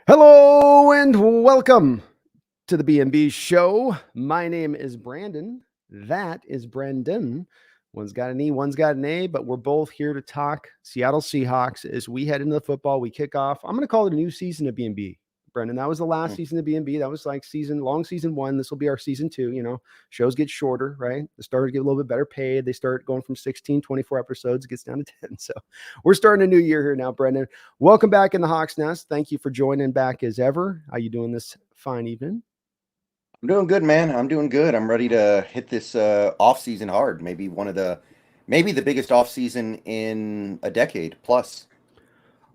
Hello and welcome to the BNB show. My name is Brandon. That is Brendon. One's got an E, one's got an A, but we're both here to talk Seattle Seahawks as we head into the football. We kick off. I'm going to call it a new season of BNB. Brendan, that was the last season of BNB. That was like long season one. This will be our season two. Shows get shorter, right? The starters get a little bit better paid. They start going from 16, 24 episodes. It gets down to 10. So we're starting a new year here now, Brendan. Welcome back in the Hawks Nest. Thank you for joining back as ever. How you doing this fine evening? I'm doing good, man. I'm doing good. I'm ready to hit this off season hard. Maybe the biggest off season in a decade plus.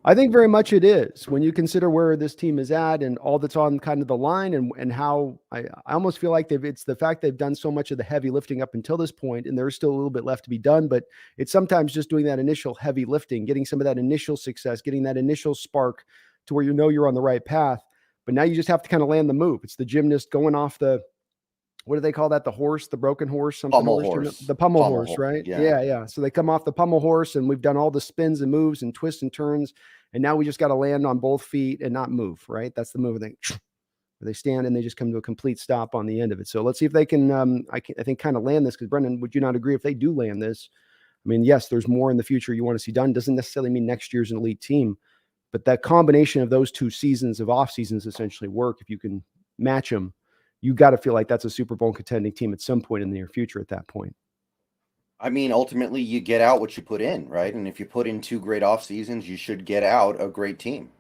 I think very much it is when you consider where this team is at and all that's on kind of the line and how I almost feel like it's the fact they've done so much of the heavy lifting up until this point, and there's still a little bit left to be done, but it's sometimes just doing that initial heavy lifting, getting some of that initial success, getting that initial spark to where you're on the right path. But now you just have to kind of land the move. It's the gymnast going off what do they call that? The horse, the broken horse, something Pommel horse, horse. the pummel horse, right? Yeah. Yeah. So they come off the pummel horse, and we've done all the spins and moves and twists and turns, and now we just got to land on both feet and not move, right? That's the move. They stand and they just come to a complete stop on the end of it. So let's see if they can. I think kind of land this, because Brendan, would you not agree if they do land this? I mean, yes, there's more in the future you want to see done. Doesn't necessarily mean next year's an elite team, but that combination of those two seasons of off seasons essentially work if you can match them. You got to feel like that's a Super Bowl contending team at some point in the near future at that point. I mean, ultimately, you get out what you put in, right? And if you put in two great off seasons, you should get out a great team.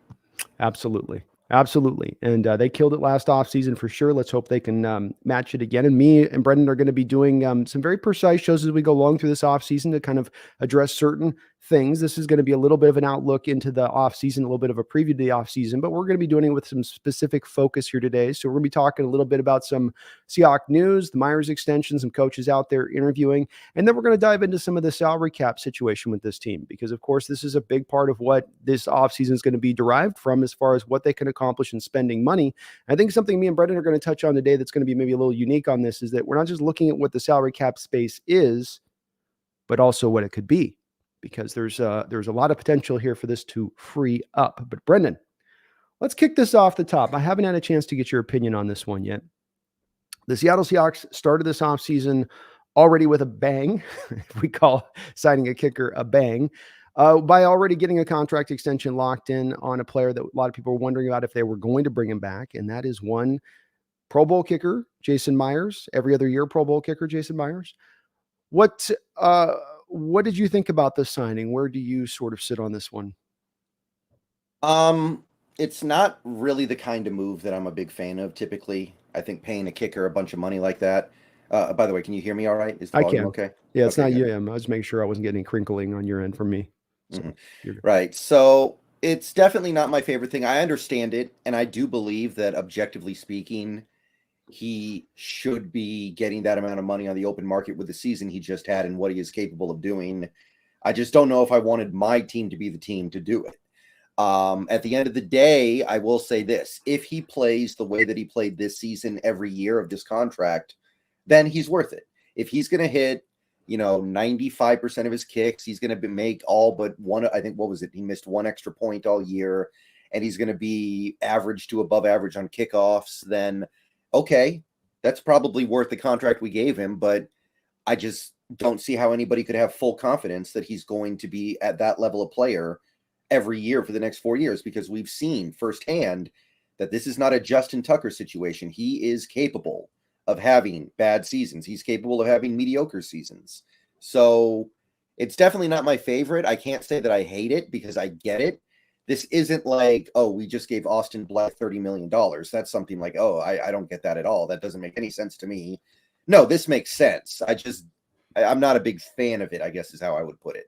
Absolutely. Absolutely. And they killed it last offseason for sure. Let's hope they can match it again. And me and Brendan are going to be doing some very precise shows as we go along through this offseason to kind of address certain things. This is going to be a little bit of an outlook into the offseason, a little bit of a preview to the offseason, but we're going to be doing it with some specific focus here today. So we're going to be talking a little bit about some Seahawks news, the Myers extension, some coaches out there interviewing, and then we're going to dive into some of the salary cap situation with this team, because of course this is a big part of what this offseason is going to be derived from as far as what they can accomplish in spending money. I think something me and Brendan are going to touch on today that's going to be maybe a little unique on this is that we're not just looking at what the salary cap space is, but also what it could be, because there's a lot of potential here for this to free up. But Brendan, let's kick this off the top. I haven't had a chance to get your opinion on this one yet. The Seattle Seahawks started this offseason already with a bang, if we call signing a kicker a bang, by already getting a contract extension locked in on a player that a lot of people were wondering about if they were going to bring him back, and that is one Pro Bowl kicker, Jason Myers, every other year Pro Bowl kicker, Jason Myers. What did you think about this signing? Where do you sort of sit on this one? It's not really the kind of move that I'm a big fan of. Typically, I think paying a kicker a bunch of money like that. By the way, can you hear me all right? Is the I volume can. okay? Yeah, it's Okay, not good. you. I was making sure I wasn't getting crinkling on your end from me. So you're good. Right. So it's definitely not my favorite thing. I understand it, and I do believe that objectively speaking, he should be getting that amount of money on the open market with the season he just had and what he is capable of doing. I just don't know if I wanted my team to be the team to do it. At the end of the day, I will say this: if he plays the way that he played this season every year of this contract, then he's worth it. If he's going to hit, 95% of his kicks, he's going to make all but one. I think, what was it? He missed one extra point all year, and he's going to be average to above average on kickoffs. Then, okay, that's probably worth the contract we gave him. But I just don't see how anybody could have full confidence that he's going to be at that level of player every year for the next 4 years, because we've seen firsthand that this is not a Justin Tucker situation. He is capable of having bad seasons. He's capable of having mediocre seasons. So it's definitely not my favorite. I can't say that I hate it because I get it. This isn't like, oh, we just gave Austin Black $30 million. That's something like, oh, I don't get that at all. That doesn't make any sense to me. No, this makes sense. I'm not a big fan of it, I guess is how I would put it.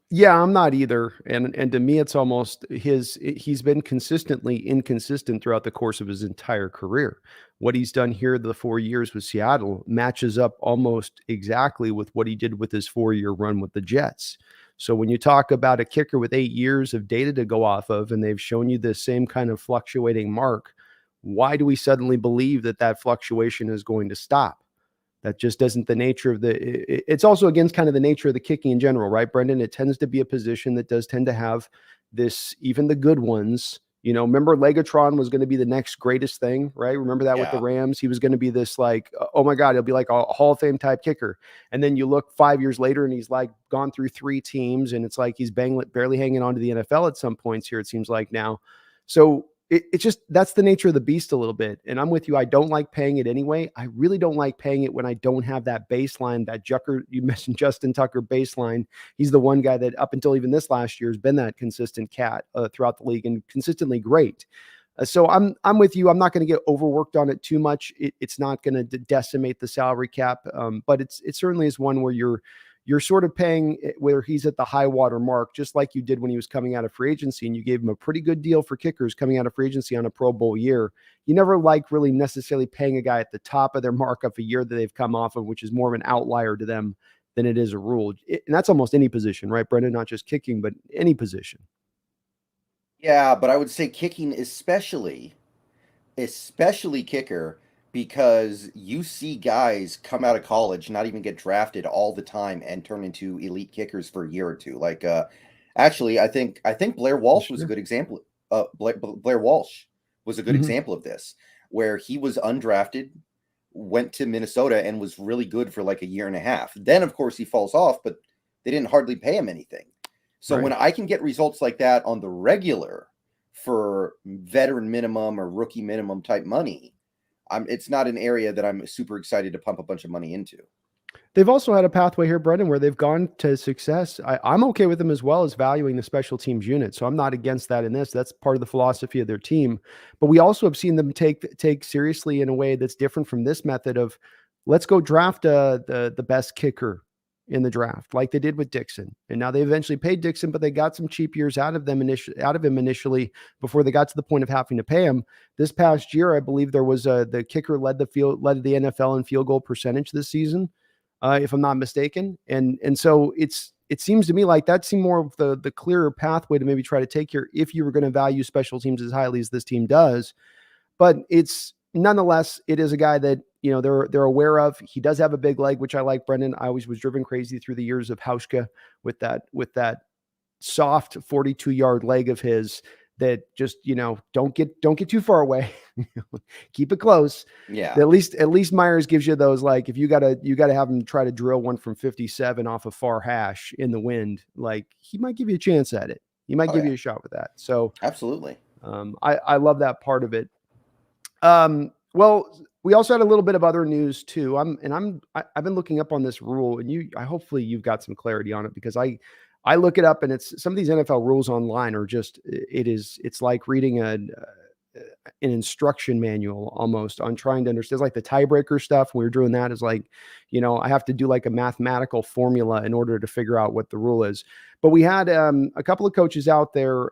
Yeah, I'm not either. And to me, it's almost he's been consistently inconsistent throughout the course of his entire career. What he's done here the 4 years with Seattle matches up almost exactly with what he did with his 4-year run with the Jets. So when you talk about a kicker with 8 years of data to go off of, and they've shown you the same kind of fluctuating mark, why do we suddenly believe that that fluctuation is going to stop? That just isn't the nature of it's also against kind of the nature of the kicking in general, right, Brendan? It tends to be a position that does tend to have this, even the good ones, Remember Legatron was going to be the next greatest thing, right? Remember that with the Yeah. Rams? He was going to be this like, oh my God, he'll be like a Hall of Fame type kicker. And then you look 5 years later and he's like gone through 3 teams and it's like he's barely hanging on to the NFL at some points here, it seems like now. So it's just, that's the nature of the beast a little bit. And I'm with you. I don't like paying it anyway. I really don't like paying it when I don't have that baseline, that you mentioned Justin Tucker baseline. He's the one guy that up until even this last year has been that consistent cat throughout the league and consistently great. So I'm with you. I'm not going to get overworked on it too much. It's not going to decimate the salary cap, but it certainly is one where you're sort of paying whether he's at the high water mark, just like you did when he was coming out of free agency, and you gave him a pretty good deal for kickers coming out of free agency on a Pro Bowl year. You never like really necessarily paying a guy at the top of their markup a year that they've come off of, which is more of an outlier to them than it is a rule. And that's almost any position, right, Brendon? Not just kicking, but any position. Yeah, but I would say kicking especially kicker, because you see guys come out of college, not even get drafted all the time and turn into elite kickers for a year or two. Like, actually, I think Blair Walsh was a good example. Blair Walsh was a good example of this, where he was undrafted, went to Minnesota and was really good for like a year and a half. Then, of course, he falls off, but they didn't hardly pay him anything. So when I can get results like that on the regular for veteran minimum or rookie minimum type money, it's not an area that I'm super excited to pump a bunch of money into. They've also had a pathway here, Brendon, where they've gone to success. I'm okay with them as well as valuing the special teams unit. So I'm not against that in this. That's part of the philosophy of their team. But we also have seen them take seriously in a way that's different from this method of let's go draft the best kicker in the draft, like they did with Dixon. And now they eventually paid Dixon, but they got some cheap years out of him initially before they got to the point of having to pay him. This past year, I believe there was the kicker led the NFL in field goal percentage this season, if I'm not mistaken. And so it seems to me like that seemed more of the clearer pathway to maybe try to take here if you were going to value special teams as highly as this team does. But it's nonetheless, it is a guy that, they're aware of. He does have a big leg, which I like, Brendon. I always was driven crazy through the years of Hauschka with that soft 42-yard leg of his that just, don't get too far away. Keep it close. Yeah. At least Myers gives you those, like, if you gotta have him try to drill one from 57 off a far hash in the wind, like, he might give you a chance at it. He might give you a shot with that. So absolutely. I love that part of it. Well, we also had a little bit of other news too. I've been looking up on this rule, and hopefully you've got some clarity on it, because I look it up, and it's some of these NFL rules online are just, it's like reading an instruction manual almost on trying to understand. It's like the tiebreaker stuff. When we were doing that, is like, I have to do like a mathematical formula in order to figure out what the rule is. But we had a couple of coaches out there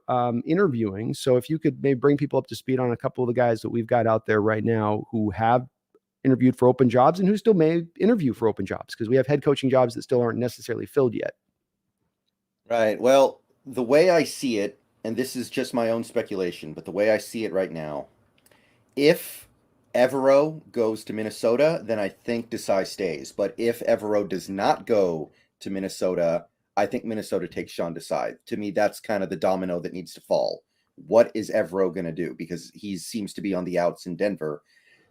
interviewing. So if you could maybe bring people up to speed on a couple of the guys that we've got out there right now who have interviewed for open jobs and who still may interview for open jobs, because we have head coaching jobs that still aren't necessarily filled yet. Right. Well, the way I see it, and this is just my own speculation, but the way I see it right now, if Evero goes to Minnesota, then I think Desai stays. But if Evero does not go to Minnesota, I think Minnesota takes Sean Desai. To me, that's kind of the domino that needs to fall. What is Evero going to do? Because he seems to be on the outs in Denver.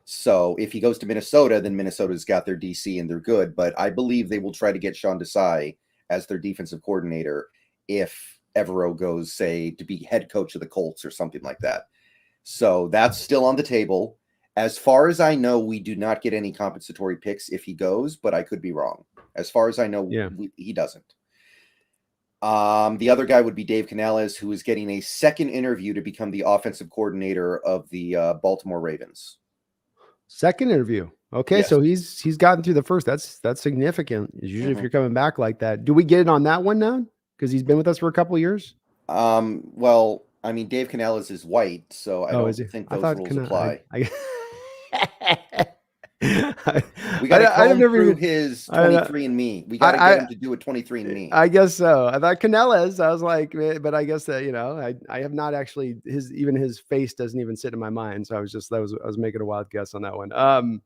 So if he goes to Minnesota, then Minnesota's got their DC and they're good. But I believe they will try to get Sean Desai as their defensive coordinator if Evero goes, say, to be head coach of the Colts or something like that. So that's still on the table. As far as I know, we do not get any compensatory picks if he goes, but I could be wrong. As far as I know, he doesn't. The other guy would be Dave Canales, who is getting a second interview to become the offensive coordinator of the Baltimore Ravens. Second interview. Okay, yes. So he's gotten through the first. That's significant. Usually if you're coming back like that. Do we get it on that one now? Because he's been with us for a couple of years? Well, I mean, Dave Canales is white, so I don't think those rules apply. We got to comb through his 23andMe. We got to get him to do a 23andMe. I guess so. I thought Canales. I was like, but I guess that I have not actually his face doesn't even sit in my mind. So I was making a wild guess on that one.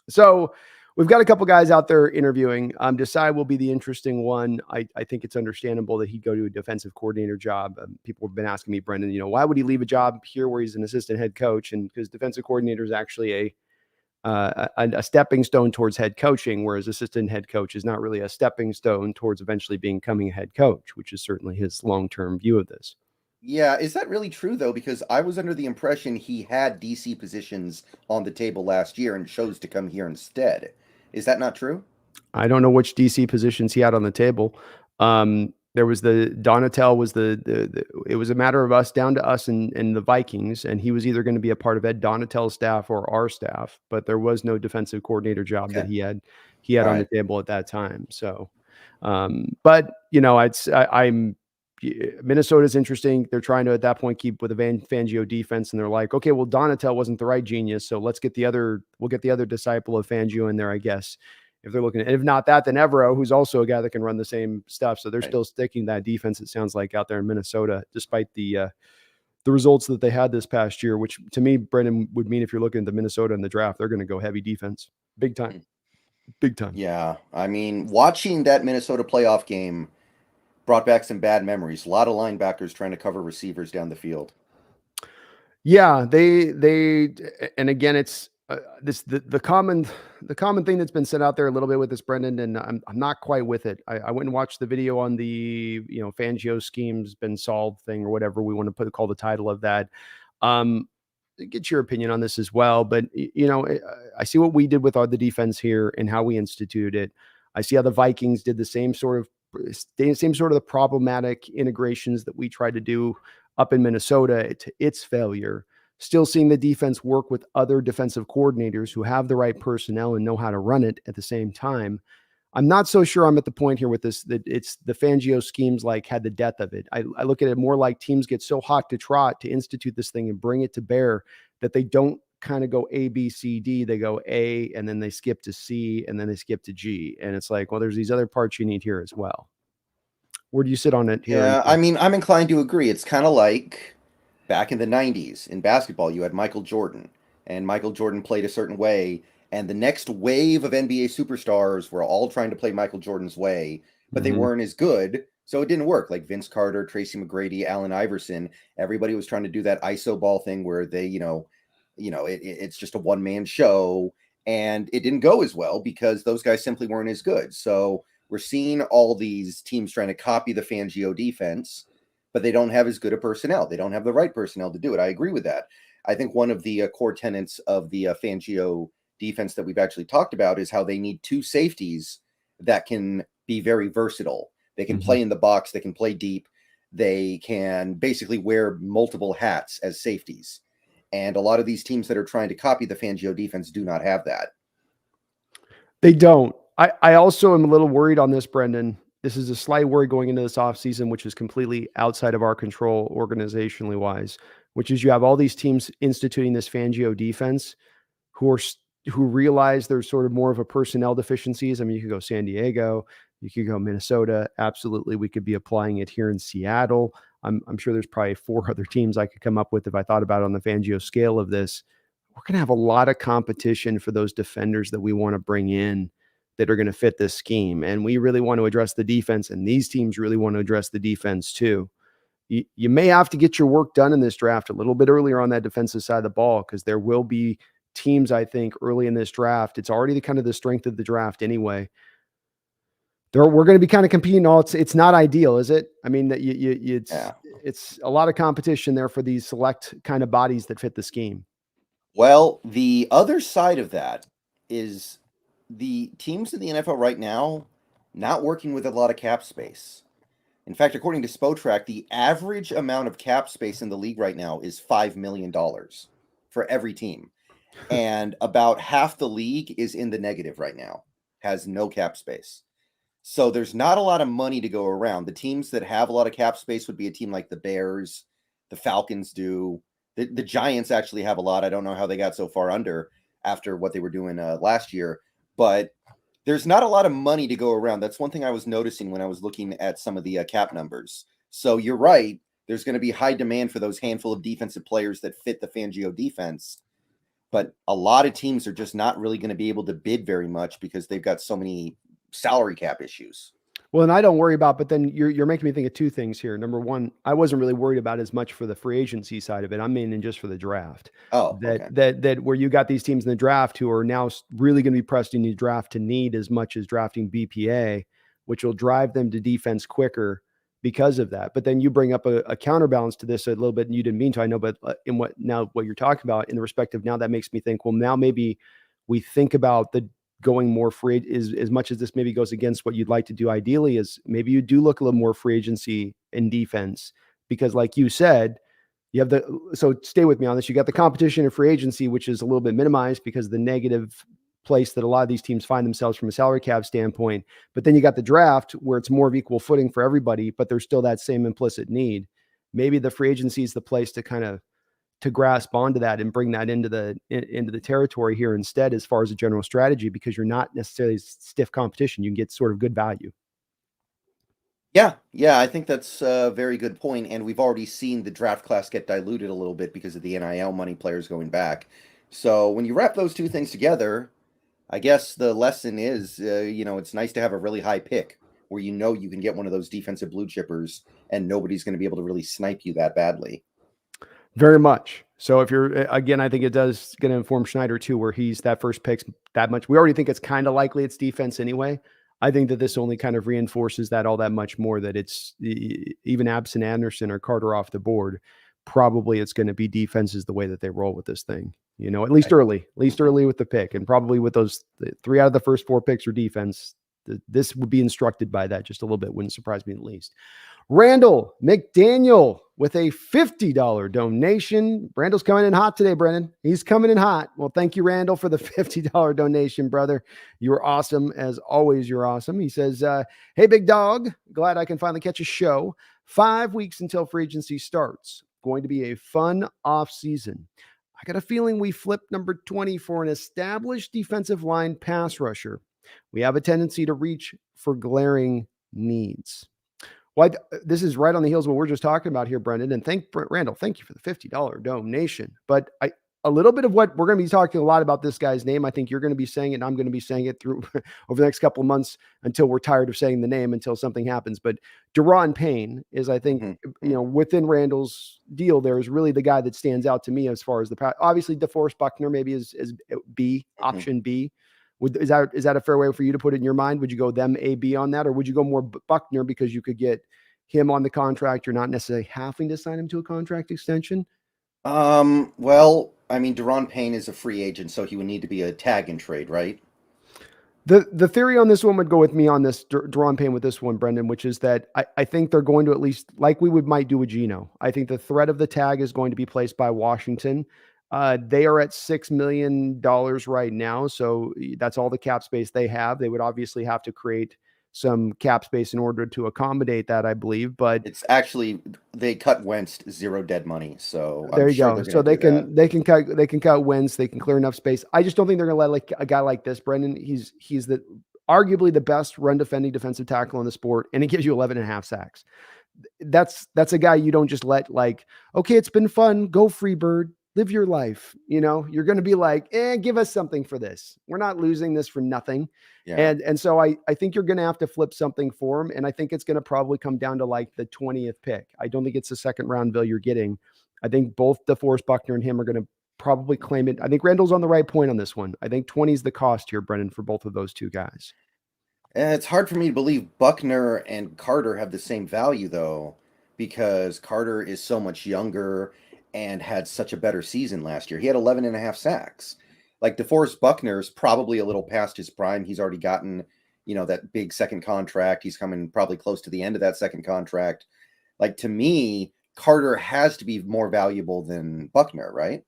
So we've got a couple guys out there interviewing. Desai will be the interesting one. I think it's understandable that he'd go to a defensive coordinator job. People have been asking me, Brendan, why would he leave a job here where he's an assistant head coach? And because defensive coordinator is actually a stepping stone towards head coaching, whereas assistant head coach is not really a stepping stone towards eventually becoming a head coach, which is certainly his long-term view of this. Yeah, is that really true though? Because I was under the impression he had DC positions on the table last year and chose to come here instead. Is that not true? I don't know which DC positions he had on the table. There was Donatel was it was a matter of us down to us and the Vikings, and he was either going to be a part of Ed Donatel's staff or our staff, but there was no defensive coordinator job that he had All on right. the table at that time. So, but I'm Minnesota's interesting. They're trying to at that point keep with a Fangio defense, and they're like, okay, well Donatel wasn't the right genius, so we'll get the other disciple of Fangio in there, I guess. If they're looking at, if not that, then Evero, who's also a guy that can run the same stuff. So they're still sticking that defense, it sounds like, out there in Minnesota, despite the results that they had this past year, which to me, Brendan, would mean if you're looking at the Minnesota in the draft, they're going to go heavy defense. Big time. Big time. Yeah. I mean, watching that Minnesota playoff game brought back some bad memories. A lot of linebackers trying to cover receivers down the field. Yeah, and again, it's the common thing that's been said out there a little bit with this, Brendan, and I'm not quite with it. I went and watched the video on the Fangio scheme's been solved thing or whatever we want to call the title of that. Get your opinion on this as well, but I see what we did with the defense here and how we instituted it. I see how the Vikings did the same sort of the problematic integrations that we tried to do up in Minnesota to its failure. Still seeing the defense work with other defensive coordinators who have the right personnel and know how to run it at the same time. I'm not so sure I'm at the point here with this, that it's the Fangio schemes had the death of it. I look at it more like teams get so hot to trot to institute this thing and bring it to bear that they don't kind of go A, B, C, D. They go A, and then they skip to C, and then they skip to G. And it's like, well, there's these other parts you need here as well. Where do you sit on it here? Yeah, I mean, I'm inclined to agree. It's kind of like back in the 90s in basketball, you had Michael Jordan, and Michael Jordan played a certain way, and the next wave of NBA superstars were all trying to play Michael Jordan's way, but they weren't as good, so it didn't work. Like Vince Carter, Tracy McGrady, Allen Iverson, everybody was trying to do that ISO ball thing where they, it's just a one-man show, and it didn't go as well because those guys simply weren't as good. So we're seeing all these teams trying to copy the Fangio defense, but they don't have as good a personnel. They don't have the right personnel to do it. I agree with that. I think one of the core tenets of the Fangio defense that we've actually talked about is how they need two safeties that can be very versatile. They can play in the box. They can play deep. They can basically wear multiple hats as safeties. And a lot of these teams that are trying to copy the Fangio defense do not have that. They don't. I also am a little worried on this, Brendan. This is a slight worry going into this offseason, which is completely outside of our control organizationally wise, which is you have all these teams instituting this Fangio defense who realize there's sort of more of a personnel deficiencies. I mean, you could go San Diego, you could go Minnesota. Absolutely. We could be applying it here in Seattle. I'm sure there's probably 4 other teams I could come up with if I thought about it on the Fangio scale of this. We're going to have a lot of competition for those defenders that we want to bring in that are going to fit this scheme. And we really want to address the defense, and these teams really want to address the defense too. You may have to get your work done in this draft a little bit earlier on that defensive side of the ball, because there will be teams, I think, early in this draft. It's already the strength of the draft anyway. We're going to be kind of competing. It's not ideal, is it? I mean, it's a lot of competition there for these select kind of bodies that fit the scheme. Well, the other side of that is the teams in the NFL right now not working with a lot of cap space. In fact, according to Spotrac, the average amount of cap space in the league right now is $5 million for every team. And about half the league is in the negative right now, has no cap space. So there's not a lot of money to go around. The teams that have a lot of cap space would be a team like the Bears, the Falcons do. The Giants actually have a lot. I don't know how they got so far under after what they were doing last year, but there's not a lot of money to go around. That's one thing I was noticing when I was looking at some of the cap numbers. So you're right. There's going to be high demand for those handful of defensive players that fit the Fangio defense. but a lot of teams are just not really going to be able to bid very much because they've got so many salary cap issues. Well, and I don't worry about, but then you're making me think of two things here. Number one, I wasn't really worried about as much for the free agency side of it. I'm meaning just for the draft. Oh, That okay. that where you got these teams in the draft who are now really going to be pressed in the draft to need as much as drafting BPA, which will drive them to defense quicker because of that. But then you bring up a counterbalance to this a little bit, and you didn't mean to, I know, but in what you're talking about in the respect of now, that makes me think, well, now maybe we think about the going more free is as much as this maybe goes against what you'd like to do ideally, is maybe you do look a little more free agency in defense, because like you said, you have so stay with me on this. You got the competition in free agency, which is a little bit minimized because of the negative place that a lot of these teams find themselves from a salary cap standpoint. But then you got the draft where it's more of equal footing for everybody, but there's still that same implicit need. Maybe the free agency is the place to kind of to grasp onto that and bring that into the territory here instead, as far as a general strategy, because you're not necessarily stiff competition. You can get sort of good value. Yeah, I think that's a very good point. And we've already seen the draft class get diluted a little bit because of the NIL money players going back. So when you wrap those two things together, I guess the lesson is, it's nice to have a really high pick where you can get one of those defensive blue chippers and nobody's going to be able to really snipe you that badly. Very much. So if you're, again, I think it does going to inform Schneider too, where he's that first pick's that much. We already think it's kind of likely it's defense anyway. I think that this only kind of reinforces that all that much more, that it's even absent Anderson or Carter off the board, probably it's going to be defense is the way that they roll with this thing, at least early with the pick, and probably with those 3 out of the first 4 picks are defense. This would be instructed by that just a little bit. Wouldn't surprise me in the least. Randall McDaniel with a $50 donation. Randall's coming in hot today, Brendan. He's coming in hot. Well, thank you, Randall, for the $50 donation, brother. You were awesome. As always, you're awesome. He says, hey, big dog. Glad I can finally catch a show. 5 weeks until free agency starts. Going to be a fun off season. I got a feeling we flipped number 20 for an established defensive line pass rusher. We have a tendency to reach for glaring needs. Well, this is right on the heels of what we're just talking about here, Brendan. And Randall, thank you for the $50 donation. But a little bit of what we're going to be talking a lot about this guy's name. I think you're going to be saying it, and I'm going to be saying it through over the next couple of months until we're tired of saying the name, until something happens. But Daron Payne is, I think, within Randall's deal, there is really the guy that stands out to me as far as obviously DeForest Buckner maybe is B, option B. Is that a fair way for you to put it in your mind? Would you go them A, B on that, or would you go more Buckner because you could get him on the contract? You're not necessarily having to sign him to a contract extension. Well, I mean, Daron Payne is a free agent, so he would need to be a tag and trade, right? The theory on this one would go with me on this Daron Payne with this one, Brendan, which is that I think they're going to, at least like we might do with Geno, I think the threat of the tag is going to be placed by Washington. They are at $6 million right now. So that's all the cap space they have. They would obviously have to create some cap space in order to accommodate that, I believe. But it's actually, they cut Wentz 0 dead money. So there you go. So they can cut Wentz. They can clear enough space. I just don't think they're going to let like a guy like this, Brendan. He's arguably the best run defending defensive tackle in the sport, and he gives you 11.5 sacks. That's a guy you don't just let okay, it's been fun. Go Freebird. Live your life. You're going to be like, give us something for this. We're not losing this for nothing. Yeah. And so I think you're going to have to flip something for him. And I think it's going to probably come down to like the 20th pick. I don't think it's the second round bill you're getting. I think both DeForest Buckner and him are going to probably claim it. I think Randall's on the right point on this one. I think 20 is the cost here, Brendan, for both of those two guys. It's hard for me to believe Buckner and Carter have the same value, though, because Carter is so much younger and had such a better season last year. He had 11.5 sacks. Like DeForest Buckner's probably a little past his prime. He's already gotten, that big second contract. He's coming probably close to the end of that second contract. Like, to me, Carter has to be more valuable than Buckner, right?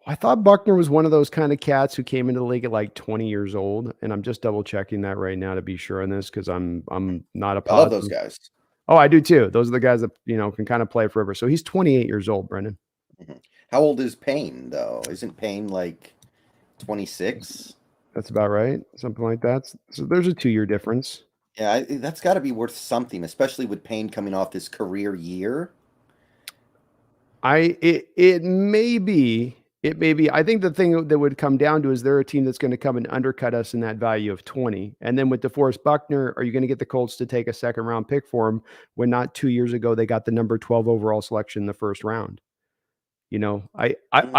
I thought Buckner was one of those kind of cats who came into the league at like 20 years old. And I'm just double checking that right now to be sure on this, because I'm not a positive. I love those guys. Oh, I do too. Those are the guys that, can kind of play forever. So he's 28 years old, Brendan. How old is Payne, though? Isn't Payne like 26? That's about right. Something like that. So there's a 2-year difference. Yeah, that's got to be worth something, especially with Payne coming off this career year. It may be It may be. I think the thing that would come down to is they're a team that's going to come and undercut us in that value of 20. And then with DeForest Buckner, are you going to get the Colts to take a second round pick for him when not 2 years ago they got the number 12 overall selection in the first round? You know, I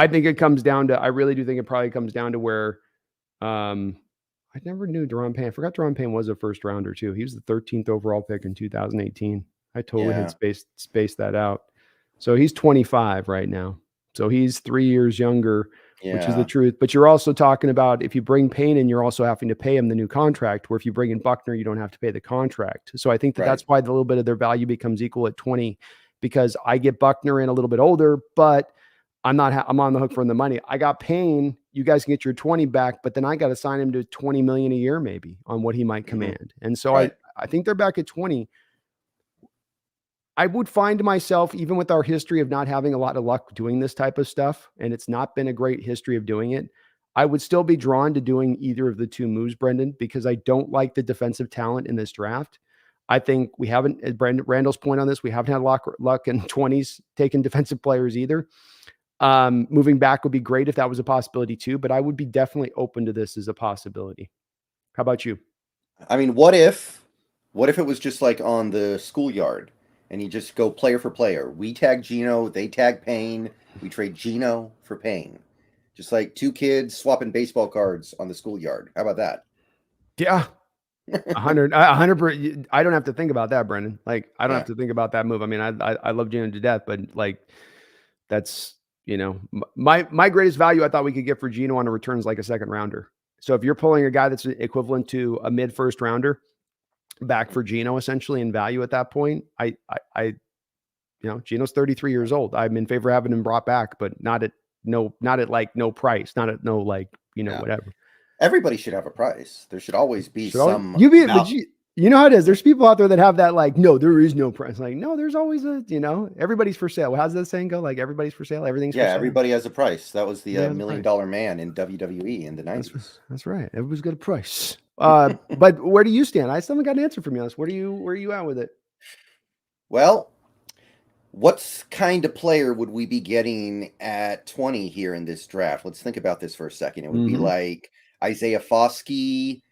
think it comes down to, I really do think it probably comes down to where I never knew Deron Payne. I forgot Deron Payne was a first rounder too. He was the 13th overall pick in 2018. I totally had spaced that out. So he's 25 right now. So he's 3 years younger, which is the truth. But you're also talking about if you bring Payne in, you're also having to pay him the new contract, where if you bring in Buckner, you don't have to pay the contract. So I think that's why the little bit of their value becomes equal at 20, because I get Buckner in a little bit older, but I'm on the hook for the money. I got Payne. You guys can get your 20 back, but then I got to sign him to 20 million a year, maybe, on what he might command. And so I think they're back at 20. I would find myself, even with our history of not having a lot of luck doing this type of stuff, and it's not been a great history of doing it, I would still be drawn to doing either of the two moves, Brendon, because I don't like the defensive talent in this draft. I think we haven't, as Randall's point on this, we haven't had luck in 20s taking defensive players either. Moving back would be great if that was a possibility too, but I would be definitely open to this as a possibility. How about you? I mean, what if it was just like on the schoolyard and you just go player for player? We tag Geno, they tag Payne, we trade Geno for Payne. Just like two kids swapping baseball cards on the schoolyard. How about that? Yeah. 100%. I don't have to think about that, Brendon. Like, I don't have to think about that move. I mean, I love Geno to death, but like, that's, you know, my greatest value I thought we could get for Geno on a return is like a second rounder. So if you're pulling a guy that's equivalent to a mid first rounder back for Geno essentially in value at that point, I you know, Geno's 33 years old. I'm in favor of having him brought back, but not at like no price, not at no, like, you know, whatever. Everybody should have a price. There should always be some. You know how it is. There's people out there that have that, like, no, there is no price. Like, no, there's always a, you know, everybody's for sale. How's that saying go? Like, everybody's for sale. Everything's for sale. Everybody has a price. That was the $1 Million Man in WWE in the 90s. That's right. Everybody's got a price. But where do you stand? I still haven't got an answer from you on this. Where are you at with it? Well, what kind of player would we be getting at 20 here in this draft? Let's think about this for a second. It would be like Isaiah Foskey.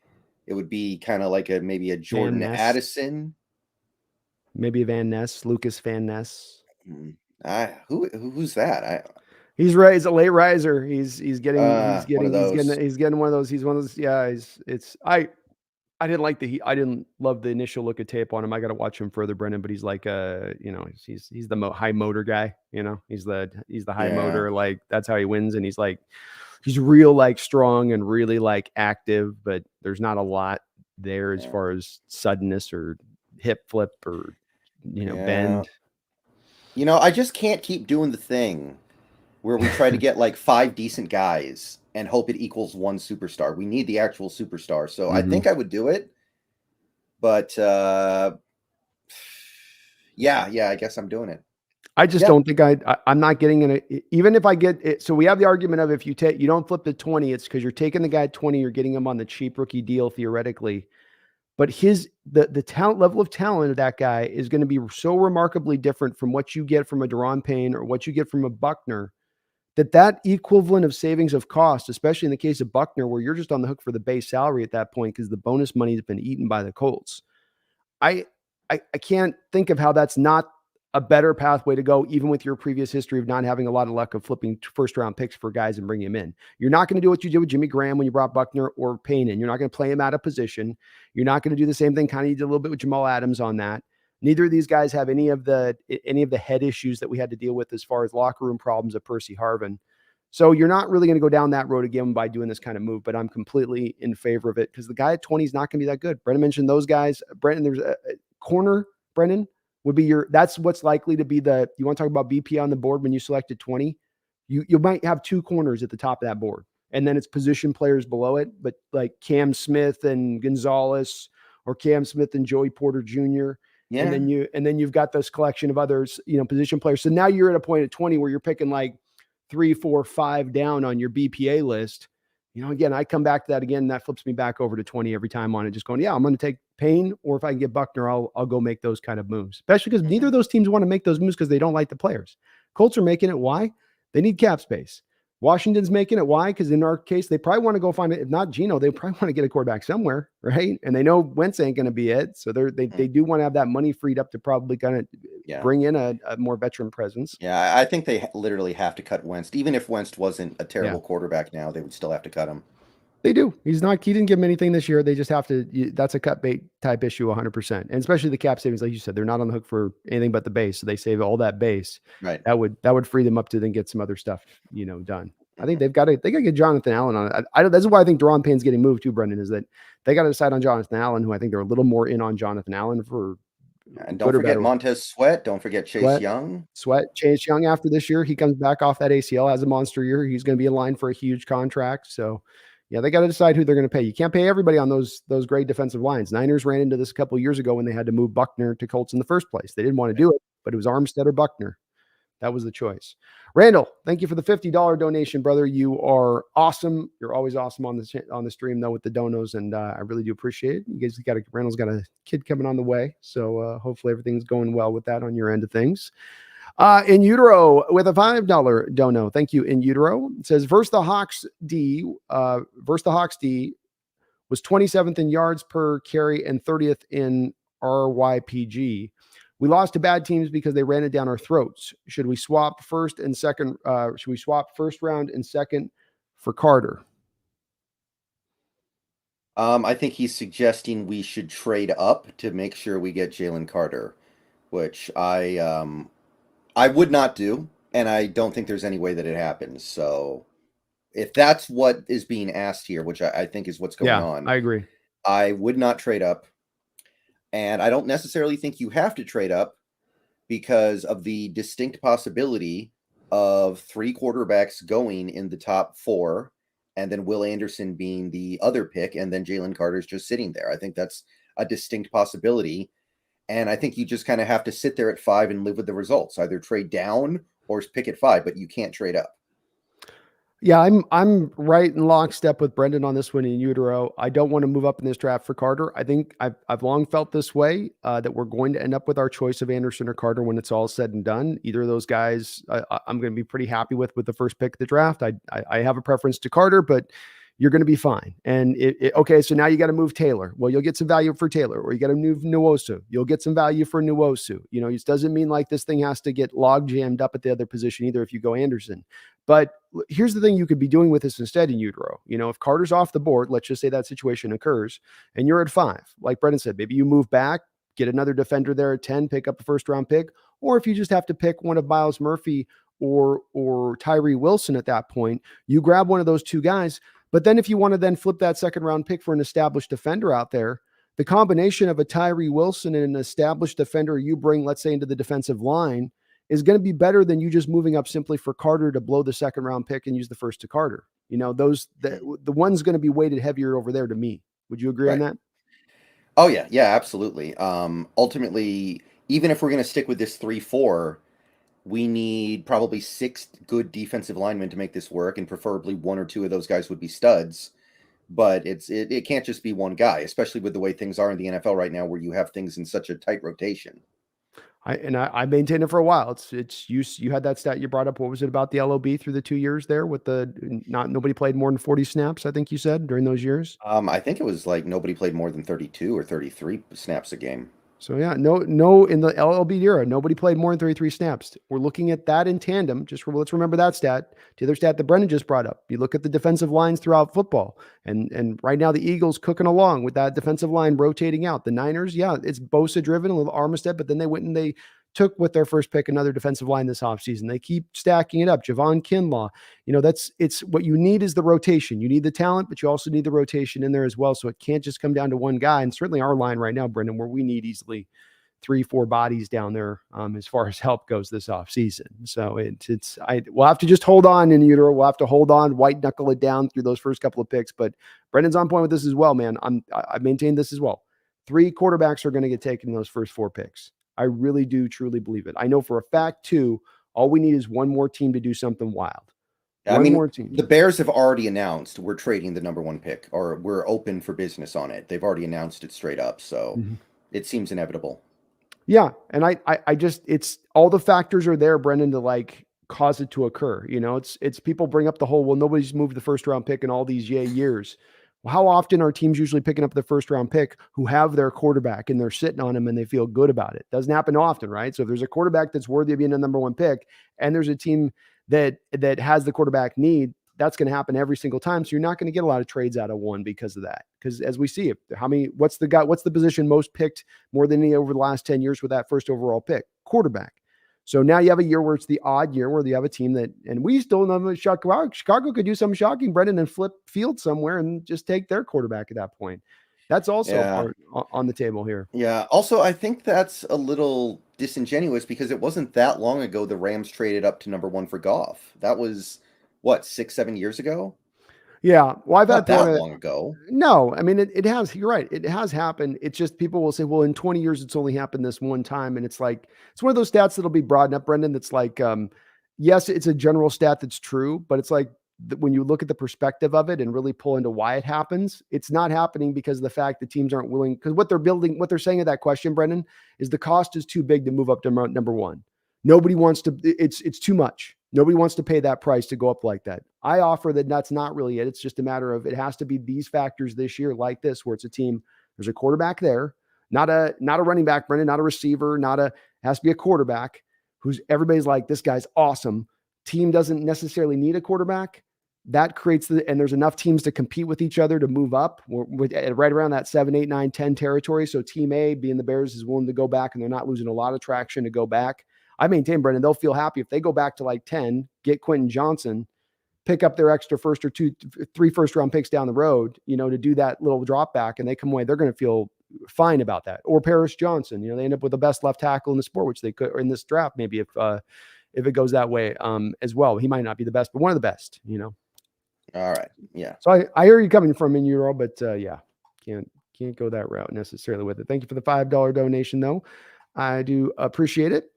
It would be kind of like maybe a Jordan Addison. Maybe a Van Ness, Lucas Van Ness. Who's that? He's right. He's a late riser. He's getting one of those. He's one of those. Yeah. I didn't love the initial look at tape on him. I got to watch him further, Brendon, but he's like, you know, he's the high motor guy, you know, he's the high motor. Like, that's how he wins. And he's like, he's real, like, strong and really, like, active, but there's not a lot there as far as suddenness or hip flip or, you know, bend. You know, I just can't keep doing the thing where we try to get like 5 decent guys and hope it equals one superstar. We need the actual superstar. So I think I would do it. But I guess I'm doing it. I just don't think I'm not getting in it. Even if I get it. So we have the argument of, if you don't flip to 20, it's because you're taking the guy at 20, you're getting him on the cheap rookie deal theoretically. But the talent level of talent of that guy is going to be so remarkably different from what you get from a Deron Payne or what you get from a Buckner, that equivalent of savings of cost, especially in the case of Buckner, where you're just on the hook for the base salary at that point because the bonus money has been eaten by the Colts. I can't think of how that's not a better pathway to go, even with your previous history of not having a lot of luck of flipping first round picks for guys and bringing him in. You're not going to do what you did with Jimmy Graham when you brought Buckner or Payne in. You're not going to play him out of position. You're not going to do the same thing kind of you did a little bit with Jamal Adams on that. Neither of these guys have any of the head issues that we had to deal with as far as locker room problems of Percy Harvin. So you're not really going to go down that road again by doing this kind of move, but I'm completely in favor of it because the guy at 20 is not going to be that good. Brendon mentioned those guys. Brendon, there's a corner, Brendon, would be that's what's likely to be you want to talk about BP on the board when you selected 20, you might have 2 corners at the top of that board. And then it's position players below it, but like Cam Smith and Gonzalez or Cam Smith and Joey Porter Jr. Yeah. And then you've got this collection of others, you know, position players. So now you're at a point at 20 where you're picking like 3, 4, 5 down on your BPA list. You know, again, I come back to that again. That flips me back over to 20 every time on it. Just going, I'm going to take Payne, or if I can get Buckner, I'll go make those kind of moves. Especially because neither of those teams want to make those moves because they don't like the players. Colts are making it. Why? They need cap space. Washington's making it. Why? Because in our case, they probably want to go find it. If not Geno, they probably want to get a quarterback somewhere, right? And they know Wentz ain't going to be it. So they do want to have that money freed up to probably kind of bring in a more veteran presence. Yeah, I think they literally have to cut Wentz. Even if Wentz wasn't a terrible quarterback now, they would still have to cut him. They do. He didn't give him anything this year. They just have to, that's a cut bait type issue 100%. And especially the cap savings, like you said, they're not on the hook for anything but the base. So they save all that base. Right. That would free them up to then get some other stuff, done. I think they got to get Jonathan Allen on it. That's why I think Deron Payne's getting moved too, Brendan, is that they got to decide on Jonathan Allen, who I think they're a little more in on Jonathan Allen for. And don't forget Montez Sweat. Don't forget Chase Young. Chase Young after this year, he comes back off that ACL, has a monster year. He's going to be in line for a huge contract. So, yeah, they got to decide who they're going to pay. You can't pay everybody on those great defensive lines. Niners ran into this a couple of years ago when they had to move Buckner to Colts in the first place. They didn't want to do it, but it was Armstead or Buckner. That was the choice. Randall, thank you for the $50 donation, brother. You are awesome. You're always awesome on the stream though with the donos, and I really do appreciate it. You guys Randall's got a kid coming on the way, so hopefully everything's going well with that on your end of things. In Utero with a $5 dono. Thank you, In Utero. It says versus the Hawks D was 27th in yards per carry and 30th in RYPG. We lost to bad teams because they ran it down our throats. Should we swap first round and second for Carter? I think he's suggesting we should trade up to make sure we get Jalen Carter, which I would not do, and I don't think there's any way that it happens. So if that's what is being asked here, which I think is what's going on, I agree. I would not trade up. And I don't necessarily think you have to trade up because of the distinct possibility of 3 quarterbacks going in the top 4 and then Will Anderson being the other pick and then Jalen Carter's just sitting there. I think that's a distinct possibility. And I think you just kind of have to sit there at 5 and live with the results. Either trade down or pick at 5, but you can't trade up. Yeah, I'm right in lockstep with Brendan on this one in Utero. I don't want to move up in this draft for Carter. I think I've long felt this way, that we're going to end up with our choice of Anderson or Carter when it's all said and done. Either of those guys, I'm going to be pretty happy with the first pick of the draft. I have a preference to Carter, but you're going to be fine. And okay, so now you got to move Taylor. Well, you'll get some value for Taylor, or you got to move Nwosu. You'll get some value for Nwosu. It doesn't mean like this thing has to get log jammed up at the other position either if you go Anderson. But here's the thing you could be doing with this instead in Utero. If Carter's off the board, let's just say that situation occurs and you're at 5, like Brendan said, maybe you move back, get another defender there at 10, pick up a first round pick. Or if you just have to pick one of Miles Murphy or Tyree Wilson at that point, you grab one of those 2 guys. But then if you want to then flip that second round pick for an established defender out there, the combination of a Tyree Wilson and an established defender you bring, let's say, into the defensive line is going to be better than you just moving up simply for Carter to blow the second round pick and use the first to Carter. The one's going to be weighted heavier over there to me. Would you agree on that? Oh yeah. Yeah, absolutely. Ultimately, even if we're going to stick with this 3-4, we need probably 6 good defensive linemen to make this work, and preferably 1 or 2 of those guys would be studs. But it can't just be one guy, especially with the way things are in the NFL right now, where you have things in such a tight rotation. I maintained it for a while. You had that stat you brought up. What was it about the LOB through the 2 years there with nobody played more than 40 snaps, I think you said, during those years? I think it was like nobody played more than 32 or 33 snaps a game. So yeah, no, in the LLB era, nobody played more than 33 snaps. We're looking at that in tandem. Let's remember that stat. The other stat that Brendan just brought up. You look at the defensive lines throughout football, and right now the Eagles cooking along with that defensive line rotating out. The Niners, yeah, it's Bosa driven, a little Armstead, but then they went and they took with their first pick another defensive line this offseason. They keep stacking it up. Javon Kinlaw, it's what you need is the rotation. You need the talent, but you also need the rotation in there as well. So it can't just come down to one guy. And certainly our line right now, Brendan, where we need easily 3-4 bodies down there as far as help goes this offseason. So we'll have to just hold on in Utero. We'll have to hold on, white knuckle it down through those first couple of picks. But Brendan's on point with this as well, man. I maintain this as well. 3 quarterbacks are going to get taken in those first 4 picks. I really do truly believe it. I know for a fact too, all we need is one more team to do something wild. More team. The Bears have already announced we're trading the number 1 pick, or we're open for business on it. They've already announced it straight up. So it seems inevitable. Yeah. And I just, it's all the factors are there, Brendan, to cause it to occur. You know, it's people bring up the whole, well, nobody's moved the first round pick in all these years. Well, how often are teams usually picking up the first round pick who have their quarterback and they're sitting on him and they feel good about it? Doesn't happen often, right? So if there's a quarterback that's worthy of being a number one pick and there's a team that has the quarterback need, that's going to happen every single time. So you're not going to get a lot of trades out of one because of that. Because as we see, what's the position most picked more than any over the last 10 years with that first overall pick? Quarterback. So now you have a year where it's the odd year where you have a team that, and we still know Chicago could do something shocking, Brendon, and flip field somewhere and just take their quarterback at that point. That's also a part on the table here. Yeah. Also, I think that's a little disingenuous because it wasn't that long ago the Rams traded up to number one for Goff. That was what, 6-7 years ago? Yeah. Well, I've Not had that long ago. No, I mean, it has, you're right. It has happened. It's just people will say, well, in 20 years, it's only happened this one time. And it's like, it's one of those stats that'll be broadened up, Brendon. That's like, yes, it's a general stat that's true, but it's like when you look at the perspective of it and really pull into why it happens, it's not happening because of the fact that teams aren't willing, because what they're saying at that question, Brendon, is the cost is too big to move up to number one. Nobody wants to, it's too much. Nobody wants to pay that price to go up like that. I offer that that's not really it. It's just a matter of, it has to be these factors this year like this, where it's a team, there's a quarterback there, not a running back, Brendon, not a receiver, has to be a quarterback who's everybody's like, this guy's awesome. Team doesn't necessarily need a quarterback. That creates and there's enough teams to compete with each other to move up. We're right around that 7, 8, 9, 10 territory. So team A, being the Bears, is willing to go back and they're not losing a lot of traction to go back. I maintain, Brendon, they'll feel happy if they go back to like 10, get Quentin Johnson, pick up their extra first or 3 first round picks down the road, to do that little drop back, and they come away, they're going to feel fine about that. Or Paris Johnson, they end up with the best left tackle in the sport, which they could, or in this draft, maybe if it goes that way as well. He might not be the best, but one of the best, All right. Yeah. So I hear you coming from in Euro, but yeah, can't go that route necessarily with it. Thank you for the $5 donation though. I do appreciate it.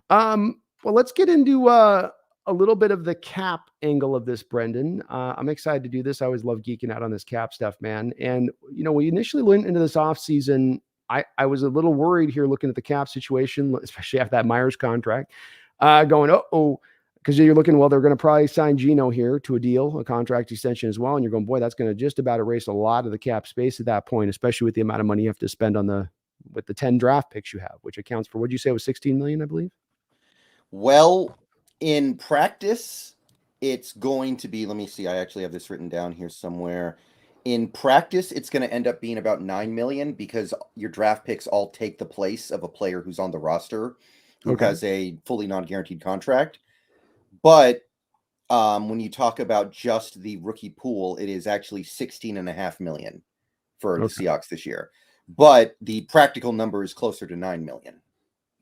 Well, let's get into a little bit of the cap angle of this, Brendon. I'm excited to do this. I always love geeking out on this cap stuff, man. And, we initially went into this offseason. I was a little worried here looking at the cap situation, especially after that Myers contract, going, because you're looking, well, they're going to probably sign Geno here to a contract extension as well. And you're going, boy, that's going to just about erase a lot of the cap space at that point, especially with the amount of money you have to spend with the 10 draft picks you have, which accounts for, what'd you say, was 16 million, I believe? Well, in practice, it's going to be, let me see, I actually have this written down here somewhere. In practice, it's going to end up being about 9 million because your draft picks all take the place of a player who's on the roster who has a fully non-guaranteed contract. But when you talk about just the rookie pool, it is actually 16.5 million for the Seahawks this year. But the practical number is closer to 9 million.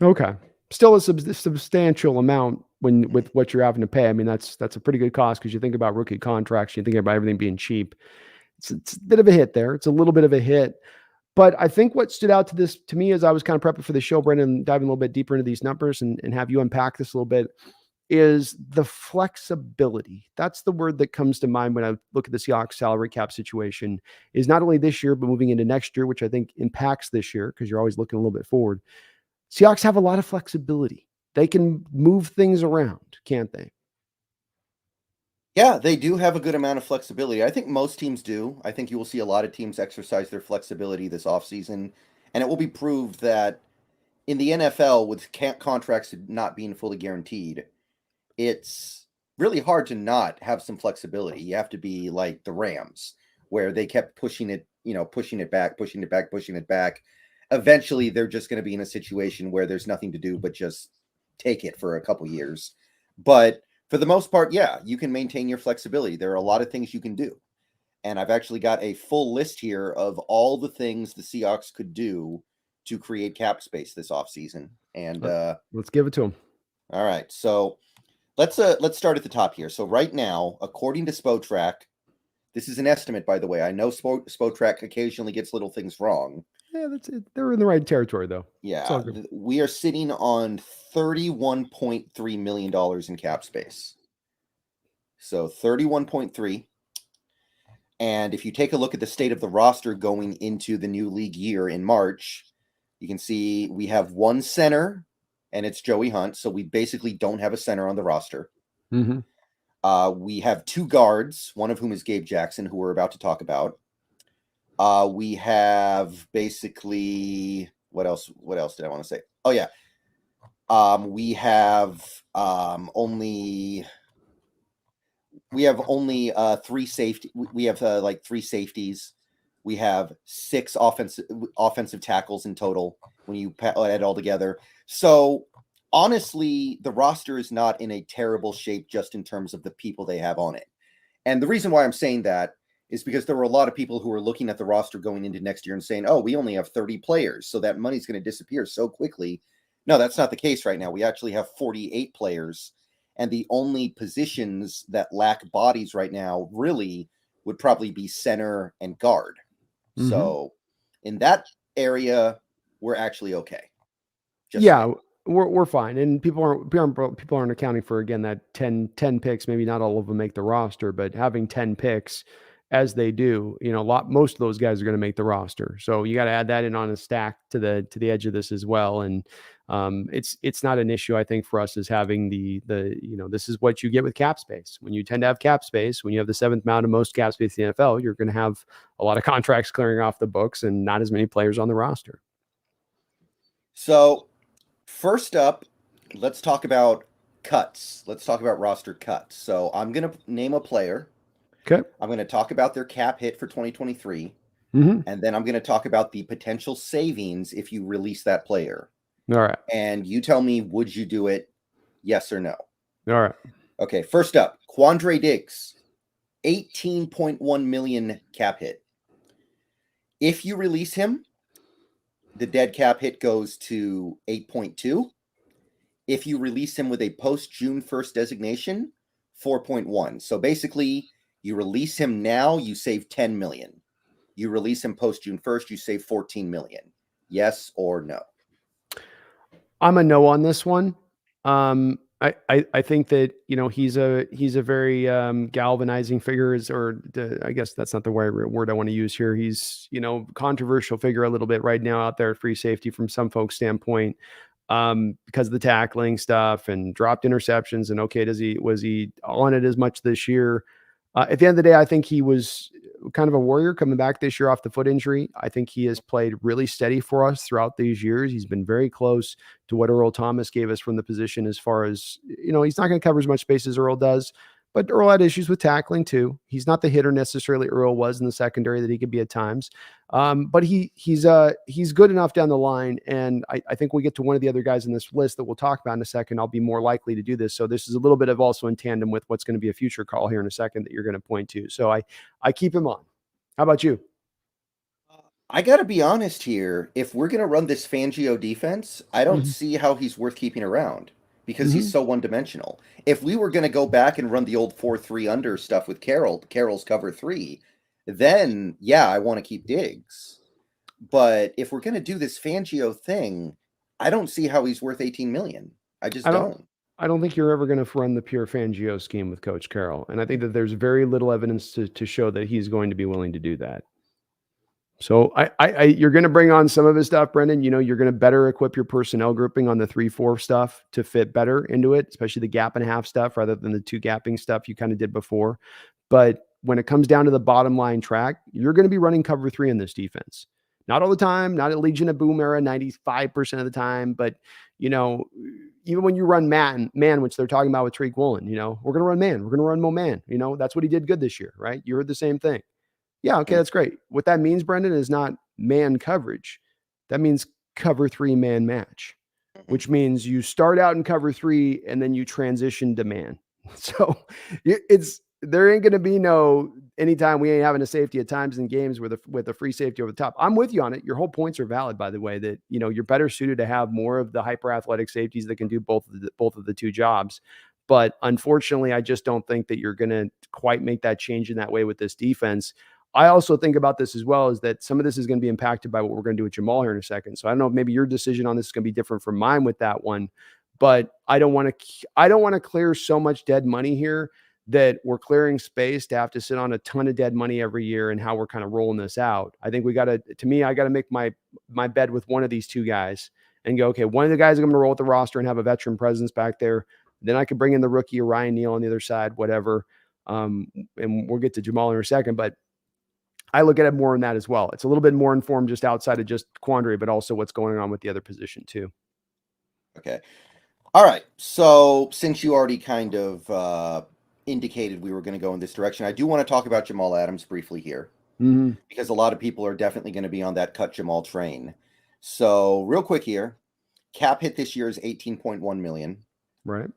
Okay. Still a substantial amount with what you're having to pay. I mean, that's a pretty good cost because you think about rookie contracts, you think about everything being cheap. It's a bit of a hit there. It's a little bit of a hit. But I think what stood out to me as I was kind of prepping for the show, Brendon, diving a little bit deeper into these numbers and have you unpack this a little bit, is the flexibility. That's the word that comes to mind when I look at the Seahawks salary cap situation, is not only this year, but moving into next year, which I think impacts this year because you're always looking a little bit forward. Seahawks have a lot of flexibility. They can move things around, can't they? Yeah, they do have a good amount of flexibility. I think most teams do. I think you will see a lot of teams exercise their flexibility this offseason. And it will be proved that in the NFL, with contracts not being fully guaranteed, it's really hard to not have some flexibility. You have to be like the Rams, where they kept pushing it back. Eventually, they're just going to be in a situation where there's nothing to do but just take it for a couple years. But for the most part, yeah, you can maintain your flexibility. There are a lot of things you can do. And I've actually got a full list here of all the things the Seahawks could do to create cap space this offseason. And let's give it to them. All right. So let's start at the top here. So right now, according to Spotrac, this is an estimate, by the way. I know Spotrac occasionally gets little things wrong. Yeah, that's it. They're in the right territory, though. Yeah, we are sitting on $31.3 million in cap space. So 31.3. And if you take a look at the state of the roster going into the new league year in March, you can see we have one center, and it's Joey Hunt. So we basically don't have a center on the roster. Mm-hmm. We have 2 guards, one of whom is Gabe Jackson, who we're about to talk about. We have basically what else? What else did I want to say? Oh yeah, we have only 3 safety. We have like 3 safeties. We have 6 offensive tackles in total when you add it all together. So honestly, the roster is not in a terrible shape just in terms of the people they have on it. And the reason why I'm saying that is because there were a lot of people who were looking at the roster going into next year and saying, oh, we only have 30 players, so that money's going to disappear so quickly. No, that's not the case right now. We actually have 48 players, and the only positions that lack bodies right now really would probably be center and guard. Mm-hmm. So in that area, we're actually okay. Yeah, we're fine. And people aren't accounting for, again, that 10 picks. Maybe not all of them make the roster, but having 10 picks as they do, most of those guys are going to make the roster. So you got to add that in on a stack to the edge of this as well. And it's not an issue, I think, for us, as having the this is what you get with cap space. When you tend to have cap space, when you have the 7th amount of most cap space in the NFL, you're going to have a lot of contracts clearing off the books and not as many players on the roster. So first up, let's talk about cuts. Let's talk about roster cuts. So I'm going to name a player. Okay. I'm going to talk about their cap hit for 2023. Mm-hmm. And then I'm going to talk about the potential savings if you release that player. All right. And you tell me, would you do it? Yes or no? All right. Okay. First up, Quandre Diggs, 18.1 million cap hit. If you release him, the dead cap hit goes to 8.2. If you release him with a post June 1st designation, 4.1. So basically, you release him now, you save 10 million. You release him post June 1st, you save 14 million. Yes or no? I'm a no on this one. I think that, he's a very galvanizing figure, I guess that's not the right word I want to use here. He's, controversial figure a little bit right now out there at free safety from some folks' standpoint, because of the tackling stuff and dropped interceptions. And okay, was he on it as much this year? At the end of the day, I think he was kind of a warrior coming back this year off the foot injury. I think he has played really steady for us throughout these years. He's been very close to what Earl Thomas gave us from the position, as far as, he's not going to cover as much space as Earl does, but Earl had issues with tackling too. He's not the hitter necessarily Earl was in the secondary that he could be at times. But he's good enough down the line. And I think we get to one of the other guys in this list that we'll talk about in a second. I'll be more likely to do this. So this is a little bit of also in tandem with what's going to be a future call here in a second that you're going to point to. So I keep him on. How about you? I got to be honest here. If we're going to run this Fangio defense, I don't see how he's worth keeping around, because he's so one-dimensional. If we were going to go back and run the old 4-3 under stuff with Carroll's cover 3, then yeah, I want to keep Diggs. But if we're going to do this Fangio thing, I don't see how he's worth 18 million. I don't. I don't think you're ever going to run the pure Fangio scheme with Coach Carroll. And I think that there's very little evidence to show that he's going to be willing to do that. So you're going to bring on some of his stuff, Brendon. You're going to better equip your personnel grouping on the 3-4 stuff to fit better into it, especially the gap and a half stuff rather than the 2 gapping stuff you kind of did before. But when it comes down to the bottom line track, you're going to be running cover 3 in this defense. Not all the time, not at Legion of Boom era, 95% of the time. But, even when you run man, which they're talking about with Tariq Woolen, we're going to run man. We're going to run Mo man. That's what he did good this year, right? You heard the same thing. Yeah, okay, that's great. What that means, Brendon, is not man coverage. That means cover 3 man match, which means you start out in cover 3 and then you transition to man. So there ain't going to be anytime we ain't having a safety at times in games with a free safety over the top. I'm with you on it. Your whole points are valid, by the way, that, you're better suited to have more of the hyper athletic safeties that can do both of the 2 jobs. But unfortunately, I just don't think that you're going to quite make that change in that way with this defense. I also think about this as well, is that some of this is going to be impacted by what we're going to do with Jamal here in a second. So I don't know if maybe your decision on this is going to be different from mine with that one, but I don't want to clear so much dead money here that we're clearing space to have to sit on a ton of dead money every year and how we're kind of rolling this out. I think I got to make my bed with one of these 2 guys and go, okay, one of the guys I'm going to roll with the roster and have a veteran presence back there. Then I could bring in the rookie or Ryan Neal on the other side, whatever. And we'll get to Jamal in a second, but I look at it more in that as well. It's a little bit more informed just outside of just Quandary, but also what's going on with the other position too. Okay. All right. So since you already kind of indicated we were going to go in this direction, I do want to talk about Jamal Adams briefly here, because a lot of people are definitely going to be on that cut Jamal train. So real quick here, cap hit this year is 18.1 million. Right.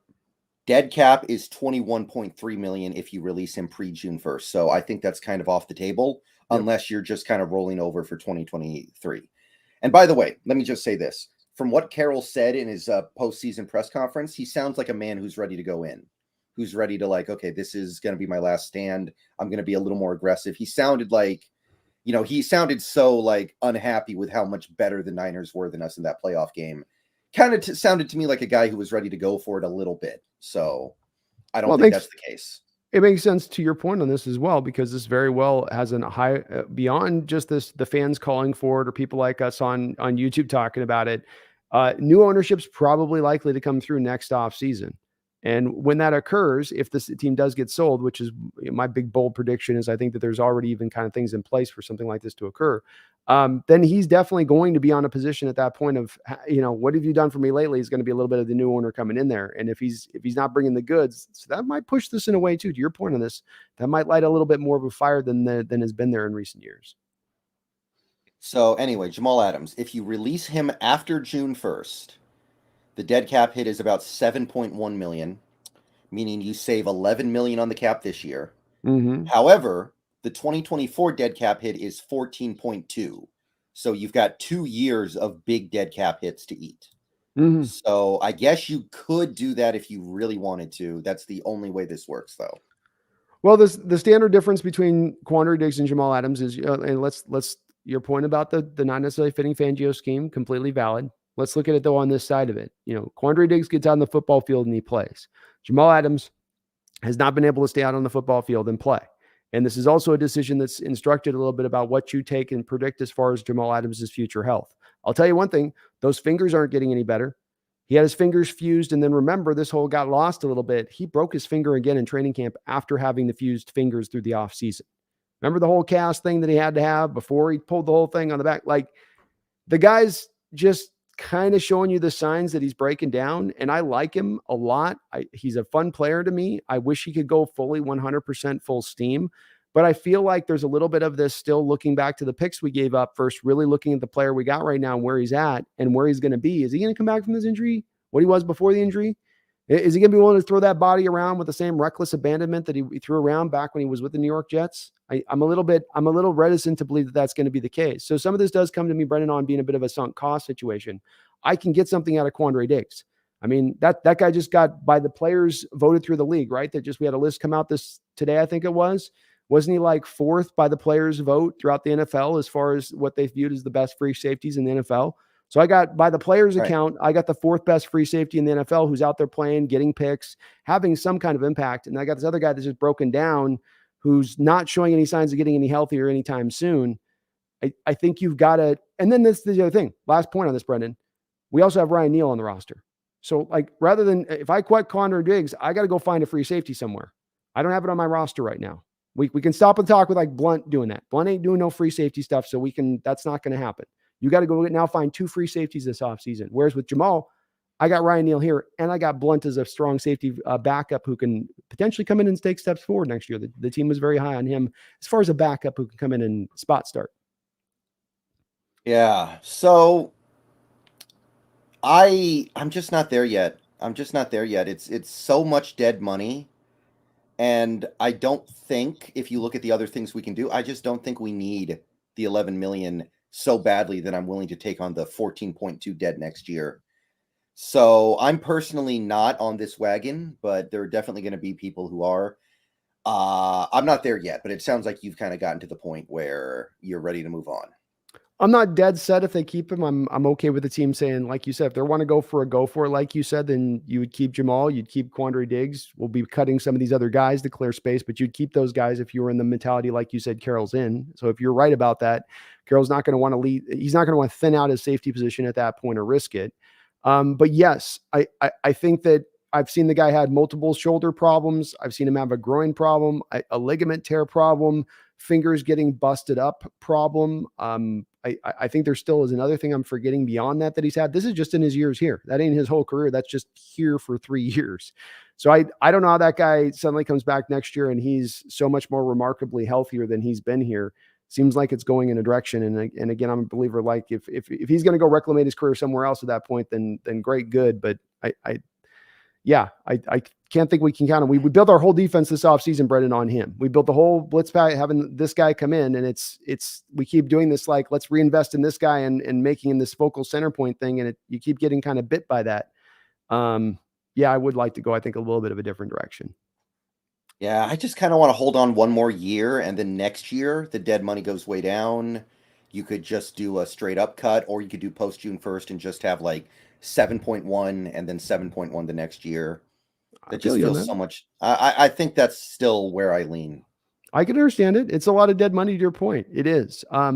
Dead cap is 21.3 million if you release him pre-June 1st. So I think that's kind of off the table, unless you're just kind of rolling over for 2023. And by the way, let me just say this. From what Carroll said in his postseason press conference, he sounds like a man who's ready to go in, who's ready to like, okay, this is going to be my last stand. I'm going to be a little more aggressive. He sounded like, he sounded so like unhappy with how much better the Niners were than us in that playoff game. Kind of sounded to me like a guy who was ready to go for it a little bit. So I don't think that's the case. It makes sense to your point on this as well, because this very well has a high beyond just the fans calling for it or people like us on YouTube talking about it. New ownership's probably likely to come through next off season. And when that occurs, if this team does get sold, which is my big bold prediction, is I think that there's already even kind of things in place for something like this to occur. Then he's definitely going to be on a position at that point of, what have you done for me lately? Is going to be a little bit of the new owner coming in there. And if he's not bringing the goods, so that might push this in a way too, to your point on this, that might light a little bit more of a fire than has been there in recent years. So anyway, Jamal Adams, if you release him after June 1st, the dead cap hit is about 7.1 million, meaning you save 11 million on the cap this year. However, the 2024 dead cap hit is 14.2. So you've got 2 years of big dead cap hits to eat. So I guess you could do that if you really wanted to. That's the only way this works, though. Well, the standard difference between Quandary Diggs and Jamal Adams is, and let's your point about the not necessarily fitting Fangio scheme, completely valid. Let's look at it though on this side of it. Quandary Diggs gets on the football field and he plays. Jamal Adams has not been able to stay out on the football field and play. And this is also a decision that's instructed a little bit about what you take and predict as far as Jamal Adams' future health. I'll tell you one thing, those fingers aren't getting any better. He had his fingers fused, and then remember, this whole got lost a little bit. He broke his finger again in training camp after having the fused fingers through the offseason. Remember the whole cast thing that he had to have before he pulled the whole thing on the back? Like, the guy's just kind of showing you the signs that he's breaking down, and I like him a lot. He's a fun player to me. I wish he could go fully 100% full steam, but I feel like there's a little bit of this still looking back to the picks we gave up first, really looking at the player we got right now and where he's at and where he's going to be. Is he going to come back from this injury what he was before the injury? Is he going to be willing to throw that body around with the same reckless abandonment that he threw around back when he was with the New York Jets? I'm a little reticent to believe that that's going to be the case. So some of this does come to me, Brendon, on being a bit of a sunk cost situation. I can get something out of Quandary Diggs. I mean, that guy just got by the players voted through the league, right? We had a list come out today, I think it was. Wasn't he like fourth by the players' vote throughout the NFL as far as what they viewed as the best free safeties in the NFL? So I got, by the players' account, I got the fourth best free safety in the NFL who's out there playing, getting picks, having some kind of impact. And I got this other guy that's just broken down who's not showing any signs of getting any healthier anytime soon. I think you've got to, and then this is the other thing. Last point on this, Brendon. We also have Ryan Neal on the roster. So like, rather than, if I quit Quandary Diggs, I got to go find a free safety somewhere. I don't have it on my roster right now. We can stop and talk with like Blunt doing that. Blunt ain't doing no free safety stuff. So that's not going to happen. You got to go now find 2 free safeties this offseason. Whereas with Jamal, I got Ryan Neal here, and I got Blunt as a strong safety backup who can potentially come in and take steps forward next year. The team was very high on him as far as a backup who can come in and spot start. Yeah. So I'm just not there yet. It's so much dead money. And I don't think, if you look at the other things we can do, I just don't think we need the 11 million so badly that I'm willing to take on the 14.2 dead next year. So I'm personally not on this wagon, but there are definitely going to be people who are. I'm not there yet, but it sounds like you've kind of gotten to the point where you're ready to move on. I'm not dead set if they keep him. I'm okay with the team saying, like you said, if they want to go for it, like you said, then you would keep Jamal, you'd keep Quandary Diggs. We'll be cutting some of these other guys to clear space, but you'd keep those guys if you were in the mentality, like you said, Carroll's in. So if you're right about that, Carroll's not going to want to lead. He's not going to want to thin out his safety position at that point or risk it. But yes, I think that I've seen the guy had multiple shoulder problems. I've seen him have a groin problem, a ligament tear problem, fingers getting busted up problem. I think there still is another thing I'm forgetting beyond that he's had. This is just in his years here. That ain't his whole career. That's just here for 3 years. So I don't know how that guy suddenly comes back next year and he's so much more remarkably healthier than he's been here. Seems like it's going in a direction. And again, I'm a believer, like if he's going to go reclaim his career somewhere else at that point, then great, good. But I can't think we can count on. We built our whole defense this offseason, Brendon, on him. We built the whole blitz pack, having this guy come in, and we keep doing this, like, let's reinvest in this guy and making him this focal center point thing. And you keep getting kind of bit by that. Yeah, I would like to go, I think, a little bit of a different direction. Yeah, I just kind of want to hold on one more year, and then next year the dead money goes way down. You could just do a straight up cut, or you could do post June 1st and just have like 7.1 and then 7.1 the next year. That just feels so much. I think that's still where I lean. I can understand it. It's a lot of dead money to your point. It is. I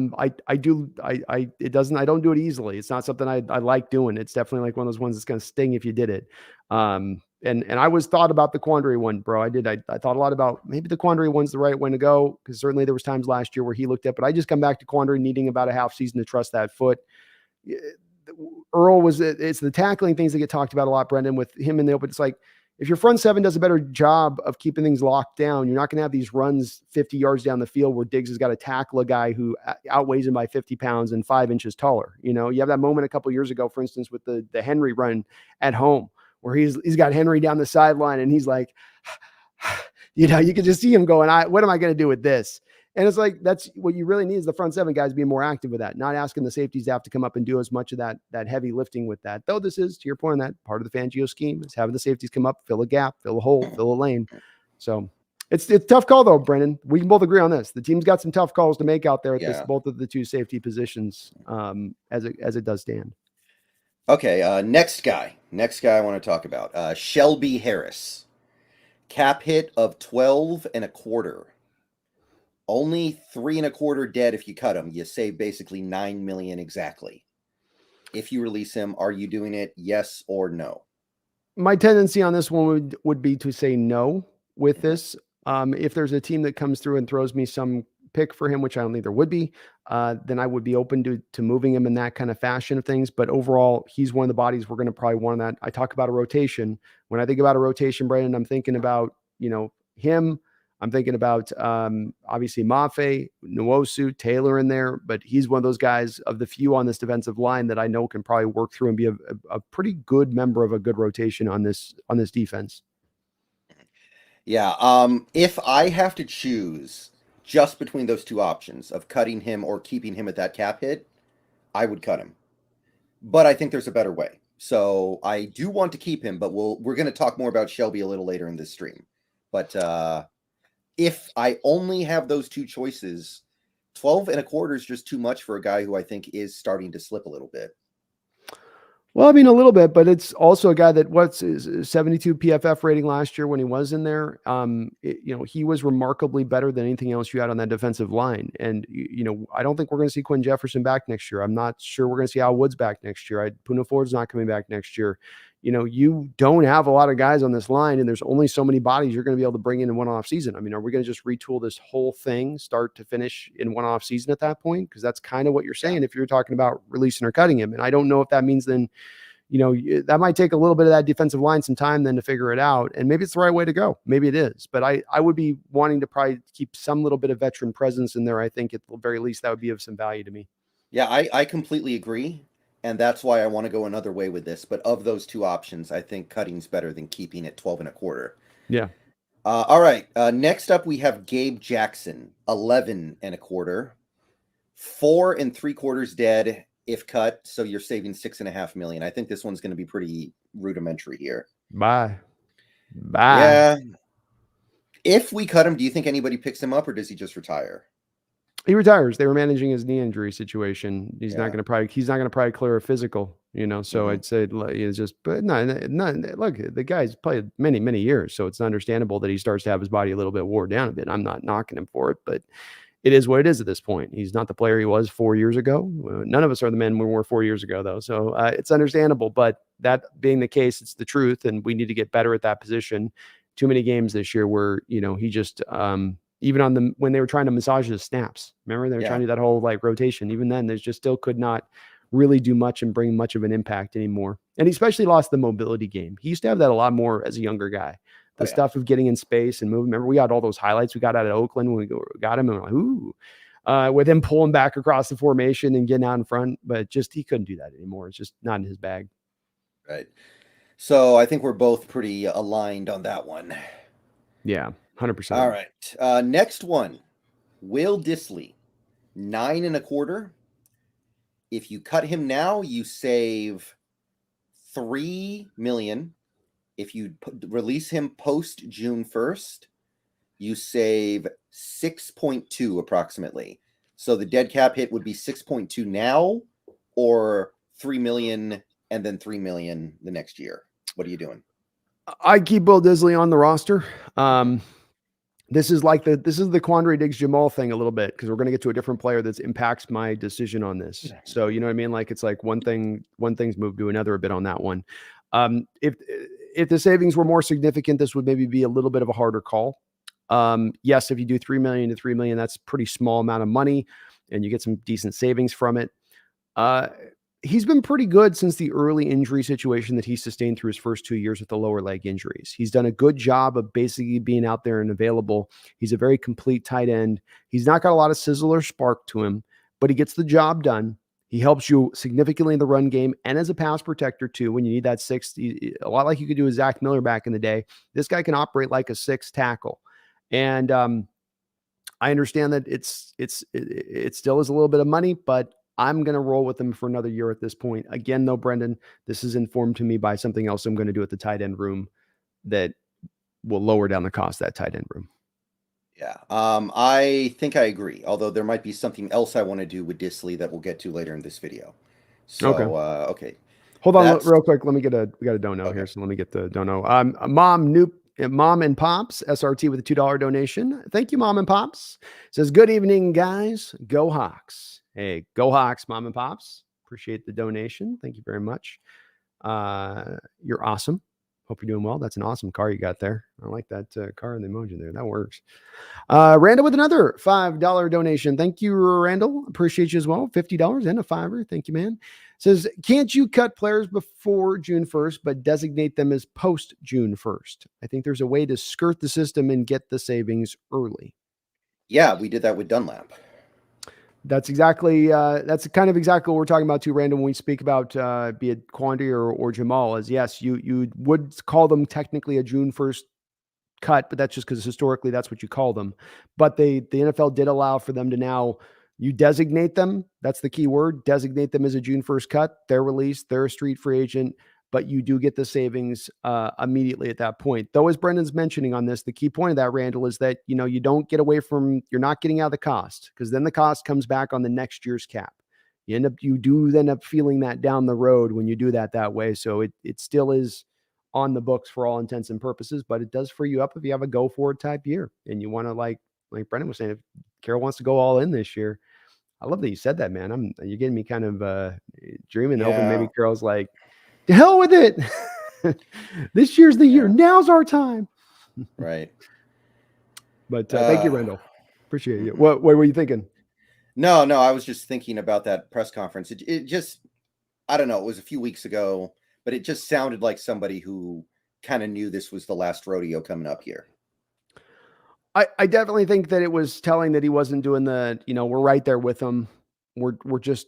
don't do it easily. It's not something I like doing. It's definitely like one of those ones that's going to sting if you did it. And I was thought about the Quandary one, bro. I did. I thought a lot about maybe the Quandary one's the right one to go, because certainly there was times last year where he looked at, but I just come back to Quandary needing about a half season to trust that foot. Earl it's the tackling things that get talked about a lot, Brendon, with him in the open. It's like, if your front seven does a better job of keeping things locked down, you're not going to have these runs 50 yards down the field where Diggs has got to tackle a guy who outweighs him by 50 pounds and 5 inches taller. You know, you have that moment a couple of years ago, for instance, with the Henry run at home, where he's got Henry down the sideline and he's like, you know, you can just see him going, what am I going to do with this? And it's like, that's what you really need, is the front seven guys being more active with that, not asking the safeties to have to come up and do as much of that heavy lifting with that. Though this is, to your point on that, part of the Fangio scheme is having the safeties come up, fill a gap, fill a hole, fill a lane. So it's a tough call though, Brendon. We can both agree on this. The team's got some tough calls to make out there at both of the two safety positions as it does stand. Okay, next guy I want to talk about, Shelby Harris. Cap hit of 12.25. Only 3.25 dead if you cut him. You save basically $9 million exactly. If you release him, are you doing it? Yes or no? My tendency on this one would be to say no with this. If there's a team that comes through and throws me some pick for him, which I don't think there would be, then I would be open to moving him in that kind of fashion of things. But overall, he's one of the bodies we're going to probably want that. I talk about a rotation. When I think about a rotation, Brendon, I'm thinking about, him. I'm thinking about obviously Mafe, Nwosu, Taylor in there, but he's one of those guys of the few on this defensive line that I know can probably work through and be a pretty good member of a good rotation on this defense. Yeah. If I have to choose just between those two options of cutting him or keeping him at that cap hit, I would cut him. But I think there's a better way. So I do want to keep him, but we're going to talk more about Shelby a little later in this stream. But if I only have those two choices, 12.25 is just too much for a guy who I think is starting to slip a little bit. Well, I mean, a little bit, but it's also a guy that what's his 72 PFF rating last year when he was in there. He was remarkably better than anything else you had on that defensive line. And, I don't think we're going to see Quinn Jefferson back next year. I'm not sure we're going to see Al Woods back next year. Poona Ford's not coming back next year. You don't have a lot of guys on this line, and there's only so many bodies you're going to be able to bring in one off season. I mean, are we going to just retool this whole thing start to finish in one off season at that point? Because that's kind of what you're saying if you're talking about releasing or cutting him. And I don't know if that means then, that might take a little bit of that defensive line some time then to figure it out. And maybe it's the right way to go. Maybe it is. But I would be wanting to probably keep some little bit of veteran presence in there. I think at the very least that would be of some value to me. Yeah, I completely agree. And that's why I want to go another way with this. But of those two options, I think cutting's better than keeping at 12.25. Yeah. All right. Next up, we have Gabe Jackson, 11.25. 4.75 dead if cut. So you're saving $6.5 million. I think this one's going to be pretty rudimentary here. Bye. Yeah. If we cut him, do you think anybody picks him up, or does he just retire? He retires. They were managing his knee injury situation. He's not going to probably clear a physical, so I'd say it's just, but no, look, the guy's played many, many years. So it's understandable that he starts to have his body a little bit wore down a bit. I'm not knocking him for it, but it is what it is at this point. He's not the player he was 4 years ago. None of us are the men we were 4 years ago though. So it's understandable, but that being the case, it's the truth, and we need to get better at that position. Too many games this year where, he just, even on when they were trying to massage his snaps, remember they were trying to do that whole like rotation. Even then, they just still could not really do much and bring much of an impact anymore. And he especially lost the mobility game. He used to have that a lot more as a younger guy. The stuff of getting in space and moving. Remember, we had all those highlights we got out of Oakland when we got him, and we're like, ooh, with him pulling back across the formation and getting out in front. But just he couldn't do that anymore. It's just not in his bag. Right. So I think we're both pretty aligned on that one. Yeah, 100%. All right. Next one, Will Dissly, 9.25. If you cut him now, you save $3 million. If you release him post June 1st, you save 6.2 approximately. So the dead cap hit would be 6.2 now, or 3 million and then 3 million the next year. What are you doing? I keep Will Dissly on the roster. This is the Quandre Diggs Jamal thing a little bit, because we're going to get to a different player that impacts my decision on this. So, you know what I mean? Like, it's like one thing's moved to another a bit on that one. If the savings were more significant, this would maybe be a little bit of a harder call. Yes, if you do 3 million to 3 million, that's a pretty small amount of money and you get some decent savings from it. He's been pretty good since the early injury situation that he sustained through his first 2 years with the lower leg injuries. He's done a good job of basically being out there and available. He's a very complete tight end. He's not got a lot of sizzle or spark to him, but he gets the job done. He helps you significantly in the run game and as a pass protector too. When you need that sixth, a lot like you could do with Zach Miller back in the day, this guy can operate like a sixth tackle. And I understand that it still is a little bit of money, but I'm going to roll with him for another year at this point. Again, though, Brendan, this is informed to me by something else I'm going to do at the tight end room that will lower down the cost of that tight end room. Yeah, I think I agree. Although there might be something else I want to do with Dissly that we'll get to later in this video. So, okay. Hold on real quick. We got a dono here. So let me get the dono. Mom and Pops, SRT with a $2 donation. Thank you, Mom and Pops. Says, good evening, guys. Go Hawks. Hey, go Hawks, Mom and Pops. Appreciate the donation. Thank you very much. You're awesome. Hope you're doing well. That's an awesome car you got there. I like that car and the emoji there. That works. Randall with another $5 donation. Thank you, Randall. Appreciate you as well. $50 and a $5. Thank you, man. Says, can't you cut players before June 1st, but designate them as post June 1st? I think there's a way to skirt the system and get the savings early. Yeah, we did that with Dunlap. That's kind of exactly what we're talking about too, Random, when we speak about be it Quandre or Jamal. Is yes, you would call them technically a June 1st cut, but that's just because historically that's what you call them. But the NFL did allow for them to now, you designate them. That's the key word. Designate them as a June 1st cut. They're released. They're a street free agent, but you do get the savings immediately at that point. Though, as Brendan's mentioning on this, the key point of that, Randall, is that, you don't get away from, you're not getting out of the cost, because then the cost comes back on the next year's cap. You do end up feeling that down the road when you do that way. So it still is on the books for all intents and purposes, but it does free you up if you have a go for it type year. And you want to, like Brendan was saying, if Carroll wants to go all in this year, I love that you said that, man. You're getting me kind of dreaming, hoping maybe Carroll's like, to hell with it. This year's the year. Now's our time. Right. But thank you, Randall. Appreciate you. What were you thinking? No, I was just thinking about that press conference. It just, I don't know, it was a few weeks ago, but it just sounded like somebody who kind of knew this was the last rodeo coming up here. I definitely think that it was telling that he wasn't doing we're right there with him. We're just,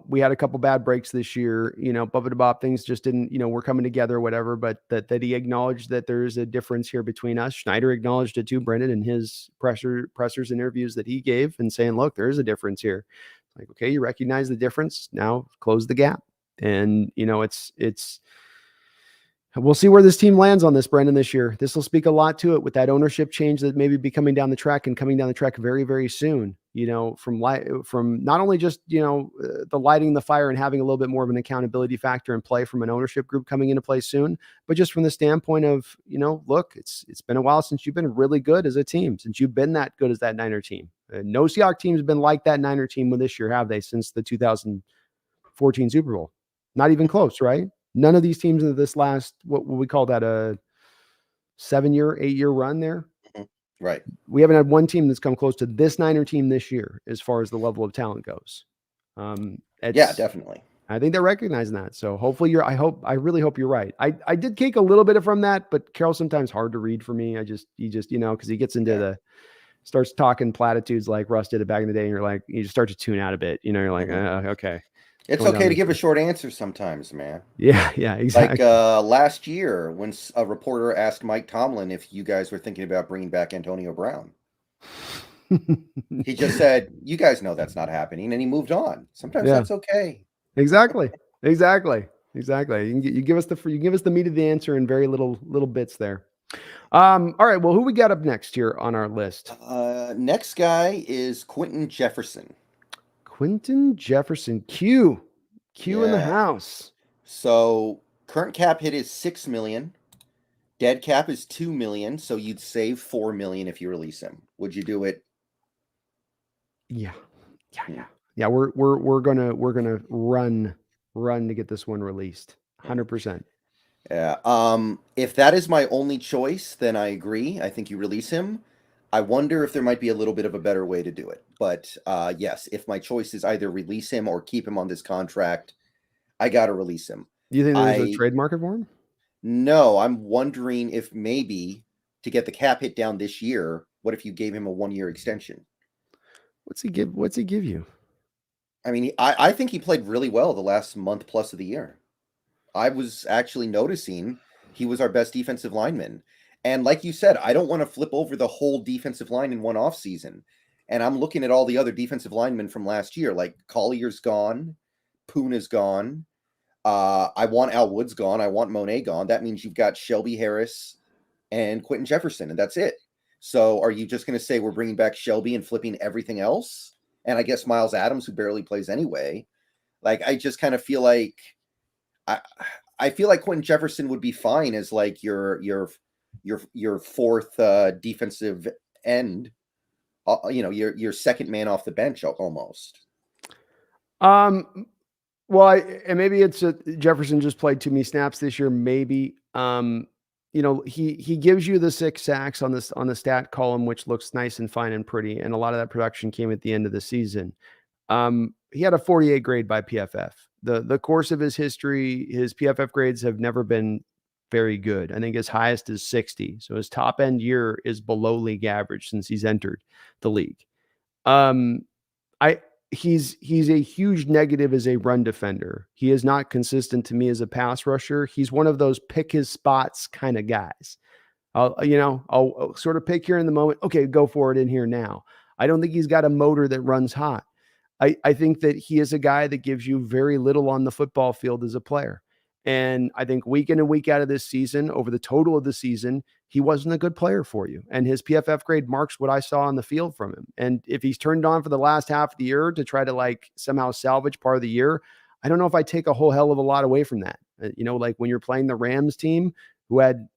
we had a couple bad breaks this year, bop, things just didn't, we're coming together or whatever, but that he acknowledged that there's a difference here between us. Schneider acknowledged it too, Brendan, in his pressers and interviews that he gave, and saying, look, there is a difference here. Like, okay, you recognize the difference. Now close the gap. And, it's we'll see where this team lands on this, Brendan, this year. This will speak a lot to it with that ownership change that maybe be coming down the track very, very soon, from not only just, the lighting the fire and having a little bit more of an accountability factor in play from an ownership group coming into play soon, but just from the standpoint of, look, it's been a while since you've been really good as a team, since you've been that good as that Niner team. No Seahawks team has been like that Niner team this year, have they, since the 2014 Super Bowl? Not even close, right? None of these teams in this last, what we call that, a 7-year, 8-year run there. Right. We haven't had one team that's come close to this Niner team this year as far as the level of talent goes. Yeah, definitely. I think they're recognizing that. So hopefully I really hope you're right. I did take a little bit from that, but Carroll's sometimes hard to read for me. He just, cause he gets into starts talking platitudes like Russ did it back in the day. And you're like, you just start to tune out a bit, you're like, okay. It's okay to give a short answer sometimes, man. Yeah, exactly. Like last year when a reporter asked Mike Tomlin if you guys were thinking about bringing back Antonio Brown. He just said, you guys know that's not happening, and he moved on. Sometimes that's okay. Exactly. You give us the meat of the answer in very little bits there. All right. Well, who we got up next here on our list? Next guy is Quentin Jefferson. Quentin Jefferson, Q in the house. So current cap hit is $6 million. Dead cap is $2 million. So you'd save $4 million if you release him. Would you do it? Yeah. We're gonna run to get this one released. 100%. Yeah. If that is my only choice, then I agree. I think you release him. I wonder if there might be a little bit of a better way to do it. But yes, if my choice is either release him or keep him on this contract, I got to release him. Do you think there's a trade market for him? No, I'm wondering if maybe to get the cap hit down this year, what if you gave him a 1-year extension? What's he give you? I mean, I think he played really well the last month plus of the year. I was actually noticing he was our best defensive lineman. And like you said, I don't want to flip over the whole defensive line in one offseason. And I'm looking at all the other defensive linemen from last year, like Collier's gone, Poona's gone. I want Al Woods gone. I want Monet gone. That means you've got Shelby Harris and Quentin Jefferson, and that's it. So are you just going to say we're bringing back Shelby and flipping everything else? And I guess Miles Adams, who barely plays anyway. Like, I just kind of feel like I feel like Quentin Jefferson would be fine as like your fourth defensive end. Your second man off the bench almost. Well, and maybe it's Jefferson just played too many snaps this year. Maybe, he gives you the 6 sacks on the stat column, which looks nice and fine and pretty. And a lot of that production came at the end of the season. He had a 48 grade by PFF. The course of his history, his PFF grades have never been very good. I think his highest is 60. So his top end year is below league average since he's entered the league. He's a huge negative as a run defender. He is not consistent to me as a pass rusher. He's one of those pick his spots kind of guys. I'll sort of pick here in the moment. Okay, go for it in here now. I don't think he's got a motor that runs hot. I think that he is a guy that gives you very little on the football field as a player. And I think week in and week out of this season, over the total of the season, he wasn't a good player for you. And his PFF grade marks what I saw on the field from him. And if he's turned on for the last half of the year to try to like somehow salvage part of the year, I don't know if I take a whole hell of a lot away from that. Like when you're playing the Rams team who had,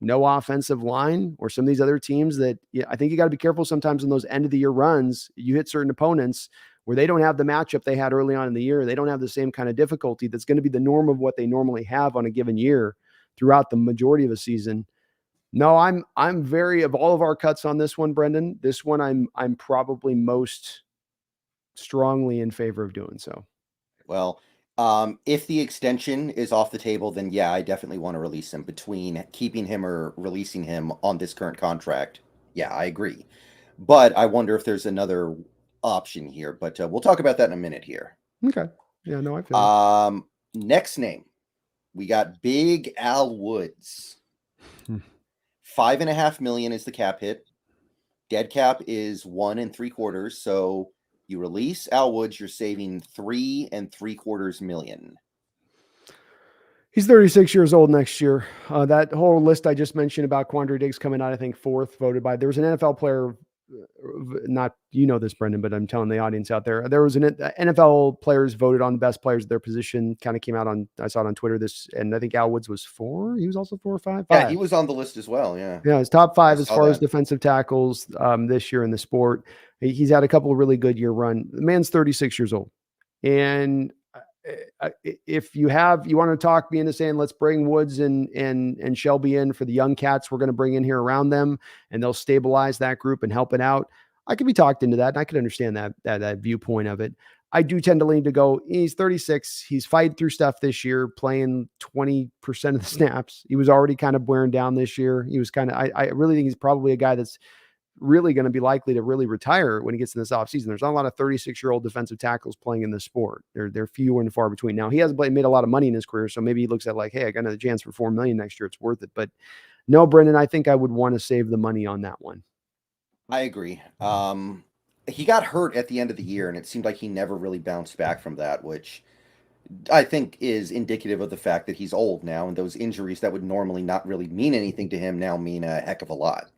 no offensive line, or some of these other teams that I think you got to be careful sometimes in those end of the year runs. You hit certain opponents where they don't have the matchup they had early on in the year. They don't have the same kind of difficulty that's going to be the norm of what they normally have on a given year throughout the majority of a season. No, I'm very, of all of our cuts on this one, Brendan, this one I'm probably most strongly in favor of doing so. Well, if the extension is off the table, then yeah, I definitely want to release him. Between keeping him or releasing him on this current contract, yeah, I agree. But I wonder if there's another option here. But we'll talk about that in a minute here. Okay. Yeah, no, I feel next name, we got Big Al Woods. $5.5 million is the cap hit. Dead cap is 1 3/4. So you release Al Woods, you're saving $3 3/4 million. He's 36 years old next year. That whole list I just mentioned about Quandre Diggs coming out, I think 4th voted by. There was an NFL player, not this, Brendan, but I'm telling the audience out there. There was an NFL players voted on the best players of their position. Kind of came out I saw it on Twitter. And I think Al Woods was 4. He was also 4 or 5. Yeah, he was on the list as well. Yeah, his top 5 as far as defensive tackles this year in the sport. He's had a couple of really good year run. The man's 36 years old, and if you want to talk me into saying, let's bring Woods and Shelby in for the young cats we're going to bring in here around them, and they'll stabilize that group and help it out, I could be talked into that, and I could understand that viewpoint of it. I do tend to lean to go, he's 36. He's fighting through stuff this year, playing 20% of the snaps. He was already kind of wearing down this year. He was I really think he's probably a guy that's really going to be likely to really retire when he gets in this offseason. There's not a lot of 36-year-old defensive tackles playing in this sport. They're few and far between. Now, he hasn't made a lot of money in his career, so maybe he looks at like, hey, I got another chance for $4 million next year. It's worth it. But no, Brendan, I think I would want to save the money on that one. I agree. He got hurt at the end of the year, and it seemed like he never really bounced back from that, which I think is indicative of the fact that he's old now, and those injuries that would normally not really mean anything to him now mean a heck of a lot.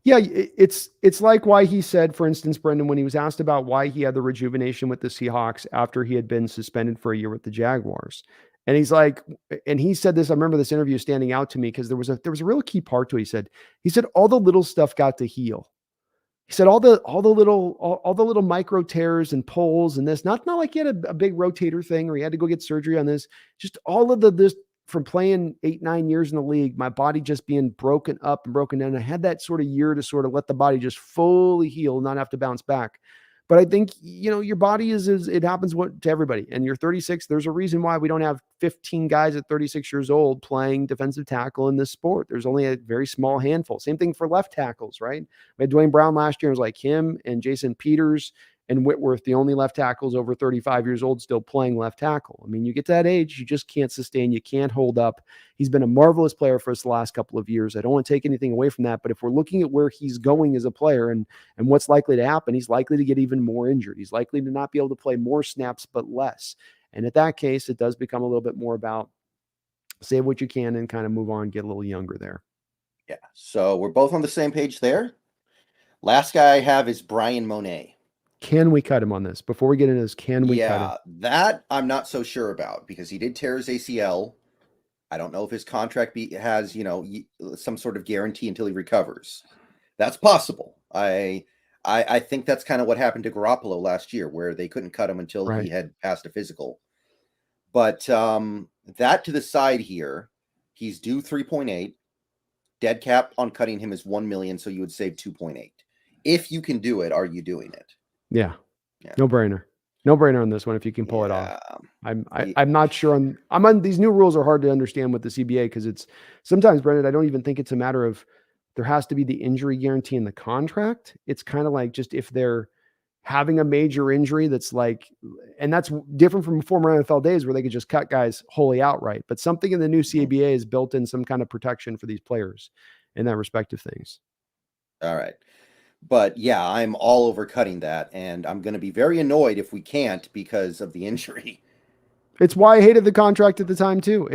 Yeah, it's like why he said, for instance, Brendan, when he was asked about why he had the rejuvenation with the Seahawks after he had been suspended for a year with the Jaguars. And he's like, and he said this, I remember this interview standing out to me because there was a real key part to it. He said all the little stuff got to heal. He said all the little micro tears and pulls and this, not like he had a big rotator thing or he had to go get surgery on this, just all of this from playing 8-9 years in the league, my body just being broken up and broken down. I had that sort of year to sort of let the body just fully heal, not have to bounce back. But I think, your body is it happens to everybody. And you're 36. There's a reason why we don't have 15 guys at 36 years old playing defensive tackle in this sport. There's only a very small handful. Same thing for left tackles, right? We had Dwayne Brown last year. It was like him and Jason Peters and Whitworth, the only left tackles over 35 years old still playing left tackle. I mean, you get to that age, you just can't sustain. You can't hold up. He's been a marvelous player for us the last couple of years. I don't want to take anything away from that, but if we're looking at where he's going as a player and what's likely to happen, he's likely to get even more injured. He's likely to not be able to play more snaps, but less. And at that case, it does become a little bit more about save what you can and kind of move on, get a little younger there. Yeah. So we're both on the same page there. Last guy I have is Brian Monet. Can we cut him on this? Before we get into this, can we cut him? Yeah, that I'm not so sure about because he did tear his ACL. I don't know if his contract has, some sort of guarantee until he recovers. That's possible. I think that's kind of what happened to Garoppolo last year, where they couldn't cut him until he had passed a physical. But that to the side here, he's due 3.8. Dead cap on cutting him is $1 million, so you would save 2.8. If you can do it, are you doing it? Yeah. No brainer on this one if you can pull it off. I'm not sure I'm on these new rules are hard to understand with the CBA because it's sometimes, Brendan, I don't even think it's a matter of there has to be the injury guarantee in the contract. It's kind of like just if they're having a major injury that's like, and that's different from former NFL days where they could just cut guys wholly outright. But something in the new CBA is built in some kind of protection for these players in that respect of things. All right. But yeah, I'm all over cutting that, and I'm going to be very annoyed if we can't because of the injury. It's why I hated the contract at the time too.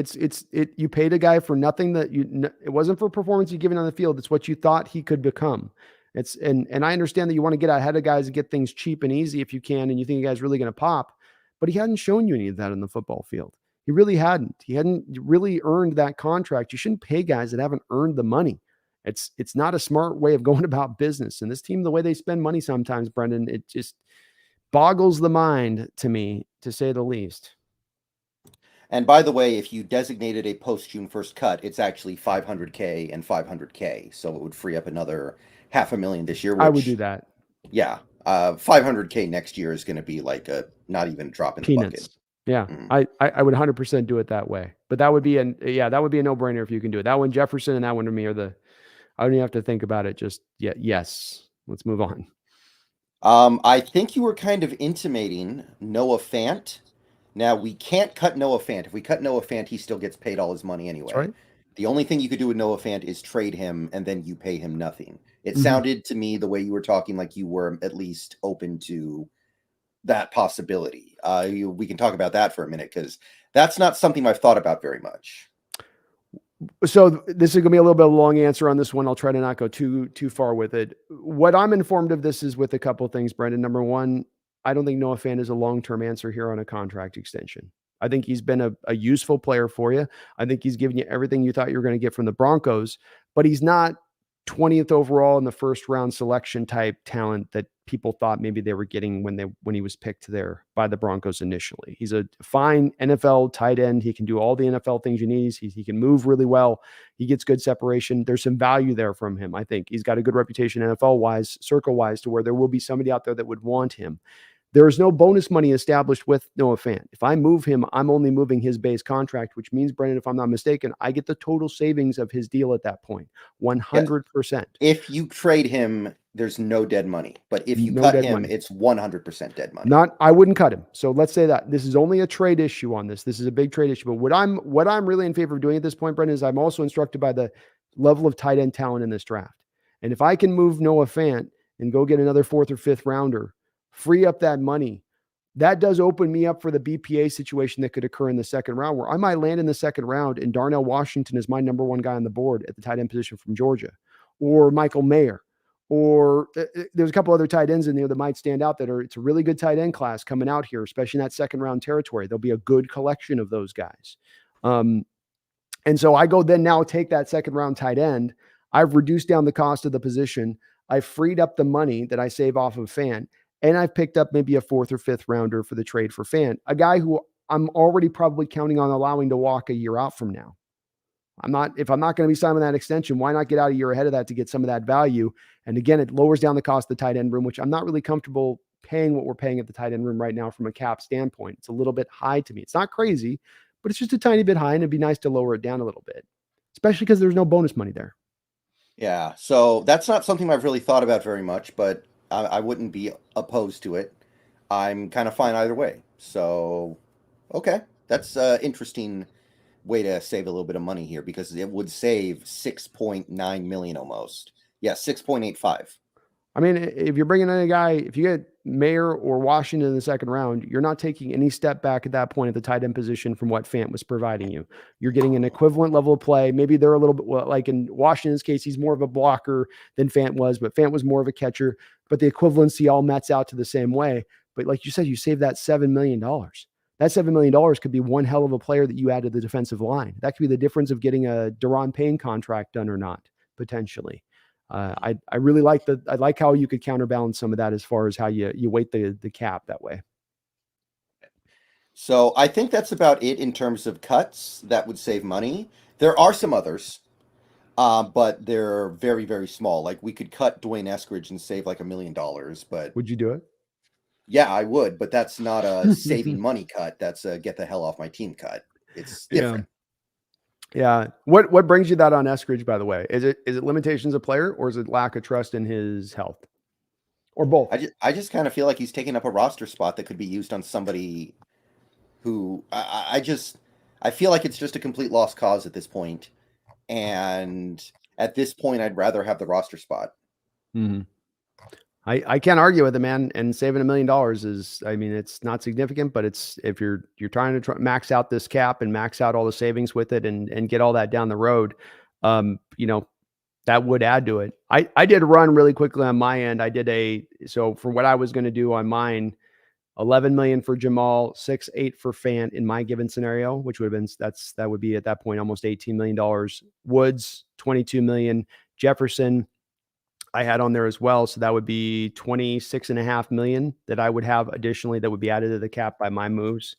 You paid a guy for nothing it wasn't for performance you given on the field. It's what you thought he could become. And I understand that you want to get ahead of guys and get things cheap and easy if you can, and you think a guy's really going to pop, but he hadn't shown you any of that in the football field. He really hadn't. He hadn't really earned that contract. You shouldn't pay guys that haven't earned the money. It's not a smart way of going about business. And this team, the way they spend money sometimes, Brendan, it just boggles the mind to me, to say the least. And by the way, if you designated a post-June 1st cut, it's actually $500K and $500K. So it would free up another $500,000 this year. I would do that. Yeah. $500K next year is going to be like not even a drop in the bucket. Yeah, I would 100% do it that way. But that would be a no-brainer if you can do it. That one, Jefferson, and that one to me are I don't even have to think about it. Just yes. Let's move on. I think you were kind of intimating Noah Fant. Now we can't cut Noah Fant. If we cut Noah Fant, he still gets paid all his money anyway. That's right. The only thing you could do with Noah Fant is trade him and then you pay him nothing. It sounded to me the way you were talking like you were at least open to that possibility. We can talk about that for a minute because that's not something I've thought about very much. So this is going to be a little bit of a long answer on this one. I'll try to not go too far with it. What I'm informed of this is with a couple of things, Brendan. Number one, I don't think Noah Fant is a long-term answer here on a contract extension. I think he's been a useful player for you. I think he's given you everything you thought you were going to get from the Broncos, but he's not 20th overall in the first round selection type talent that people thought maybe they were getting when he was picked there by the Broncos initially. He's a fine NFL tight end. He can do all the NFL things you need. He can move really well. He gets good separation. There's some value there from him. I think he's got a good reputation NFL wise, circle wise, to where there will be somebody out there that would want him. There is no bonus money established with Noah Fant. If I move him, I'm only moving his base contract, which means, Brendon, if I'm not mistaken, I get the total savings of his deal at that point, 100%. If you trade him, there's no dead money. But if you cut him, it's 100% dead money. I wouldn't cut him. So let's say that this is only a trade issue on this. This is a big trade issue. But what I'm really in favor of doing at this point, Brendon, is I'm also instructed by the level of tight end talent in this draft. And if I can move Noah Fant and go get another 4th or 5th rounder, free up that money, that does open me up for the BPA situation that could occur in the second round, where I might land in the second round and Darnell Washington is my number one guy on the board at the tight end position from Georgia, or Michael Mayer, or there's a couple other tight ends in there that might stand out it's a really good tight end class coming out here, especially in that second round territory. There'll be a good collection of those guys. And so I go then now take that second round tight end. I've reduced down the cost of the position. I've freed up the money that I save off of Fant. And I've picked up maybe a 4th or 5th rounder for the trade for Fant, a guy who I'm already probably counting on allowing to walk a year out from now. If I'm not going to be signing that extension, why not get out a year ahead of that to get some of that value? And again, it lowers down the cost of the tight end room, which I'm not really comfortable paying what we're paying at the tight end room right now from a cap standpoint. It's a little bit high to me. It's not crazy, but it's just a tiny bit high, and it'd be nice to lower it down a little bit, especially because there's no bonus money there. Yeah, so that's not something I've really thought about very much, but I wouldn't be opposed to it. I'm kind of fine either way. So, okay, that's an interesting way to save a little bit of money here, because it would save 6.9 million almost. Yeah, 6.85. I mean, if you're bringing in a guy, if you get Mayer or Washington in the second round, you're not taking any step back at that point at the tight end position from what Fant was providing you. You're getting an equivalent level of play. Maybe they're a little bit, like in Washington's case, he's more of a blocker than Fant was, but Fant was more of a catcher. But the equivalency all nets out to the same way. But like you said, you save that $7 million. That $7 million could be one hell of a player that you add to the defensive line. That could be the difference of getting a Daron Payne contract done or not, potentially. I really like I like how you could counterbalance some of that as far as how you weight the cap that way. So I think that's about it in terms of cuts that would save money. There are some others, but they're very, very small. Like we could cut Dwayne Eskridge and save like $1 million. But would you do it? Yeah, I would. But that's not a saving money cut. That's a get the hell off my team cut. It's different. Yeah. What brings you that on Eskridge, by the way? Is it limitations of player, or is it lack of trust in his health, or both? I just kind of feel like he's taking up a roster spot that could be used on somebody who I feel like it's just a complete lost cause at this point. And at this point, I'd rather have the roster spot. Mm-hmm. I can't argue with it, man. And saving $1 million is, I mean, it's not significant, but it's, if you're trying to max out this cap and max out all the savings with it and get all that down the road, that would add to it. I did run really quickly on my end. So for what I was going to do on mine, 11 million for Jamal, 6-8 for Fant in my given scenario, which would have been, that would be at that point almost $18 million. Woods, 22 million. Jefferson, I had on there as well. So that would be 26.5 million that I would have additionally that would be added to the cap by my moves.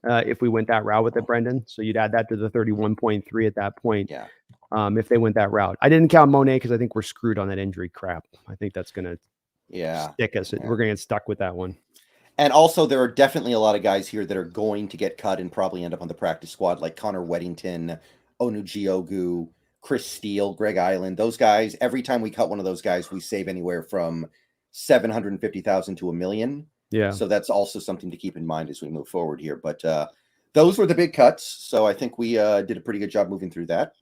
If we went that route with it, Brendon. So you'd add that to the 31.3 at that point. Yeah. If they went that route. I didn't count Monet because I think we're screwed on that injury crap. I think that's going to stick us. Yeah. We're going to get stuck with that one. And also there are definitely a lot of guys here that are going to get cut and probably end up on the practice squad, like Connor Weddington, Onujiogu, Chris Steele, Greg Island. Those guys, every time we cut one of those guys, we save anywhere from 750,000 to $1 million. Yeah. So that's also something to keep in mind as we move forward here. But those were the big cuts. So I think we did a pretty good job moving through that.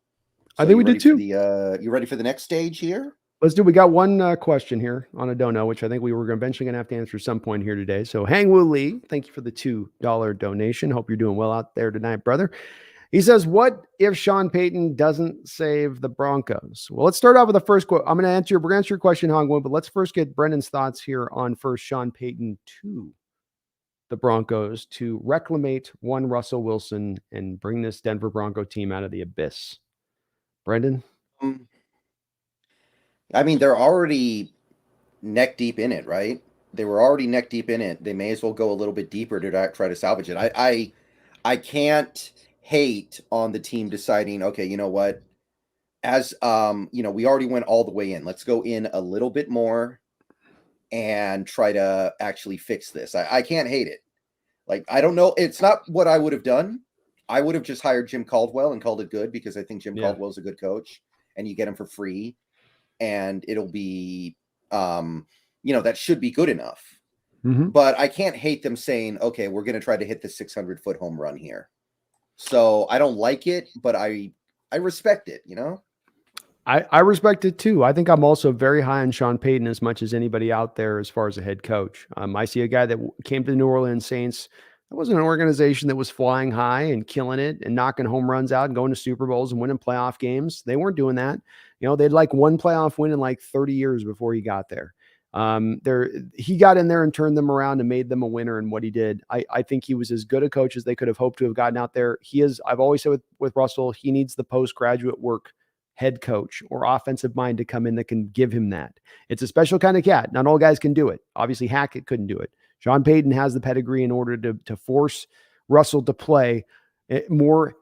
So I think we did too. You ready for the next stage here? Let's do. We got one question here on a dono, which I think we were eventually going to have to answer at some point here today. So Hang Woo Lee, thank you for the $2 donation. Hope you're doing well out there tonight, brother. He says, what if Sean Payton doesn't save the Broncos? Well, let's start off with the first quote. We're going to answer your question, Hong Woo, but let's first get Brendon's thoughts here on first Sean Payton to the Broncos to reclimate one Russell Wilson and bring this Denver Bronco team out of the abyss. Brendon? I mean, they're already neck deep in it, right? They were already neck deep in it. They may as well go a little bit deeper to try to salvage it. I can't hate on the team deciding, okay, you know what? As we already went all the way in. Let's go in a little bit more and try to actually fix this. I can't hate it. Like, I don't know. It's not what I would have done. I would have just hired Jim Caldwell and called it good because I think Jim Caldwell's a good coach and you get him for free and it'll be, that should be good enough. Mm-hmm. But I can't hate them saying, okay, we're going to try to hit the 600-foot home run here. So I don't like it, but I respect it, I respect it too. I think I'm also very high on Sean Payton as much as anybody out there as far as a head coach. I see a guy that came to the New Orleans Saints. That wasn't an organization that was flying high and killing it and knocking home runs out and going to Super Bowls and winning playoff games. They weren't doing that. They'd like one playoff win in like 30 years before he got there. He got in there and turned them around and made them a winner in what he did. I think he was as good a coach as they could have hoped to have gotten out there. He is, I've always said with Russell, he needs the postgraduate work head coach or offensive mind to come in that can give him that. It's a special kind of cat. Not all guys can do it. Obviously, Hackett couldn't do it. Sean Payton has the pedigree in order to force Russell to play more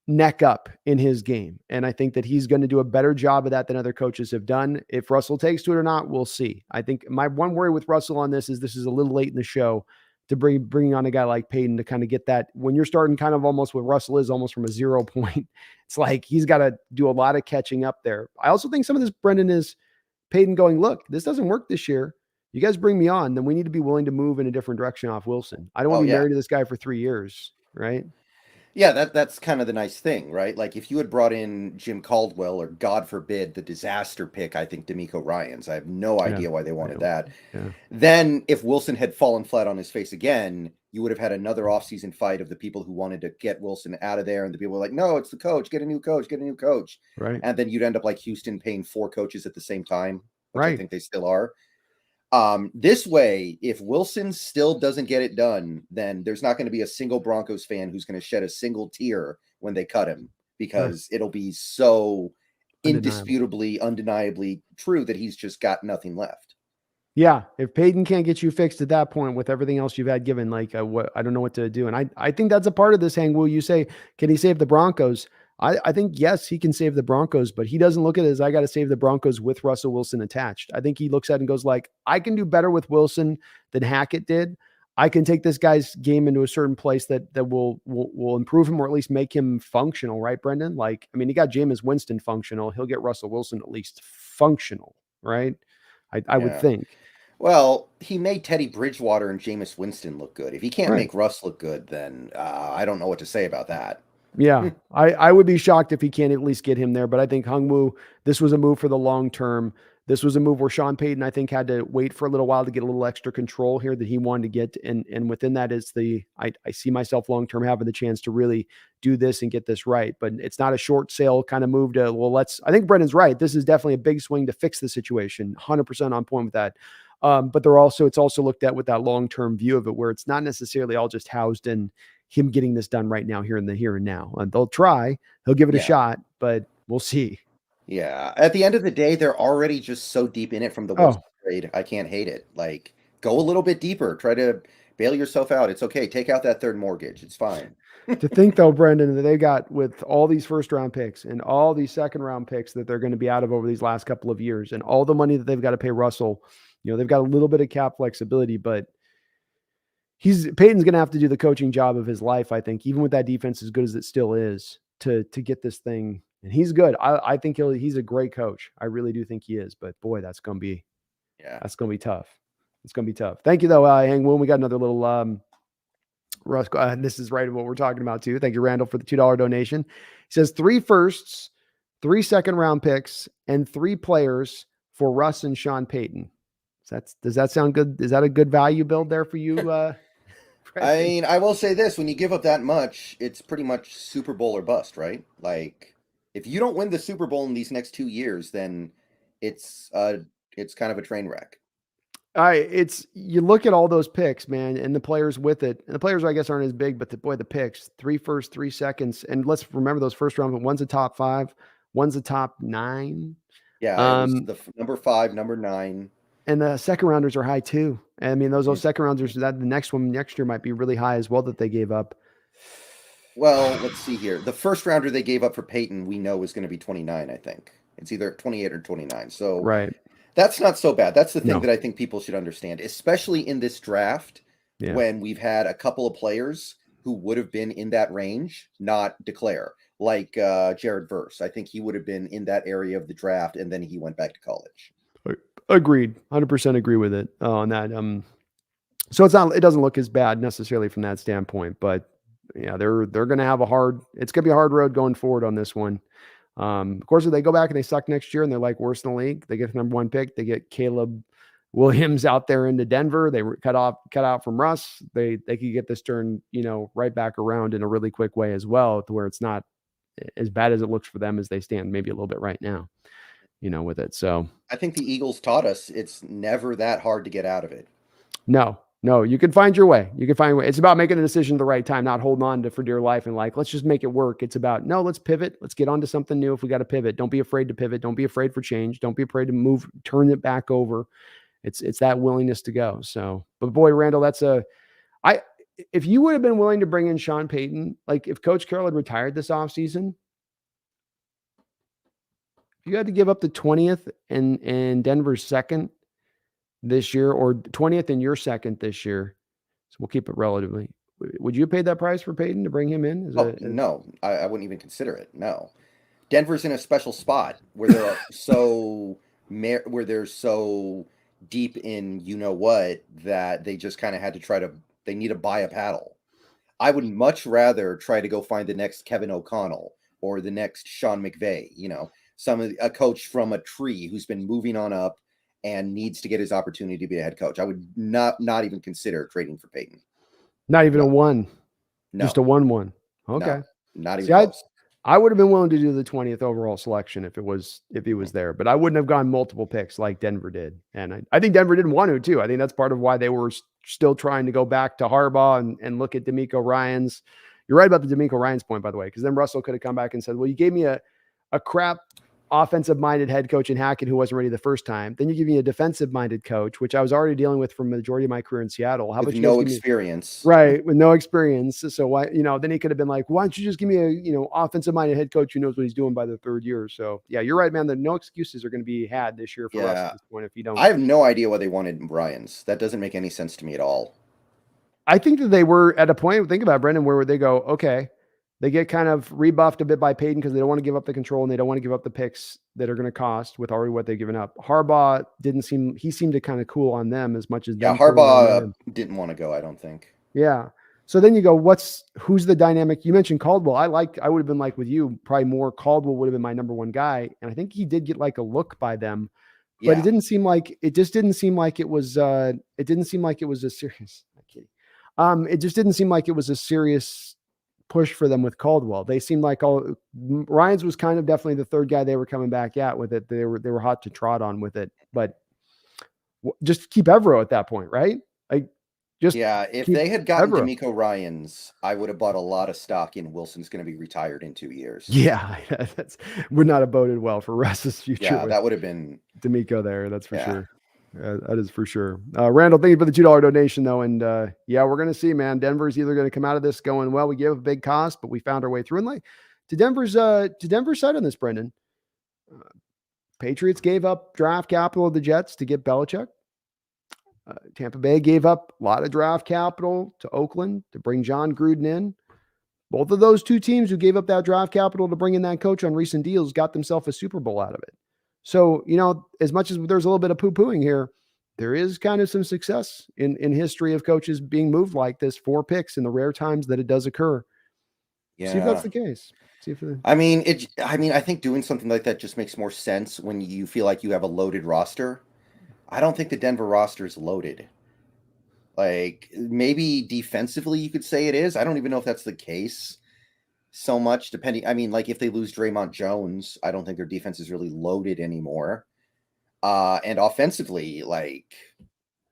neck up in his game. And I think that he's going to do a better job of that than other coaches have done. If Russell takes to it or not, we'll see. I think my one worry with Russell on this is a little late in the show to bring on a guy like Payton to kind of get that. When you're starting kind of almost what Russell is almost from a 0 point, it's like he's got to do a lot of catching up there. I also think some of this, Brendon, is Payton going, look, this doesn't work this year. You guys bring me on, then we need to be willing to move in a different direction off Wilson. I don't want to be married to this guy for 3 years, right? Yeah, that's kind of the nice thing, right? Like if you had brought in Jim Caldwell or God forbid the disaster pick, I think D'Amico Ryans, I have no idea why they wanted that. Yeah. Then if Wilson had fallen flat on his face again, you would have had another offseason fight of the people who wanted to get Wilson out of there and the people were like, no, it's the coach, get a new coach, get a new coach. Right. And then you'd end up like Houston paying 4 coaches at the same time, which right. I think they still are. This way, if Wilson still doesn't get it done, then there's not going to be a single Broncos fan who's going to shed a single tear when they cut him because it'll be so indisputably, undeniably true that he's just got nothing left. Yeah, if Payton can't get you fixed at that point with everything else you've had given, like what I don't know what to do. And I think that's a part of this, Hang. Will you say, can he save the Broncos? I think, yes, he can save the Broncos, but he doesn't look at it as I got to save the Broncos with Russell Wilson attached. I think he looks at it and goes like, I can do better with Wilson than Hackett did. I can take this guy's game into a certain place that will improve him or at least make him functional, right, Brendon? Like, I mean, he got Jameis Winston functional. He'll get Russell Wilson at least functional, right? I would think. Well, he made Teddy Bridgewater and Jameis Winston look good. If he can't make Russ look good, then I don't know what to say about that. Yeah, I would be shocked if he can't at least get him there. But I think Hungwoo, this was a move for the long term. This was a move where Sean Payton, I think, had to wait for a little while to get a little extra control here that he wanted to get. And within that is I see myself long term having the chance to really do this and get this right. But it's not a short sale kind of move to, I think Brennan's right. This is definitely a big swing to fix the situation. 100% on point with that. But it's also looked at with that long term view of it, where it's not necessarily all just housed in him getting this done right now, here and now. And they'll try, he'll give it a shot, but we'll see. Yeah. At the end of the day, they're already just so deep in it from the Wilson trade. I can't hate it. Like, go a little bit deeper, try to bail yourself out. It's okay. Take out that third mortgage. It's fine. To think though, Brendon, that they got with all these first round picks and all these second round picks that they're going to be out of over these last couple of years and all the money that they've got to pay Russell, they've got a little bit of cap flexibility, but Peyton's going to have to do the coaching job of his life, I think, even with that defense as good as it still is, to get this thing. And he's good. I think he's a great coach. I really do think he is. But boy, that's going to be tough. It's going to be tough. Thank you though, Hang Woon. We got another little Russ. This is right what we're talking about too. Thank you, Randall, for the $2 donation. He says 3 firsts, 3 second round picks, and 3 players for Russ and Sean Payton. Does that sound good? Is that a good value build there for you? I mean, I will say this: when you give up that much, it's pretty much Super Bowl or bust, right? Like, if you don't win the Super Bowl in these next 2 years, then it's kind of a train wreck. You look at all those picks, man, and the players with it. And the players, I guess, aren't as big, but the picks: 3 firsts, 3 seconds, and let's remember those first round. One's a top 5, one's a top 9. Yeah, it was the number 5, number 9. And the second rounders are high too. I mean, those second rounders, that the next one next year might be really high as well that they gave up. Well, let's see here. The first rounder they gave up for Peyton, we know is going to be 29, I think. It's either 28 or 29. So Right. that's not so bad. That's the thing No. that I think people should understand, especially in this draft when we've had a couple of players who would have been in that range not declare, like Jared Verse. I think he would have been in that area of the draft, and then he went back to college. Agreed. 100% agree with it on that. So it doesn't look as bad necessarily from that standpoint, but yeah, they're going to have it's going to be a hard road going forward on this one. Of course, if they go back and they suck next year and they're like worse in the league, they get the number 1 pick, they get Caleb Williams out there into Denver. They cut out from Russ. They could get this turned, right back around in a really quick way as well, to where it's not as bad as it looks for them as they stand maybe a little bit right now, with it. So I think the Eagles taught us it's never that hard to get out of it. No, you can find your way. You can find a way. It's about making a decision at the right time, not holding on to for dear life and like, let's just make it work. It's about, no, let's pivot. Let's get on to something new. If we got to pivot, don't be afraid to pivot. Don't be afraid for change. Don't be afraid to move, turn it back over. It's that willingness to go. So, but boy, Randall, if you would have been willing to bring in Sean Payton, like if Coach Carroll had retired this offseason, if you had to give up the 20th and Denver's second this year, or 20th and your second this year, so we'll keep it relatively, would you have paid that price for Peyton to bring him in? No, I wouldn't even consider it. No. Denver's in a special spot where they're so deep in what that they just kind of had to they need to buy a paddle. I would much rather try to go find the next Kevin O'Connell or the next Sean McVay, a coach from a tree who's been moving on up and needs to get his opportunity to be a head coach. I would not even consider trading for Peyton. Not even a 1. No. Just a 1-1. Okay. No, not even close. I would have been willing to do the 20th overall selection if he was there, but I wouldn't have gone multiple picks like Denver did. And I think Denver didn't want to too. I think that's part of why they were still trying to go back to Harbaugh and look at D'Amico Ryans. You're right about the D'Amico Ryans point, by the way, because then Russell could have come back and said, well, you gave me a crap offensive-minded head coach in Hackett who wasn't ready the first time. Then you give me a defensive-minded coach, which I was already dealing with for the majority of my career in Seattle. How about no experience? Right, with no experience. So why, then he could have been like, why don't you just give me a, offensive-minded head coach who knows what he's doing by the third year? So yeah, you're right, man. The no excuses are going to be had this year for us at this point if you don't. I have no idea why they wanted Ryans. That doesn't make any sense to me at all. I think that they were at a point, think about it, Brendan, where they go, okay, they get kind of rebuffed a bit by Peyton because they don't want to give up the control and they don't want to give up the picks that are going to cost with already what they've given up. Harbaugh seemed to kind of cool on them as much as them. Harbaugh didn't want to go, I don't think. Yeah. So then you go, who's the dynamic? You mentioned Caldwell. I would have been like with you, probably more Caldwell would have been my number 1 guy. And I think he did get like a look by them, but it just didn't seem like it was, it just didn't seem like it was a serious push for them with Caldwell. They seemed like Ryans was kind of definitely the third guy they were coming back at with it. They were hot to trot on with it, but just keep Evero at that point, right? If they had gotten D'Amico Ryans, I would have bought a lot of stock in Wilson's going to be retired in 2 years. Yeah, that would not have boded well for Russ's future. Yeah, that would have been D'Amico there. That's for sure. That is for sure. Randall, thank you for the $2 donation though. And we're going to see, man, Denver's either going to come out of this going, well, we gave a big cost, but we found our way through. And like to Denver's side on this, Brendan, Patriots gave up draft capital of the Jets to get Belichick. Tampa Bay gave up a lot of draft capital to Oakland to bring John Gruden in. Both of those two teams who gave up that draft capital to bring in that coach on recent deals got themselves a Super Bowl out of it. So, as much as there's a little bit of poo-pooing here, there is kind of some success in history of coaches being moved like this, 4 picks in the rare times that it does occur. Yeah. See if that's the case. I think doing something like that just makes more sense when you feel like you have a loaded roster. I don't think the Denver roster is loaded. Like maybe defensively you could say it is. I don't even know if that's the case so much, depending. If they lose Draymond Jones, I don't think their defense is really loaded anymore. And offensively,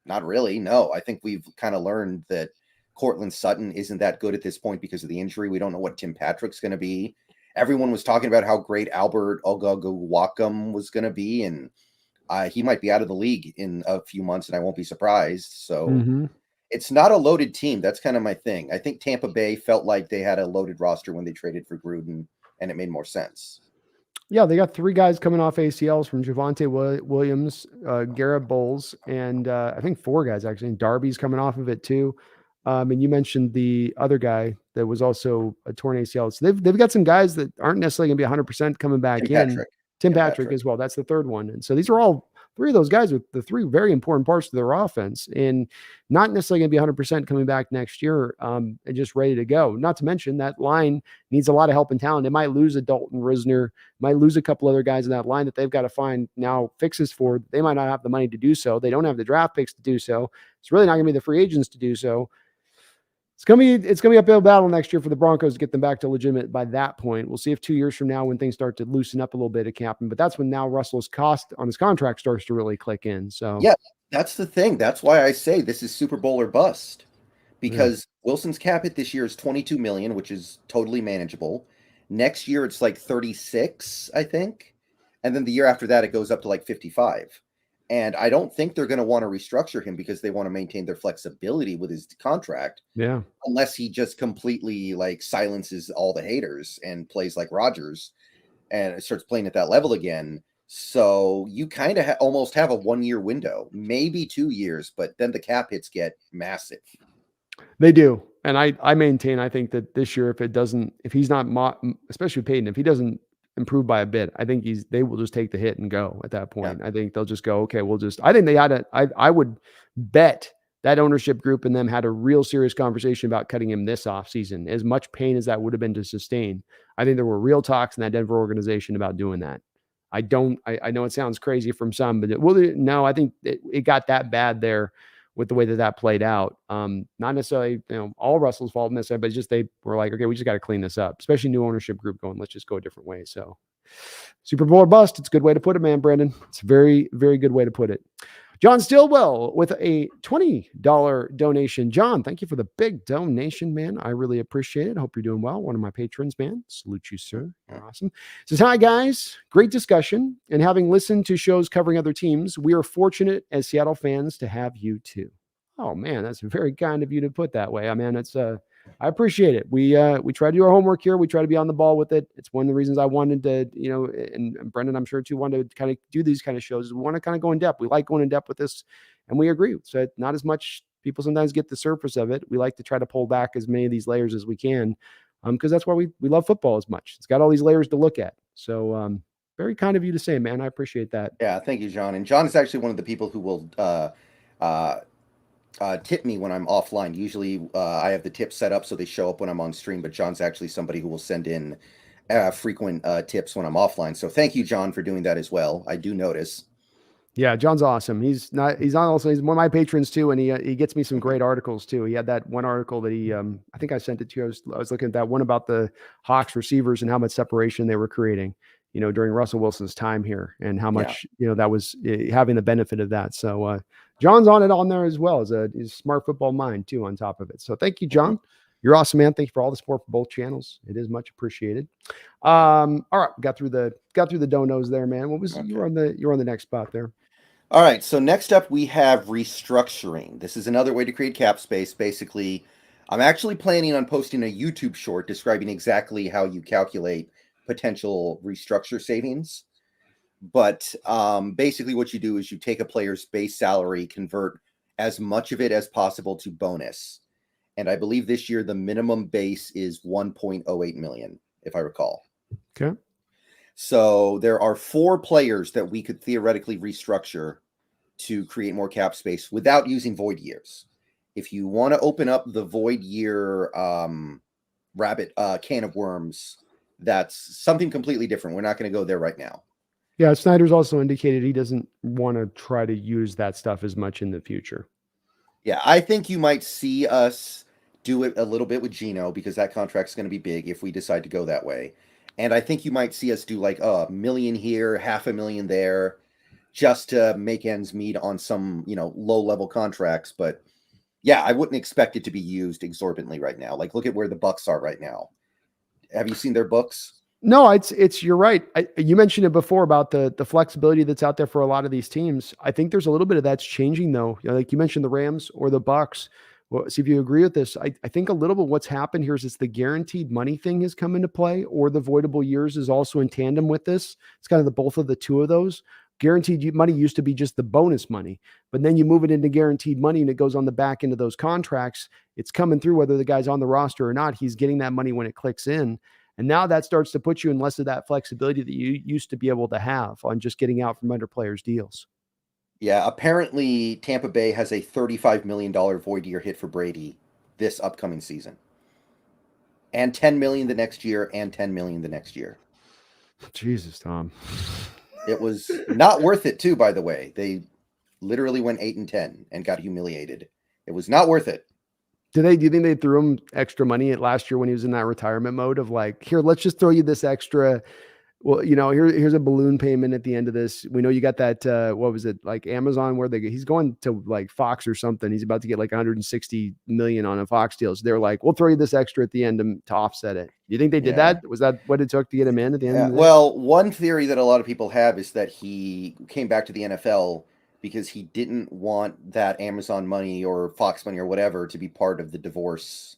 not really. No, I think we've kind of learned that Cortland Sutton isn't that good at this point because of the injury. We don't know what Tim Patrick's going to be everyone was talking about how great Albert Ogugwakam was going to be, and he might be out of the league in a few months, and I won't be surprised. So it's not a loaded team. That's kind of my thing. I think Tampa Bay felt like they had a loaded roster when they traded for Gruden, and it made more sense. Yeah, they got 3 guys coming off ACLs from Javonte Williams, Garrett Bowles, and I think 4 guys actually. And Darby's coming off of it too. And you mentioned the other guy that was also a torn ACL. So they've got some guys that aren't necessarily going to be 100% coming back in. Tim Patrick as well. That's the third one. And so these are all 3 of those guys with the 3 very important parts to their offense, and not necessarily going to be 100% coming back next year and just ready to go. Not to mention that line needs a lot of help and talent. They might lose a Dalton Risner, might lose a couple other guys in that line that they've got to find now fixes for. They might not have the money to do so. They don't have the draft picks to do so. It's really not going to be the free agents to do so. It's gonna be an uphill battle next year for the Broncos to get them back to legitimate by that point. We'll see if 2 years from now, when things start to loosen up a little bit at Captain, but that's when now Russell's cost on his contract starts to really click in. So yeah, that's the thing. That's why I say this is Super Bowl or bust, because Wilson's cap hit this year is $22 million, which is totally manageable. Next year it's like 36, I think, and then the year after that it goes up to like 55. And I don't think they're going to want to restructure him because they want to maintain their flexibility with his contract. Yeah. Unless he just completely like silences all the haters and plays like Rodgers and starts playing at that level again. So you kind of almost have a 1-year window, maybe 2 years, but then the cap hits get massive. They do. And I maintain, I think that this year, if he's not, especially Peyton, if he doesn't improve by a bit, I think they will just take the hit and go at that point. Yeah. I think they'll just go, okay, I think they had I would bet that ownership group and them had a real serious conversation about cutting him this offseason. As much pain as that would have been to sustain, I think there were real talks in that Denver organization about doing that. I know it sounds crazy from some, but no, I think it got that bad there with the way that played out. Not necessarily, all Russell's fault necessarily, but just they were like, okay, we just got to clean this up, especially new ownership group going, let's just go a different way. So Super Bowl or bust. It's a good way to put it, man, Brandon. It's a very, very good way to put it. John Stillwell with a $20 donation. John, thank you for the big donation, man. I really appreciate it. I hope you're doing well. One of my patrons, man. Salute you, sir. You're awesome. Says, hi, guys. Great discussion. And having listened to shows covering other teams, we are fortunate as Seattle fans to have you too. Oh, man, that's very kind of you to put that way. I mean, it's I appreciate it. We try to do our homework here. We try to be on the ball with it. It's one of the reasons I wanted to, and Brendan, I'm sure too, wanted to kind of do these kind of shows. We want to kind of go in depth. We like going in depth with this, and we agree. So not as much people sometimes get the surface of it. We like to try to pull back as many of these layers as we can, because that's why we love football as much. It's got all these layers to look at. So very kind of you to say, man. I appreciate that. Yeah, thank you, John. And John is actually one of the people who will tip me when I'm offline. Usually I have the tips set up so they show up when I'm on stream, but John's actually somebody who will send in frequent tips when I'm offline. So thank you, John, for doing that as well. I do notice. Yeah, John's awesome. He's one of my patrons too, and he gets me some great articles too. He had that one article that he I think I sent it to you. I was looking at that one about the Hawks receivers and how much separation they were creating, during Russell Wilson's time here, and how much that was having the benefit of that. So John's on there as well as a smart football mind too on top of it. So thank you, John. You're awesome, man. Thank you for all the support for both channels. It is much appreciated. All right, got through the donos there, man. What was you're on the next spot there? All right, so next up we have restructuring. This is another way to create cap space. Basically, I'm actually planning on posting a YouTube short describing exactly how you calculate potential restructure savings. But basically what you do is you take a player's base salary, convert as much of it as possible to bonus. And I believe this year the minimum base is 1.08 million, if I recall. Okay. So there are 4 players that we could theoretically restructure to create more cap space without using void years. If you want to open up the void year rabbit can of worms, that's something completely different. We're not going to go there right now. Yeah, Snyder's also indicated he doesn't want to try to use that stuff as much in the future. Yeah, I think you might see us do it a little bit with Geno because that contract's going to be big if we decide to go that way. And I think you might see us do like $1 million here, $500,000 there, just to make ends meet on some, low-level contracts. But yeah, I wouldn't expect it to be used exorbitantly right now. Like, look at where the Bucks are right now. Have you seen their books? No, you're right. You mentioned it before about the flexibility that's out there for a lot of these teams. I think there's a little bit of that's changing though. Like you mentioned the Rams or the Bucks. Well, see if you agree with this. I think a little bit what's happened here is it's the guaranteed money thing has come into play, or the voidable years is also in tandem with this. It's kind of the both of the two of those. Guaranteed money used to be just the bonus money, but then you move it into guaranteed money and it goes on the back end of those contracts. It's coming through whether the guy's on the roster or not. He's getting that money when it clicks in. And now that starts to put you in less of that flexibility that you used to be able to have on just getting out from under players' deals. Yeah, apparently Tampa Bay has a $35 million void year hit for Brady this upcoming season. And 10 million the next year and 10 million the next year. Jesus, Tom. It was not worth it too, by the way. They literally went 8-10 and got humiliated. It was not worth it. Do you think they threw him extra money at last year when he was in that retirement mode of like, here, let's just throw you this extra. Well, here's a balloon payment at the end of this. We know you got that. What was it, like Amazon, where he's going to like Fox or something. He's about to get like 160 million on a Fox deal. So they're like, we'll throw you this extra at the end to offset it. Do you think they did that? Was that what it took to get him in at the end? Of the well, one theory that a lot of people have is that he came back to the NFL because he didn't want that Amazon money or Fox money or whatever to be part of the divorce.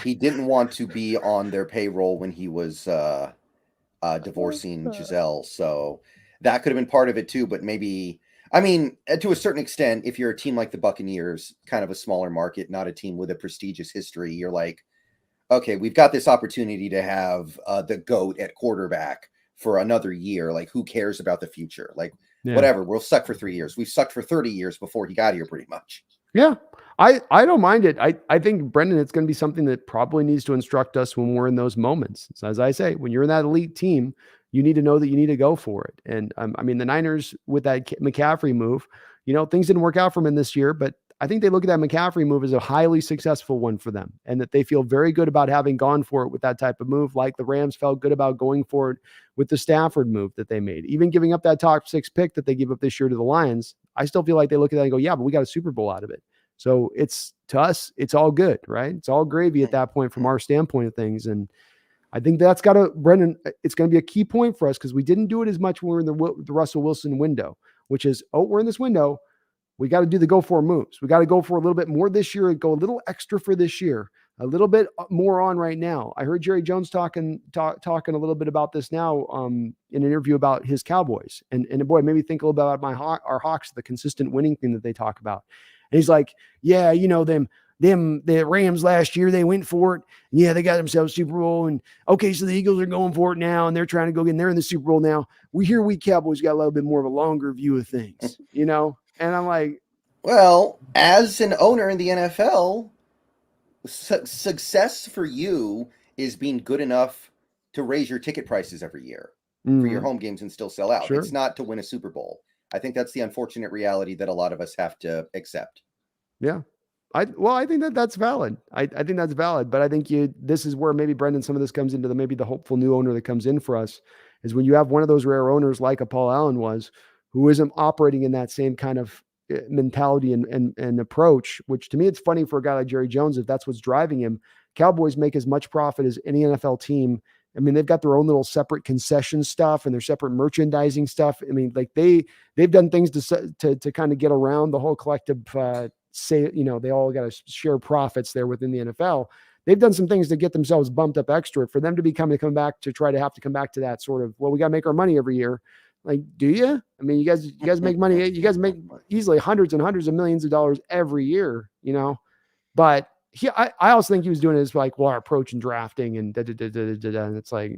He didn't want to be on their payroll when he was divorcing Giselle. So that could have been part of it too. But maybe, I mean, to a certain extent, if you're a team like the Buccaneers, kind of a smaller market, not a team with a prestigious history, you're like, okay, we've got this opportunity to have the GOAT at quarterback for another year. Like, who cares about the future? Like, whatever, we'll suck for 3 years. We've sucked for 30 years before he got here, pretty much. Yeah. I don't mind it. I think, Brendon, it's going to be something that probably needs to instruct us when we're in those moments. So as I say, when you're in that elite team, you need to know that you need to go for it. And I mean, the Niners with that McCaffrey move, things didn't work out for him this year, but I think they look at that McCaffrey move as a highly successful one for them, and that they feel very good about having gone for it with that type of move, like the Rams felt good about going for it with the Stafford move that they made. Even giving up that top 6 pick that they give up this year to the Lions, I still feel like they look at that and go, yeah, but we got a Super Bowl out of it. So to us, it's all good, right? It's all gravy at that point from our standpoint of things. And I think that's Brendon, it's going to be a key point for us because we didn't do it as much when we were in the Russell Wilson window, which is, we're in this window. We got to do the go for moves. We got to go for a little bit more this year and go a little extra for this year, a little bit more on right now. I heard Jerry Jones talking a little bit about this now in an interview about his Cowboys. And boy, it made me think a little bit about our Hawks, the consistent winning thing that they talk about. And he's like, yeah, the Rams last year, they went for it. Yeah, they got themselves Super Bowl. And okay, so the Eagles are going for it now, and they're trying to go get in. They're in the Super Bowl now. We Cowboys got a little bit more of a longer view of things, And I'm like, well, as an owner in the NFL, success for you is being good enough to raise your ticket prices every year for your home games and still sell out. Sure. It's not to win a Super Bowl. I think that's the unfortunate reality that a lot of us have to accept. Yeah. I think that's valid. I think that's valid, but I think this is where maybe, Brendon, some of this comes into maybe the hopeful new owner that comes in for us is when you have one of those rare owners like a Paul Allen was, who isn't operating in that same kind of mentality and approach, which to me, it's funny for a guy like Jerry Jones, if that's what's driving him. Cowboys make as much profit as any NFL team. I mean, they've got their own little separate concession stuff and their separate merchandising stuff. I mean, like they've done things to kind of get around the whole collective, they all got to share profits there within the NFL. They've done some things to get themselves bumped up extra for them to come back to try to have to come back to that sort of, well, we got to make our money every year. Like, do you? I mean, you guys make money. You guys make easily hundreds and hundreds of millions of dollars every year, but I also think he was doing it as like, well, our approach in drafting and and it's like,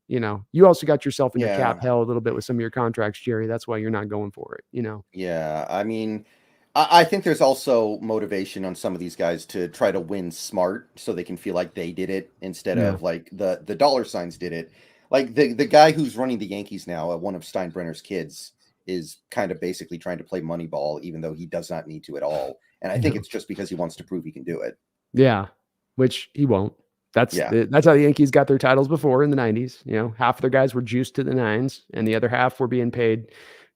you also got yourself into cap hell a little bit with some of your contracts, Jerry. That's why you're not going for it, Yeah. I mean, I think there's also motivation on some of these guys to try to win smart so they can feel like they did it instead of like the dollar signs did it. Like the guy who's running the Yankees now, one of Steinbrenner's kids, is kind of basically trying to play Moneyball, even though he does not need to at all. And I think it's just because he wants to prove he can do it. Yeah, which he won't. That's how the Yankees got their titles before in the 90s. Half of their guys were juiced to the nines, and the other half were being paid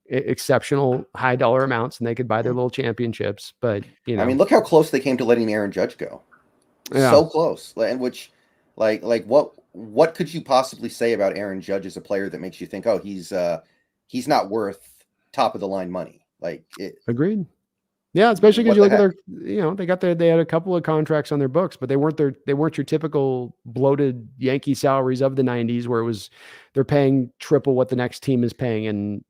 exceptional high dollar amounts, and they could buy their little championships. But I mean, look how close they came to letting Aaron Judge go. Yeah. So close. And which, like what could you possibly say about Aaron Judge as a player that makes you think, oh, he's not worth top of the line money? Like it. Agreed. Yeah, especially because What you the look at heck? they had a couple of contracts on their books, but they weren't your typical bloated Yankee salaries of the 90s where they're paying triple what the next team is paying in,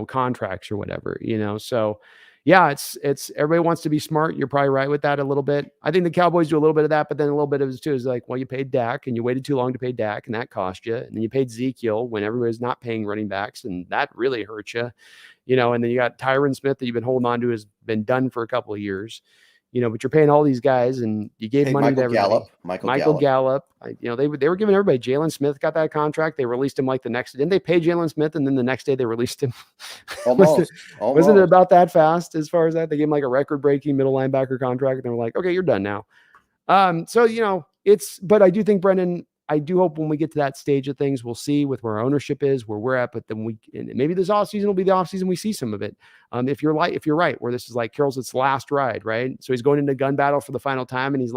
contracts or whatever, So yeah, it's everybody wants to be smart. You're probably right with that a little bit. I think the Cowboys do a little bit of that, but then a little bit of it too is like, well, you paid Dak and you waited too long to pay Dak and that cost you. And then you paid Ezekiel when everybody's not paying running backs and that really hurt you. And then you got Tyron Smith that you've been holding on to has been done for a couple of years, but you're paying all these guys and you gave Hey, money to everybody. Michael Gallup, they were giving everybody. Jalen Smith got that contract. They released him like the next. Didn't they pay Jalen Smith and then the next day they released him? Almost. Wasn't it about that fast as far as that? They gave him like a record-breaking middle linebacker contract, and they were like, "Okay, you're done now." So but I do think Brendon. I do hope when we get to that stage of things, we'll see with where our ownership is, where we're at. But then maybe this offseason will be the offseason we see some of it. If you're right, where this is like Carroll's its last ride, right? So he's going into gun battle for the final time, and he's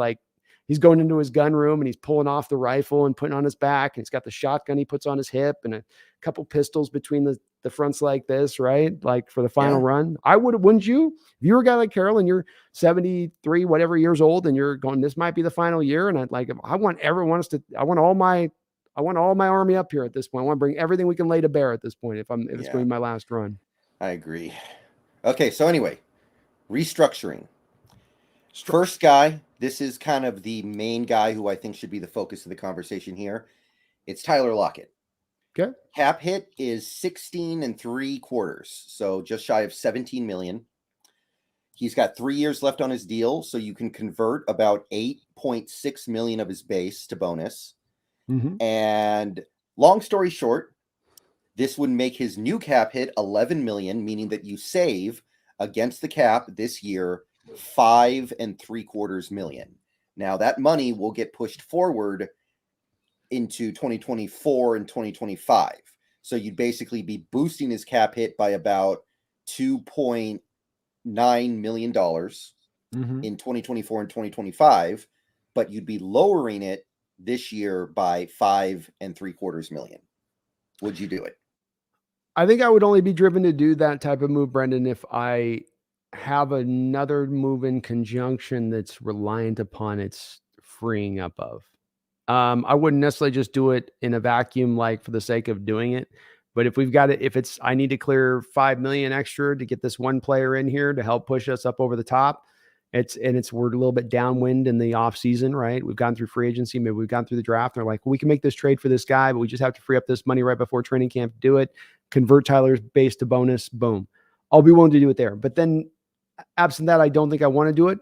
going into his gun room and he's pulling off the rifle and putting on his back, and he's got the shotgun he puts on his hip and a couple pistols between the fronts like this, right? Like for the final run. Wouldn't you? If you were a guy like Carroll and you're 73, whatever years old, and you're going, this might be the final year. And I want all my army up here at this point. I want to bring everything we can lay to bear at this point. If it's going to be my last run. I agree. Okay. So anyway, restructuring. First guy, this is kind of the main guy who I think should be the focus of the conversation here. It's Tyler Lockett. Okay. Cap hit is 16 3/4, so just shy of 17 million. He's got 3 years left on his deal, so you can convert about 8.6 million of his base to bonus. Mm-hmm. And long story short, this would make his new cap hit 11 million, meaning that you save against the cap this year 5 3/4 million. Now that money will get pushed forward into 2024 and 2025. So you'd basically be boosting his cap hit by about $2.9 million in 2024 and 2025, but you'd be lowering it this year by 5 3/4 million. Would you do it? I think I would only be driven to do that type of move, Brendon, if I have another move in conjunction that's reliant upon its freeing up of. I wouldn't necessarily just do it in a vacuum, like for the sake of doing it. But if we've got it, I need to clear 5 million extra to get this one player in here to help push us up over the top. We're a little bit downwind in the off season, right? We've gone through free agency, maybe we've gone through the draft. And they're like, well, we can make this trade for this guy, but we just have to free up this money right before training camp to do it. Convert Tyler's base to bonus. Boom. I'll be willing to do it there. But then absent that, I don't think I want to do it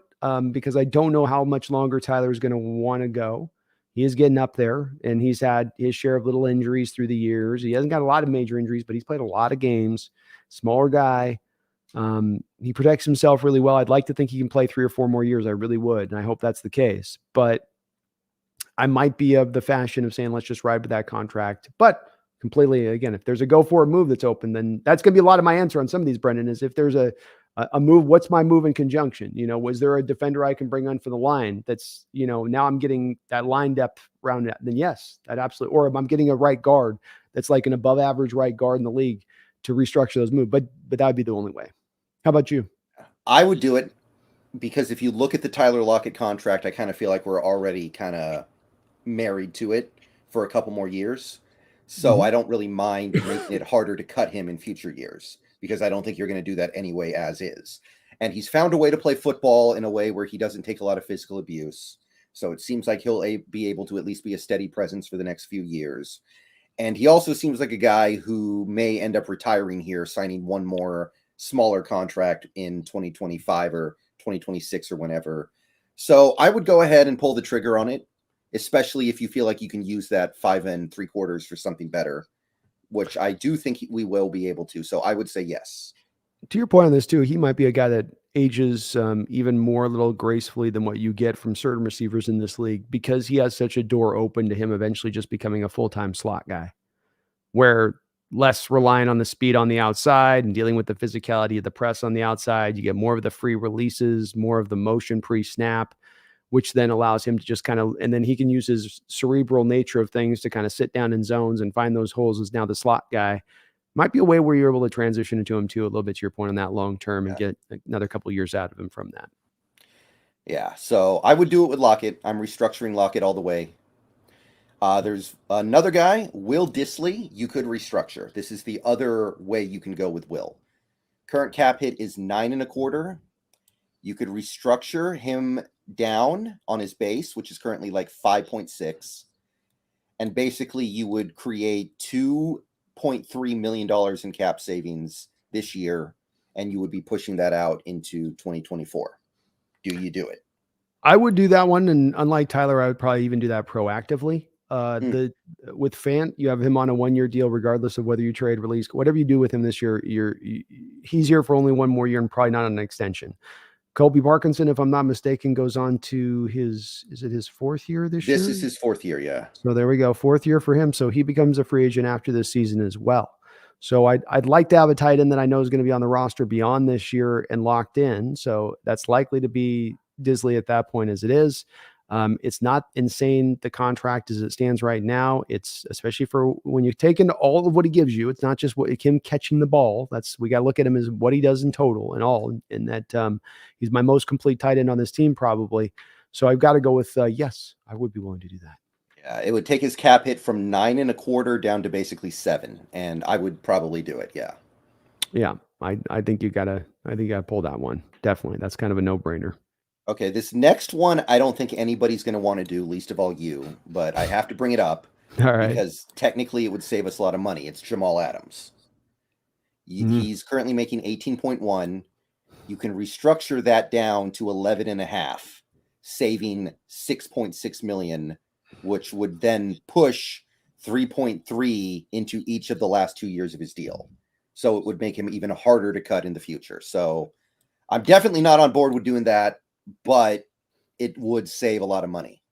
because I don't know how much longer Tyler is going to want to go. He is getting up there, and he's had his share of little injuries through the years. He hasn't got a lot of major injuries, but he's played a lot of games. Smaller guy. He protects himself really well. I'd like to think he can play 3 or 4 more years. I really would, and I hope that's the case. But I might be of the fashion of saying, let's just ride with that contract. But completely, again, if there's a go for it move that's open, then that's going to be a lot of my answer on some of these, Brendon, is if there's a move, what's my move in conjunction? Was there a defender I can bring on for the line that's, now I'm getting that line depth around that? Then yes, that absolutely. Or if I'm getting a right guard that's like an above average right guard in the league to restructure those moves. But that would be the only way. How about you? I would do it because if you look at the Tyler Lockett contract, I kind of feel like we're already kind of married to it for a couple more years. So I don't really mind making it harder to cut him in future years because I don't think you're going to do that anyway as is. And he's found a way to play football in a way where he doesn't take a lot of physical abuse. So it seems like he'll be able to at least be a steady presence for the next few years. And he also seems like a guy who may end up retiring here, signing one more smaller contract in 2025 or 2026 or whenever. So I would go ahead and pull the trigger on it, especially if you feel like you can use that 5 3/4 for something better, which I do think we will be able to. So I would say yes. To your point on this too, he might be a guy that ages even more a little gracefully than what you get from certain receivers in this league because he has such a door open to him eventually just becoming a full-time slot guy where less reliant on the speed on the outside and dealing with the physicality of the press on the outside. You get more of the free releases, more of the motion pre-snap, which then allows him to just kind of, and then he can use his cerebral nature of things to kind of sit down in zones and find those holes as now the slot guy. Might be a way where you're able to transition into him too, a little bit to your point on that long term, and get another couple of years out of him from that. Yeah, so I would do it with Lockett. I'm restructuring Lockett all the way. There's another guy, Will Dissly. You could restructure. This is the other way you can go with Will. Current cap hit is 9.25. You could restructure him down on his base, which is currently like 5.6. And basically you would create $2.3 million in cap savings this year, and you would be pushing that out into 2024. Do you do it? I would do that one, and unlike Tyler, I would probably even do that proactively. With Fant, you have him on a 1-year deal, regardless of whether you trade, release, whatever you do with him this year. He's here for only 1 more year and probably not on an extension. Colby Parkinson, if I'm not mistaken, goes on to his 4th year this year? This is his 4th year, yeah. So there we go, 4th year for him. So he becomes a free agent after this season as well. So I'd like to have a tight end that I know is going to be on the roster beyond this year and locked in. So that's likely to be Dissly at that point as it is. It's not insane, the contract as it stands right now. It's especially for when you take into all of what he gives you. It's not just him catching the ball. We got to look at him as what he does in total and all. And that he's my most complete tight end on this team probably. So I've got to go with yes, I would be willing to do that. Yeah, it would take his cap hit from 9.25 down to basically 7, and I would probably do it. Yeah. Yeah, I think you gotta pull that one. Definitely, that's kind of a no-brainer. Okay, this next one, I don't think anybody's going to want to do, least of all you, but I have to bring it up. All right. Because technically it would save us a lot of money. It's Jamal Adams. He's currently making 18.1. You can restructure that down to 11.5, saving 6.6 million, which would then push 3.3 into each of the last 2 years of his deal. So it would make him even harder to cut in the future. So I'm definitely not on board with doing that, but it would save a lot of money.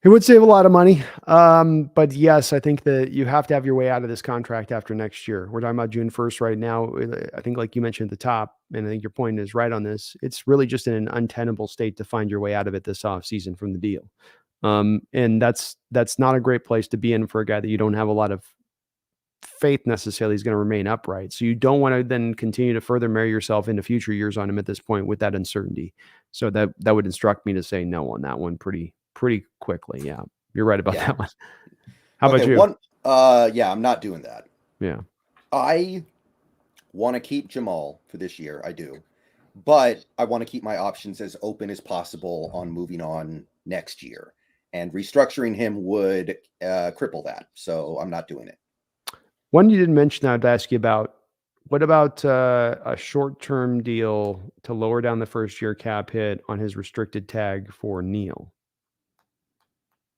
It would save a lot of money. But yes, I think that you have to have your way out of this contract after next year. We're talking about June 1st right now. I think, like you mentioned at the top, and I think your point is right on this, it's really just in an untenable state to find your way out of it this offseason from the deal. And that's not a great place to be in for a guy that you don't have a lot of faith necessarily is going to remain upright. So you don't want to then continue to further marry yourself into future years on him at this point with that uncertainty. So that would instruct me to say no on that one pretty quickly. Yeah, you're right about that one. How about you? Yeah, I'm not doing that. Yeah. I want to keep Jamal for this year. I do. But I want to keep my options as open as possible on moving on next year. And restructuring him would cripple that. So I'm not doing it. One you didn't mention I'd ask you about, what about a short-term deal to lower down the first-year cap hit on his restricted tag for Neal?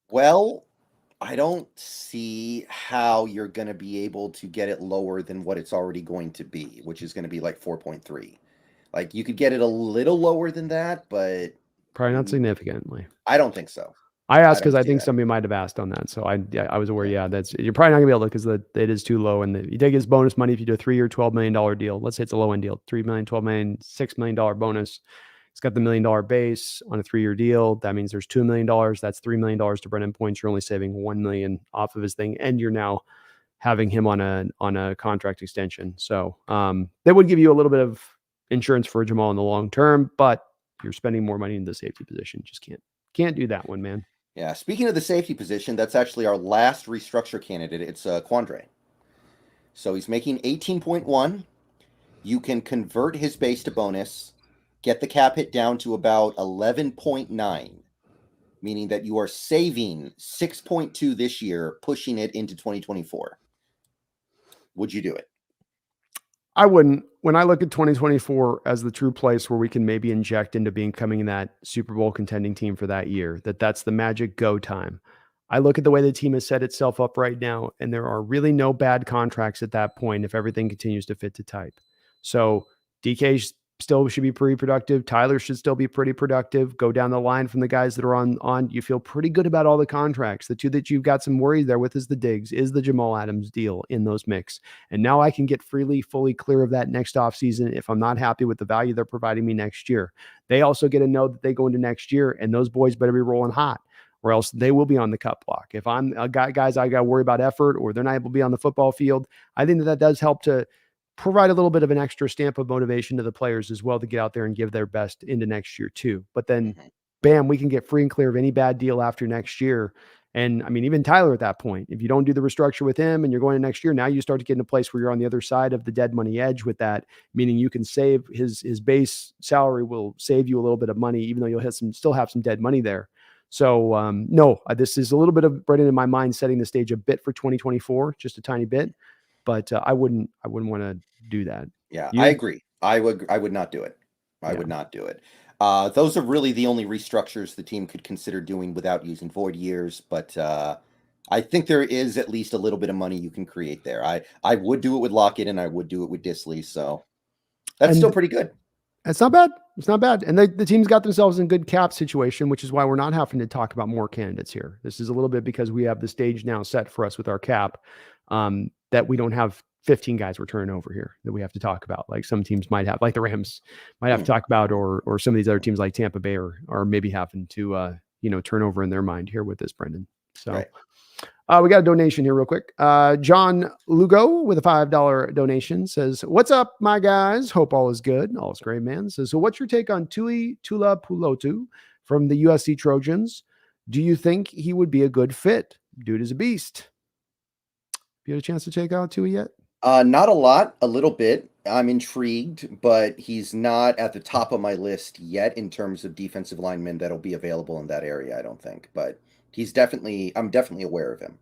Well, I don't see how you're going to be able to get it lower than what it's already going to be, which is going to be like 4.3. Like, you could get it a little lower than that, but probably not significantly. I don't think so. I asked because I think somebody might have asked on that. So I was aware. Yeah, you're probably not gonna be able to, because it is too low. And you take his bonus money if you do a 3-year, $12 million deal. Let's say it's a low end deal, $3 million, $12 million, $6 million bonus. It's got the $1 million base on a 3-year deal. That means there's $2 million. That's $3 million to Brendon points. You're only saving $1 million off of his thing, and you're now having him on a contract extension. So that would give you a little bit of insurance for Jamal in the long term, but you're spending more money in the safety position. Just can't do that one, man. Yeah, speaking of the safety position, that's actually our last restructure candidate. It's Quandre. So he's making 18.1. You can convert his base to bonus, get the cap hit down to about 11.9, meaning that you are saving 6.2 this year, pushing it into 2024. Would you do it? I wouldn't. When I look at 2024 as the true place where we can maybe inject into becoming that Super Bowl contending team for that year, that's the magic go time. I look at the way the team has set itself up right now, and there are really no bad contracts at that point if everything continues to fit to type. So DK's still should be pretty productive. Tyler should still be pretty productive. Go down the line from the guys that are on. You feel pretty good about all the contracts. The two that you've got some worry there with is the Diggs, is the Jamal Adams deal in those mix. And now I can get fully clear of that next offseason if I'm not happy with the value they're providing me next year. They also get to know that they go into next year, and those boys better be rolling hot, or else they will be on the cut block. If I'm a guy, guys, I got to worry about effort, or they're not able to be on the football field. I think that does help to provide a little bit of an extra stamp of motivation to the players as well to get out there and give their best into next year too. But then, bam, we can get free and clear of any bad deal after next year. And I mean, even Tyler at that point, if you don't do the restructure with him and you're going to next year, now you start to get in a place where you're on the other side of the dead money edge with that, meaning you can save his base salary will save you a little bit of money, even though you'll still have some dead money there. So no, this is a little bit of Brendon in my mind, setting the stage a bit for 2024, just a tiny bit. But I wouldn't want to do that. Yeah, I agree. I would not do it. I would not do it. Those are really the only restructures the team could consider doing without using void years. But I think there is at least a little bit of money you can create there. I would do it with Lockett, and I would do it with Disley. So that's still pretty good. It's not bad. It's not bad. And the team's got themselves in good cap situation, which is why we're not having to talk about more candidates here. This is a little bit because we have the stage now set for us with our cap, that we don't have 15 guys we're turning over here that we have to talk about. Like some teams might have, like the Rams might have to talk about, or some of these other teams like Tampa Bay are maybe having to, turn over in their mind here with this, Brendon. So we got a donation here real quick. John Lugo with a $5 donation says, "What's up, my guys? Hope all is good. All is great, man." Says, "So what's your take on Tuli Tuipulotu from the USC Trojans? Do you think he would be a good fit? Dude is a beast." You had a chance to check out Tui yet? Not a lot, a little bit. I'm intrigued, but he's not at the top of my list yet in terms of defensive linemen that'll be available in that area, I don't think. But I'm definitely aware of him.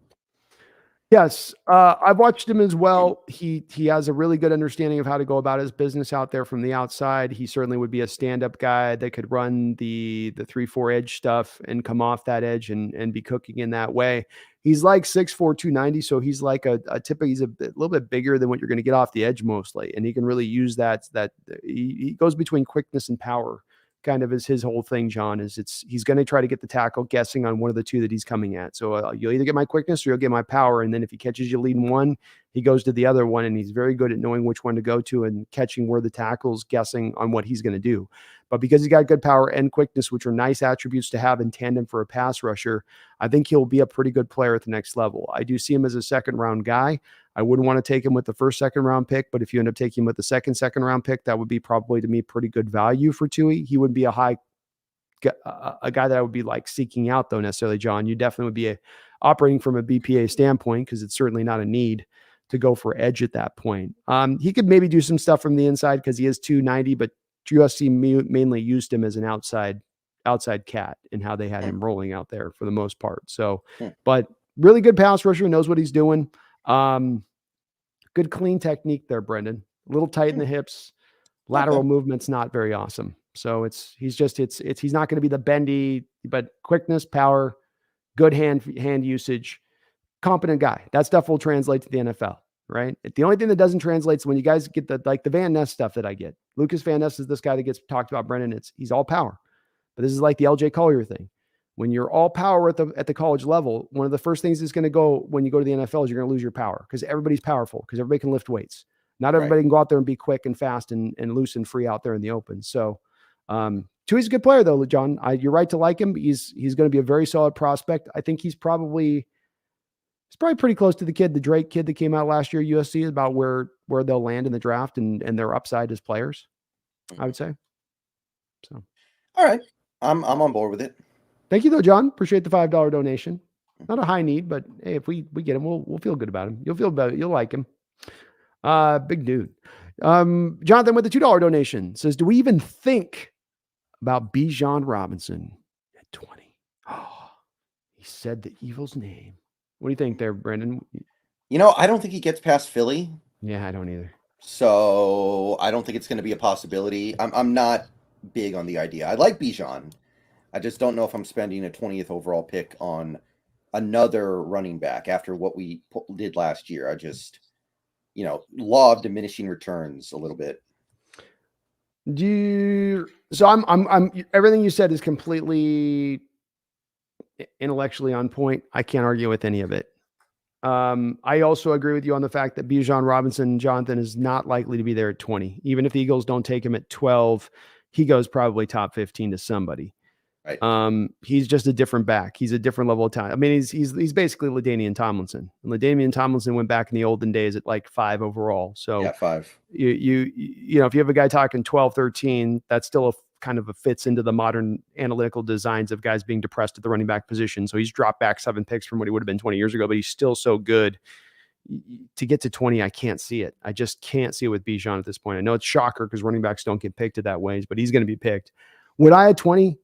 Yes, I've watched him as well. He has a really good understanding of how to go about his business out there from the outside. He certainly would be a stand-up guy that could run the 3-4 edge stuff and come off that edge and be cooking in that way. He's like 6'4", 290, so he's like a little bit bigger than what you're going to get off the edge mostly, and he can really use that. He goes between quickness and power. Kind of is his whole thing, John, he's going to try to get the tackle guessing on one of the two that he's coming at. So you'll either get my quickness or you'll get my power. And then if he catches you leading one, he goes to the other one, and he's very good at knowing which one to go to and catching where the tackle's guessing on what he's going to do. But because he's got good power and quickness, which are nice attributes to have in tandem for a pass rusher, I think he'll be a pretty good player at the next level. I do see him as a second round guy. I wouldn't want to take him with the second round pick, but if you end up taking him with the second round pick, that would be probably to me pretty good value for Tui. He wouldn't be a guy that I would be like seeking out though necessarily, John. You definitely would be operating from a BPA standpoint because it's certainly not a need to go for edge at that point. He could maybe do some stuff from the inside because he is 290, but USC mainly used him as an outside cat and how they had him rolling out there for the most part. So, but really good pass rusher, knows what he's doing. Good clean technique there, Brendon. A little tight in the hips. Lateral movement's not very awesome. So he's not going to be the bendy, but quickness, power, good hand usage, competent guy. That stuff will translate to the NFL, right? The only thing that doesn't translate is when you guys get the Van Ness stuff that I get. Lucas Van Ness is this guy that gets talked about, Brendon. He's all power, but this is like the LJ Collier thing. When you're all power at the college level, one of the first things that's going to go when you go to the NFL is you're going to lose your power because everybody's powerful because everybody can lift weights. Not everybody can go out there and be quick and fast and loose and free out there in the open. So Tui's a good player though, John. You're right to like him. He's going to be a very solid prospect. I think he's probably pretty close to the Drake kid that came out last year at USC about where they'll land in the draft and their upside as players, I would say. So, all right. I'm on board with it. Thank you though, John. Appreciate the $5 donation. Not a high need, but hey, if we get him, we'll feel good about him. You'll feel better. You'll like him. Big dude. Jonathan with the $2 donation says, "Do we even think about Bijan Robinson at 20? Oh, he said the Evil's name. What do you think there, Brendon? I don't think he gets past Philly. Yeah, I don't either. So I don't think it's going to be a possibility. I'm not big on the idea. I like Bijan. I just don't know if I'm spending a 20th overall pick on another running back after what we did last year. I just, law of diminishing returns a little bit. So I'm everything you said is completely intellectually on point. I can't argue with any of it. I also agree with you on the fact that Bijan Robinson Jonathan is not likely to be there at 20. Even if the Eagles don't take him at 12, he goes probably top 15 to somebody. Right. He's just a different back. He's a different level of talent. I mean, he's basically LaDainian Tomlinson. And LaDainian Tomlinson went back in the olden days at like 5 overall. So Yeah, 5. You know, if you have a guy talking 12, 13, that's still kind of fits into the modern analytical designs of guys being depressed at the running back position. So he's dropped back 7 picks from what he would have been 20 years ago, but he's still so good. To get to 20, I can't see it. I just can't see it with Bijan at this point. I know it's shocker because running backs don't get picked at that ways, but he's going to be picked. Would I at 20?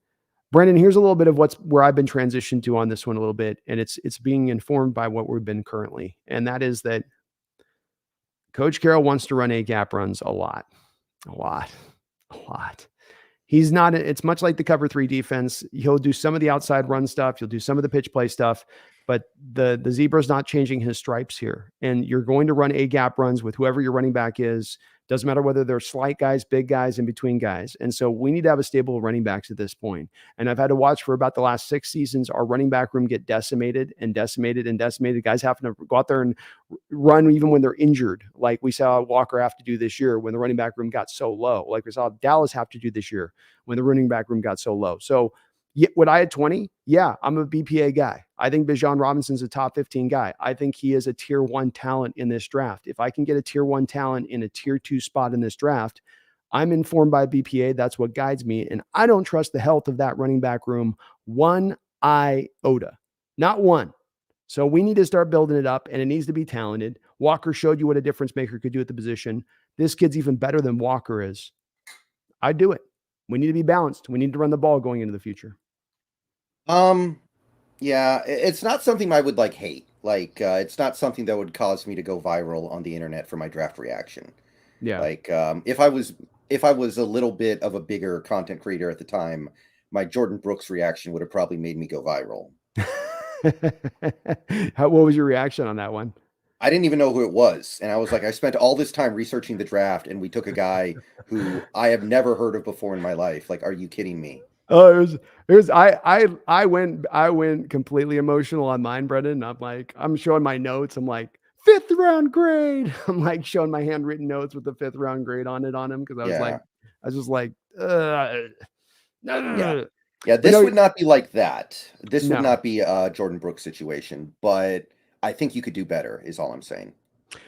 Brendon, here's a little bit of where I've been transitioned to on this one a little bit, and it's being informed by what we've been currently, and that is that Coach Carroll wants to run A-gap runs a lot. He's not, it's much like the cover 3 defense. He'll do some of the outside run stuff. He'll do some of the pitch play stuff, but the Zebra's not changing his stripes here. And you're going to run A-gap runs with whoever your running back is. Doesn't matter whether they're slight guys, big guys, in between guys. And so we need to have a stable of running backs at this point. And I've had to watch for about the last 6 seasons, our running back room get decimated and decimated and decimated. Guys having to go out there and run even when they're injured, like we saw Walker have to do this year when the running back room got so low, like we saw Dallas have to do this year when the running back room got so low. So would I at 20? Yeah, I'm a BPA guy. I think Bijan Robinson's a top 15 guy. I think he is a tier 1 talent in this draft. If I can get a tier 1 talent in a tier 2 spot in this draft, I'm informed by BPA. That's what guides me. And I don't trust the health of that running back room 1 iota, not one. So we need to start building it up, and it needs to be talented. Walker showed you what a difference maker could do at the position. This kid's even better than Walker is. I'd do it. We need to be balanced. We need to run the ball going into the future. Yeah, it's not something I would like hate. Like, it's not something that would cause me to go viral on the internet for my draft reaction. Yeah. Like, if I was a little bit of a bigger content creator at the time, my Jordan Brooks reaction would have probably made me go viral. What was your reaction on that one? I didn't even know who it was. And I was like, I spent all this time researching the draft, and we took a guy who I have never heard of before in my life. Like, are you kidding me? Oh, I went completely emotional on mine, Brendon. I'm like, I'm showing my notes. I'm like, 5th round grade. I'm like showing my handwritten notes with the 5th round grade on him. Cause I was just like, Yeah, this would not be like that. This would not be a Jordan Brooks situation, but I think you could do better, is all I'm saying.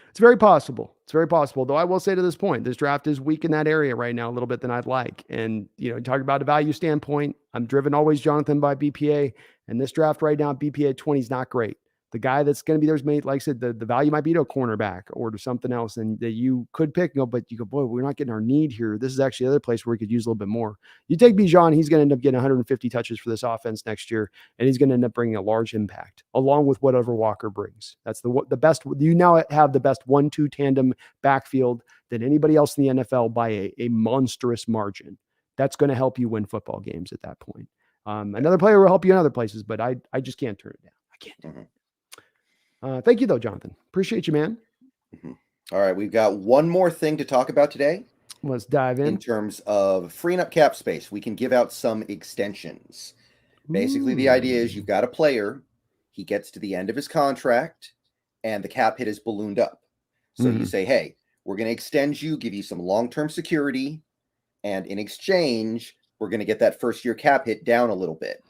It's very possible. It's very possible, though. I will say to this point, this draft is weak in that area right now a little bit than I'd like. And, you know, talking about a value standpoint, I'm driven always, Jonathan, by BPA. And this draft right now, BPA 20 is not great. The guy that's going to be there's made, like I said, the value might be to a cornerback or to something else, and that you could pick, but you go, boy, we're not getting our need here. This is actually the other place where we could use a little bit more. You take Bijan, he's going to end up getting 150 touches for this offense next year, and he's going to end up bringing a large impact along with whatever Walker brings. That's the best. You now have the best 1-2 tandem backfield than anybody else in the NFL by a monstrous margin. That's going to help you win football games at that point. Another player will help you in other places, but I just can't turn it down. I can't do it. Thank you, though, Jonathan. Appreciate you, man. All right, we've got one more thing to talk about today. Let's dive in. In terms of freeing up cap space, we can give out some extensions. Basically, the idea is you've got a player, he gets to the end of his contract, and the cap hit is ballooned up. So you say, hey, we're going to extend you, give you some long-term security, and in exchange, we're going to get that first-year cap hit down a little bit.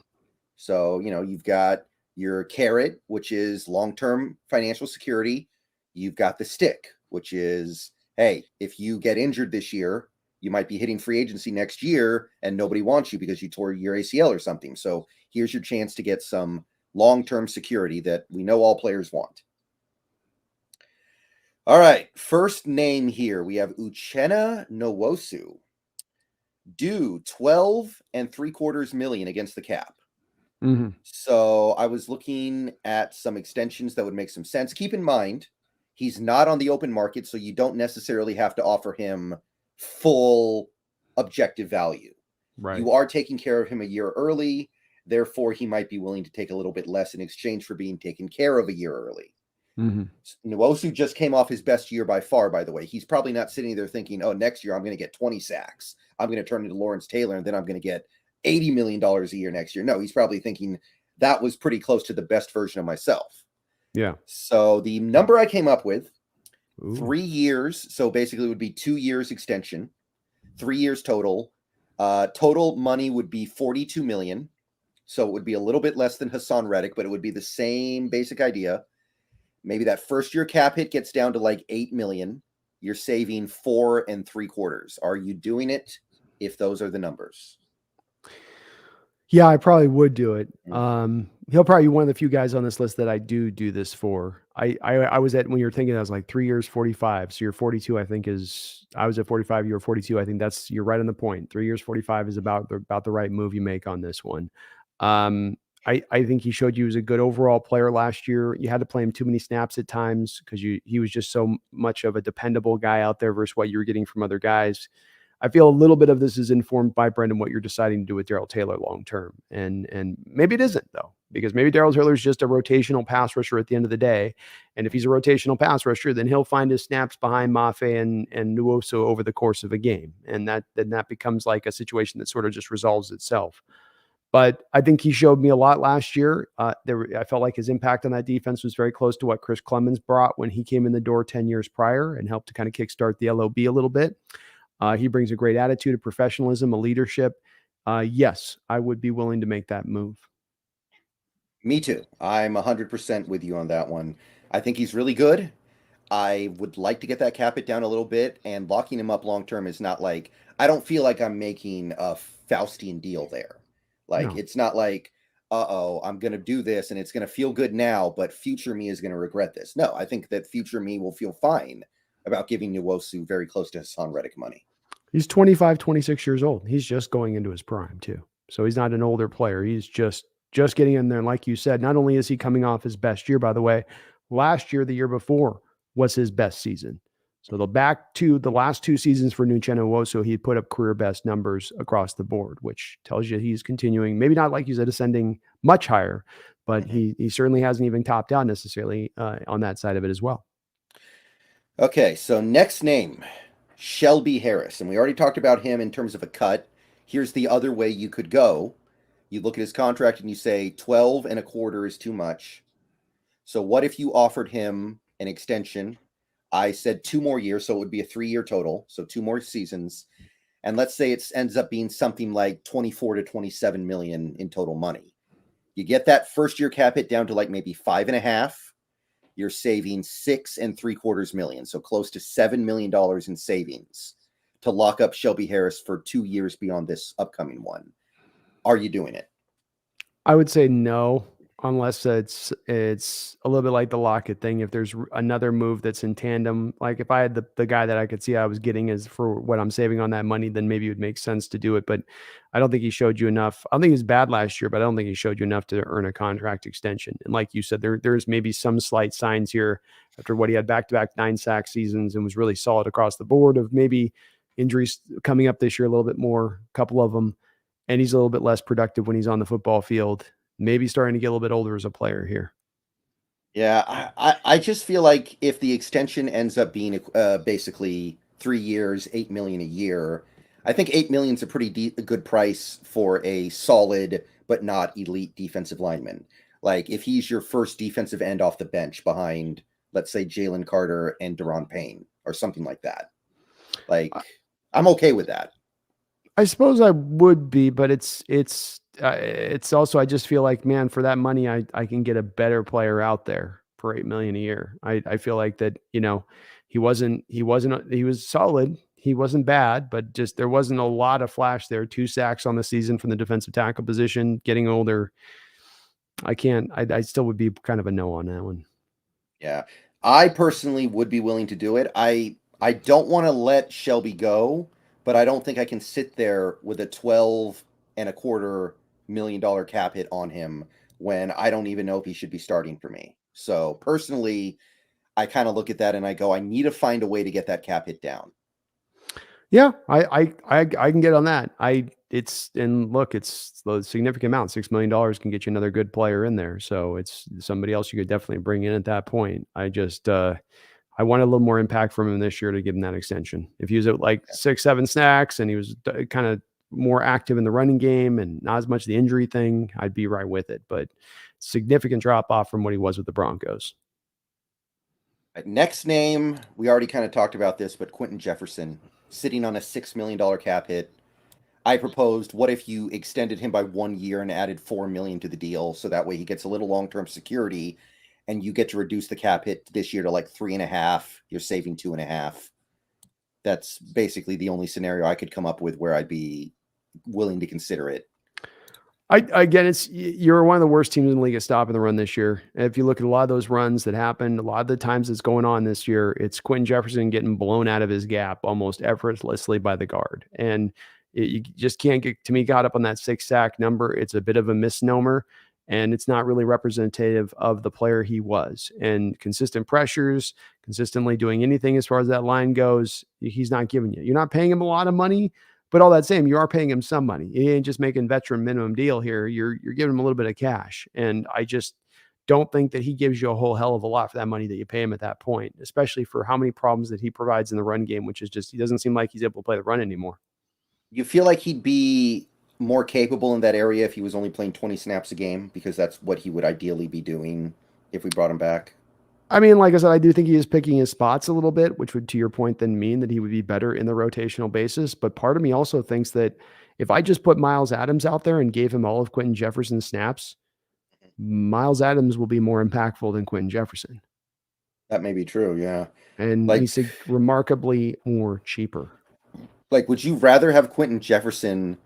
So, you know, you've got your carrot, which is long-term financial security. You've got the stick, which is, hey, if you get injured this year, you might be hitting free agency next year and nobody wants you because you tore your ACL or something. So here's your chance to get some long-term security that we know all players want. All right, first name here, we have Uchenna Nwosu. Due $12.75 million against the cap. So I was looking at some extensions that would make some sense. Keep in mind, he's not on the open market, so you don't necessarily have to offer him full objective value. Right. You are taking care of him a year early. Therefore, he might be willing to take a little bit less in exchange for being taken care of a year early. Mm-hmm. Nwosu just came off his best year by far, by the way. He's probably not sitting there thinking, oh, next year I'm going to get 20 sacks. I'm going to turn into Lawrence Taylor, and then I'm going to get $80 million a year next year. No, he's probably thinking that was pretty close to the best version of myself. Yeah. So the number I came up with, Ooh. 3 years. So basically it would be 2 years extension, 3 years total. Total money would be $42 million. So it would be a little bit less than Hassan Reddick, but it would be the same basic idea. Maybe that first year cap hit gets down to like 8 million. You're saving 4 3/4. Are you doing it if those are the numbers? Yeah, I probably would do it. He'll probably be one of the few guys on this list that I do this for. I was at, when you were thinking, I was like 3 years, 45. So you're 42, I think I was at 45, you were 42. I think you're right on the point. 3 years, 45 is about the right move you make on this one. I think he showed you as a good overall player last year. You had to play him too many snaps at times because he was just so much of a dependable guy out there versus what you were getting from other guys. I feel a little bit of this is informed by Brendon, what you're deciding to do with Darrell Taylor long term. And maybe it isn't, though, because maybe Darrell Taylor is just a rotational pass rusher at the end of the day. And if he's a rotational pass rusher, then he'll find his snaps behind Mafe and Nwosu over the course of a game. And that becomes like a situation that sort of just resolves itself. But I think he showed me a lot last year. I felt like his impact on that defense was very close to what Chris Clemens brought when he came in the door 10 years prior and helped to kind of kickstart the LOB a little bit. He brings a great attitude, a professionalism, a leadership. Yes, I would be willing to make that move. Me too. I'm 100% with you on that one. I think he's really good. I would like to get that cap it down a little bit, and locking him up long term is not like, I don't feel like I'm making a Faustian deal there. Like, it's not like, I'm going to do this and it's going to feel good now, but future me is going to regret this. No, I think that future me will feel fine about giving Nwosu very close to Hassan Reddick money. He's 25, 26 years old. He's just going into his prime too. So he's not an older player. He's just getting in there. And like you said, not only is he coming off his best year, by the way, last year, the year before was his best season. So the last 2 seasons for Uchenna Nwosu, he put up career best numbers across the board, which tells you he's continuing, maybe not like you said, ascending much higher, but he certainly hasn't even topped out necessarily on that side of it as well. Okay, so next name, Shelby Harris. And we already talked about him in terms of a cut. Here's the other way you could go. You look at his contract and you say 12 1/4 is too much. So what if you offered him an extension? I said 2 more years, so it would be a 3-year total. So 2 more seasons. And let's say it ends up being something like 24 to 27 million in total money. You get that first year cap hit down to like maybe 5.5. You're saving 6 3/4 million. So close to $7 million in savings to lock up Shelby Harris for 2 years beyond this upcoming one. Are you doing it? I would say no, unless it's a little bit like the Lockett thing. If there's another move that's in tandem, like if I had the guy that I could see I was getting as for what I'm saving on that money, then maybe it would make sense to do it. But I don't think he showed you enough. I don't think he was bad last year, but I don't think he showed you enough to earn a contract extension. And like you said, there's maybe some slight signs here after what he had back-to-back 9-sack seasons and was really solid across the board of maybe injuries coming up this year a little bit more, a couple of them. And he's a little bit less productive when he's on the football field. Maybe starting to get a little bit older as a player here. Yeah, I just feel like if the extension ends up being basically 3 years, 8 million a year, I think 8 million is a pretty good price for a solid but not elite defensive lineman. Like if he's your first defensive end off the bench behind, let's say, Jalen Carter and Daron Payne or something like that. Like I'm okay with that. I suppose I would be, but it's also, I just feel like, man, for that money, I can get a better player out there for 8 million a year. I feel like that, he was solid. He wasn't bad, but just, there wasn't a lot of flash there. 2 sacks on the season from the defensive tackle position, getting older. I still would be kind of a no on that one. Yeah. I personally would be willing to do it. I don't want to let Shelby go, but I don't think I can sit there with a $12.25 million cap hit on him when I don't even know if he should be starting for me. So personally, I kind of look at that and I go, I need to find a way to get that cap hit down. Yeah, I can get on that. it's a significant amount. $6 million can get you another good player in there. So it's somebody else you could definitely bring in at that point. I just, I want a little more impact from him this year to give him that extension. If he was at like 6-7 snacks and he was kind of more active in the running game and not as much the injury thing, I'd be right with it. But significant drop off from what he was with the Broncos. Next name, we already kind of talked about this, but Quentin Jefferson sitting on a $6 million cap hit. I proposed, what if you extended him by 1 year and added $4 million to the deal, so that way he gets a little long-term security, and you get to reduce the cap hit this year to like 3.5. You're saving 2.5. That's basically the only scenario I could come up with where I'd be willing to consider it. Again, you're one of the worst teams in the league at stopping the run this year. If you look at a lot of those runs that happened, a lot of the times that's going on this year, it's Quentin Jefferson getting blown out of his gap almost effortlessly by the guard. And you just can't get, to me, got up on that 6 sack number. It's a bit of a misnomer, and it's not really representative of the player he was. And consistent pressures, consistently doing anything as far as that line goes, he's not giving you. You're not paying him a lot of money, but all that same, you are paying him some money. You ain't just making veteran minimum deal here. You're giving him a little bit of cash. And I just don't think that he gives you a whole hell of a lot for that money that you pay him at that point, especially for how many problems that he provides in the run game, which is just, he doesn't seem like he's able to play the run anymore. You feel like he'd be more capable in that area if he was only playing 20 snaps a game, because that's what he would ideally be doing if we brought him back? I mean, like I said, I do think he is picking his spots a little bit, which would, to your point, then mean that he would be better in the rotational basis. But part of me also thinks that if I just put Miles Adams out there and gave him all of Quentin Jefferson's snaps, Miles Adams will be more impactful than Quentin Jefferson. That may be true, yeah. And he's remarkably more cheaper. Like, would you rather have Quentin Jefferson,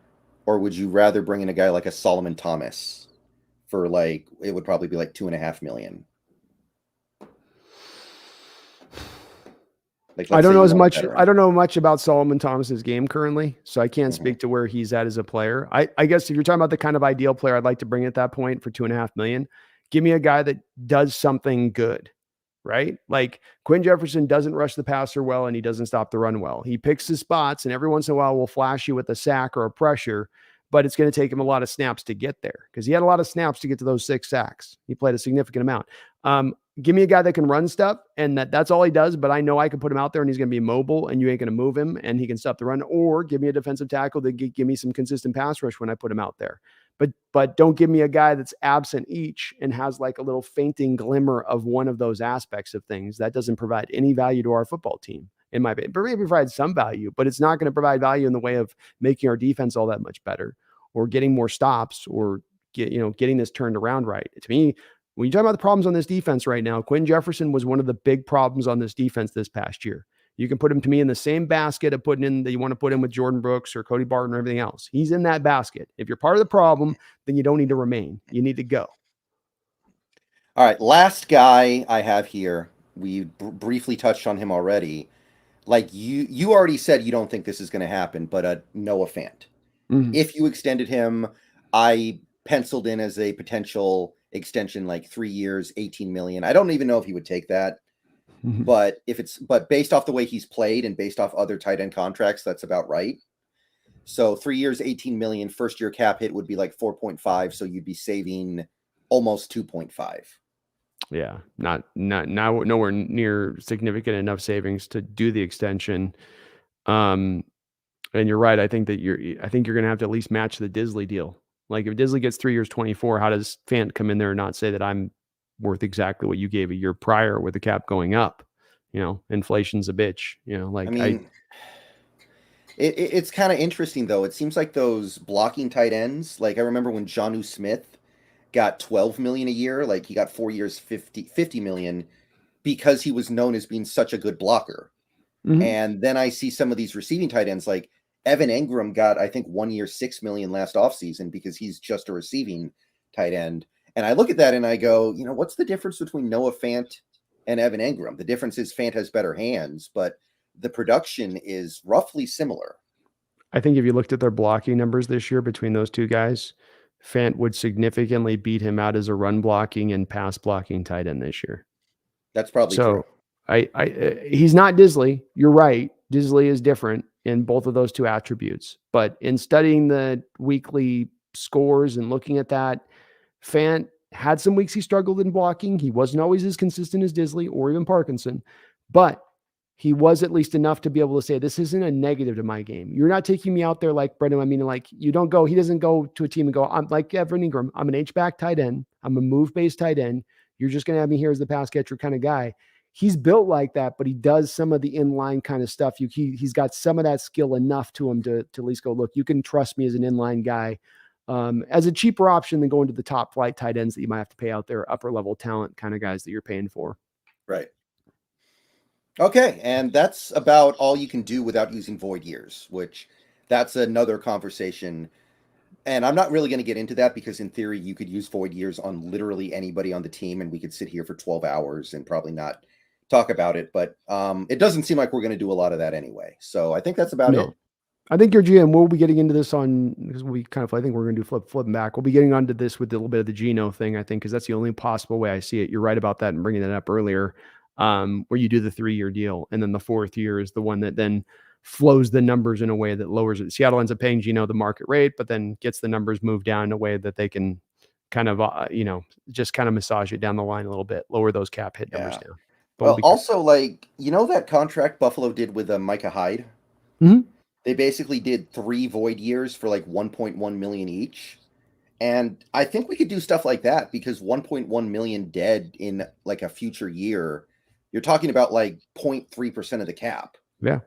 or would you rather bring in a guy like a Solomon Thomas for like, it would probably be like $2.5 million? Like, I don't know as much. I don't know much about Solomon Thomas's game currently, so I can't speak to where he's at as a player. I guess if you're talking about the kind of ideal player I'd like to bring at that point for $2.5 million, give me a guy that does something good, right? Like Quentin Jefferson doesn't rush the passer well, and he doesn't stop the run well. He picks his spots, and every once in a while will flash you with a sack or a pressure, but it's going to take him a lot of snaps to get there, because he had a lot of snaps to get to those 6 sacks. He played a significant amount. Give me a guy that can run stuff, and that's all he does, but I know I can put him out there and he's going to be mobile and you ain't going to move him and he can stop the run. Or give me a defensive tackle that give me some consistent pass rush when I put him out there. But don't give me a guy that's absent each and has like a little fainting glimmer of one of those aspects of things. That doesn't provide any value to our football team, in my opinion. But maybe provide some value, but it's not going to provide value in the way of making our defense all that much better or getting more stops or getting this turned around right. To me, when you talk about the problems on this defense right now, Quentin Jefferson was one of the big problems on this defense this past year. You can put him, to me, in the same basket of putting in that you want to put in with Jordan Brooks or Cody Barton or everything else. He's in that basket. If you're part of the problem, then you don't need to remain. You need to go. All right, last guy I have here. We briefly touched on him already. Like you already said you don't think this is going to happen, but Noah Fant. Mm-hmm. If you extended him, I penciled in as a potential extension, like 3 years, $18 million. I don't even know if he would take that. Mm-hmm. But based off the way he's played and based off other tight end contracts, that's about right. So 3 years, $18 million, first year cap hit would be like 4.5. So you'd be saving almost 2.5. Yeah. Nowhere near significant enough savings to do the extension. And you're right. I think you're going to have to at least match the Disley deal. Like if Disley gets 3 years, 24, how does Fant come in there and not say that I'm worth exactly what you gave a year prior with the cap going up? Inflation's a bitch, it's kind of interesting though. It seems like those blocking tight ends, like I remember when Jonnu Smith got $12 million a year, like he got 4 years, $50 million because he was known as being such a good blocker. Mm-hmm. And then I see some of these receiving tight ends, like Evan Engram got, I think, 1 year, $6 million last offseason because he's just a receiving tight end. And I look at that and I go, what's the difference between Noah Fant and Evan Engram? The difference is Fant has better hands, but the production is roughly similar. I think if you looked at their blocking numbers this year between those two guys, Fant would significantly beat him out as a run blocking and pass blocking tight end this year. That's probably true. He's not Disley. You're right. Disley is different. in both of those two attributes. But in studying the weekly scores and looking at that, Fant had some weeks he struggled in blocking. He wasn't always as consistent as Disley or even Parkinson, but he was at least enough to be able to say, this isn't a negative to my game. You're not taking me out there like Brendon. I mean, like he doesn't go to a team and go, I'm like Evan Ingram. I'm an H-back tight end. I'm a move-based tight end. You're just going to have me here as the pass catcher kind of guy. He's built like that, but he does some of the inline kind of stuff. He's got some of that skill enough to him to at least go, look, you can trust me as an inline guy. As a cheaper option than going to the top flight tight ends that you might have to pay out there, upper level talent kind of guys that you're paying for. Right. Okay. And that's about all you can do without using void years, which that's another conversation. And I'm not really going to get into that because in theory, you could use void years on literally anybody on the team and we could sit here for 12 hours and probably not talk about it. But it doesn't seem like we're going to do a lot of that anyway. So I think that's about it. I think your GM, we'll be getting into this on, because I think we're going to do flipping back. We'll be getting onto this with a little bit of the Geno thing, I think, because that's the only possible way I see it. You're right about that and bringing that up earlier, where you do the 3-year deal. And then the 4th year is the one that then flows the numbers in a way that lowers it. Seattle ends up paying Geno the market rate, but then gets the numbers moved down in a way that they can kind of, just kind of massage it down the line a little bit, lower those cap hit numbers down. But well, also, that contract Buffalo did with Micah Hyde? Mm-hmm. They basically did 3 void years for like 1.1 million each. And I think we could do stuff like that because 1.1 million dead in like a future year, you're talking about like 0.3% of the cap. Yeah.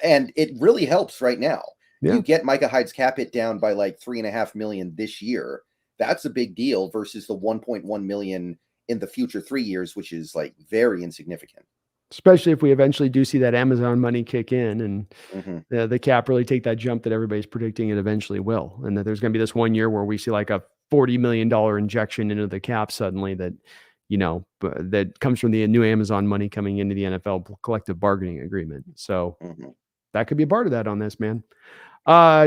And it really helps right now. Yeah. You get Micah Hyde's cap hit down by like 3.5 million this year. That's a big deal versus the 1.1 million in the future 3 years, which is like very insignificant. Especially if we eventually do see that Amazon money kick in and the cap really take that jump that everybody's predicting it eventually will. And that there's going to be this 1 year where we see like a $40 million injection into the cap suddenly that, that comes from the new Amazon money coming into the NFL collective bargaining agreement. So that could be a part of that on this, man.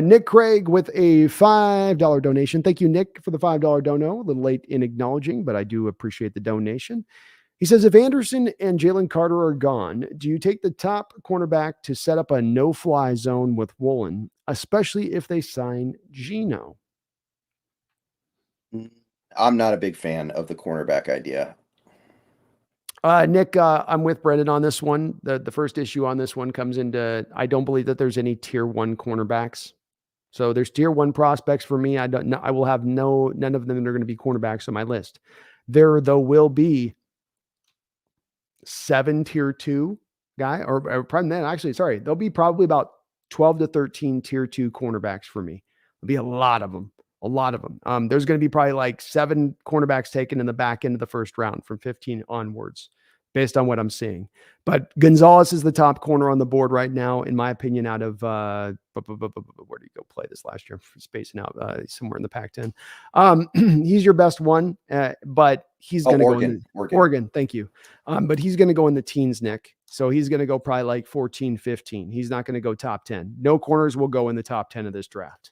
Nick Craig with a $5 donation. Thank you, Nick, for the $5 dono. A little late in acknowledging, but I do appreciate the donation. He says, if Anderson and Jalen Carter are gone, do you take the top cornerback to set up a no-fly zone with Woolen, especially if they sign Geno? I'm not a big fan of the cornerback idea. Nick, I'm with Brendon on this one. The first issue on this one comes into, I don't believe that there's any tier 1 cornerbacks. So there's tier 1 prospects for me. I will have none of them that are going to be cornerbacks on my list. There, though, will be 7 tier 2 guy, or probably then actually, sorry, there'll be probably about 12 to 13 tier 2 cornerbacks for me. There'll be a lot of them. There's going to be probably like 7 cornerbacks taken in the back end of the first round from 15 onwards, based on what I'm seeing. But Gonzalez is the top corner on the board right now, in my opinion, out of where did he go play this last year? Spacing out somewhere in the Pac-10. He's your best one, but he's going to go in Oregon. Thank you. But he's going to go in the teens, Nick. So he's going to go probably like 14, 15. He's not going to go top 10. No corners will go in the top 10 of this draft.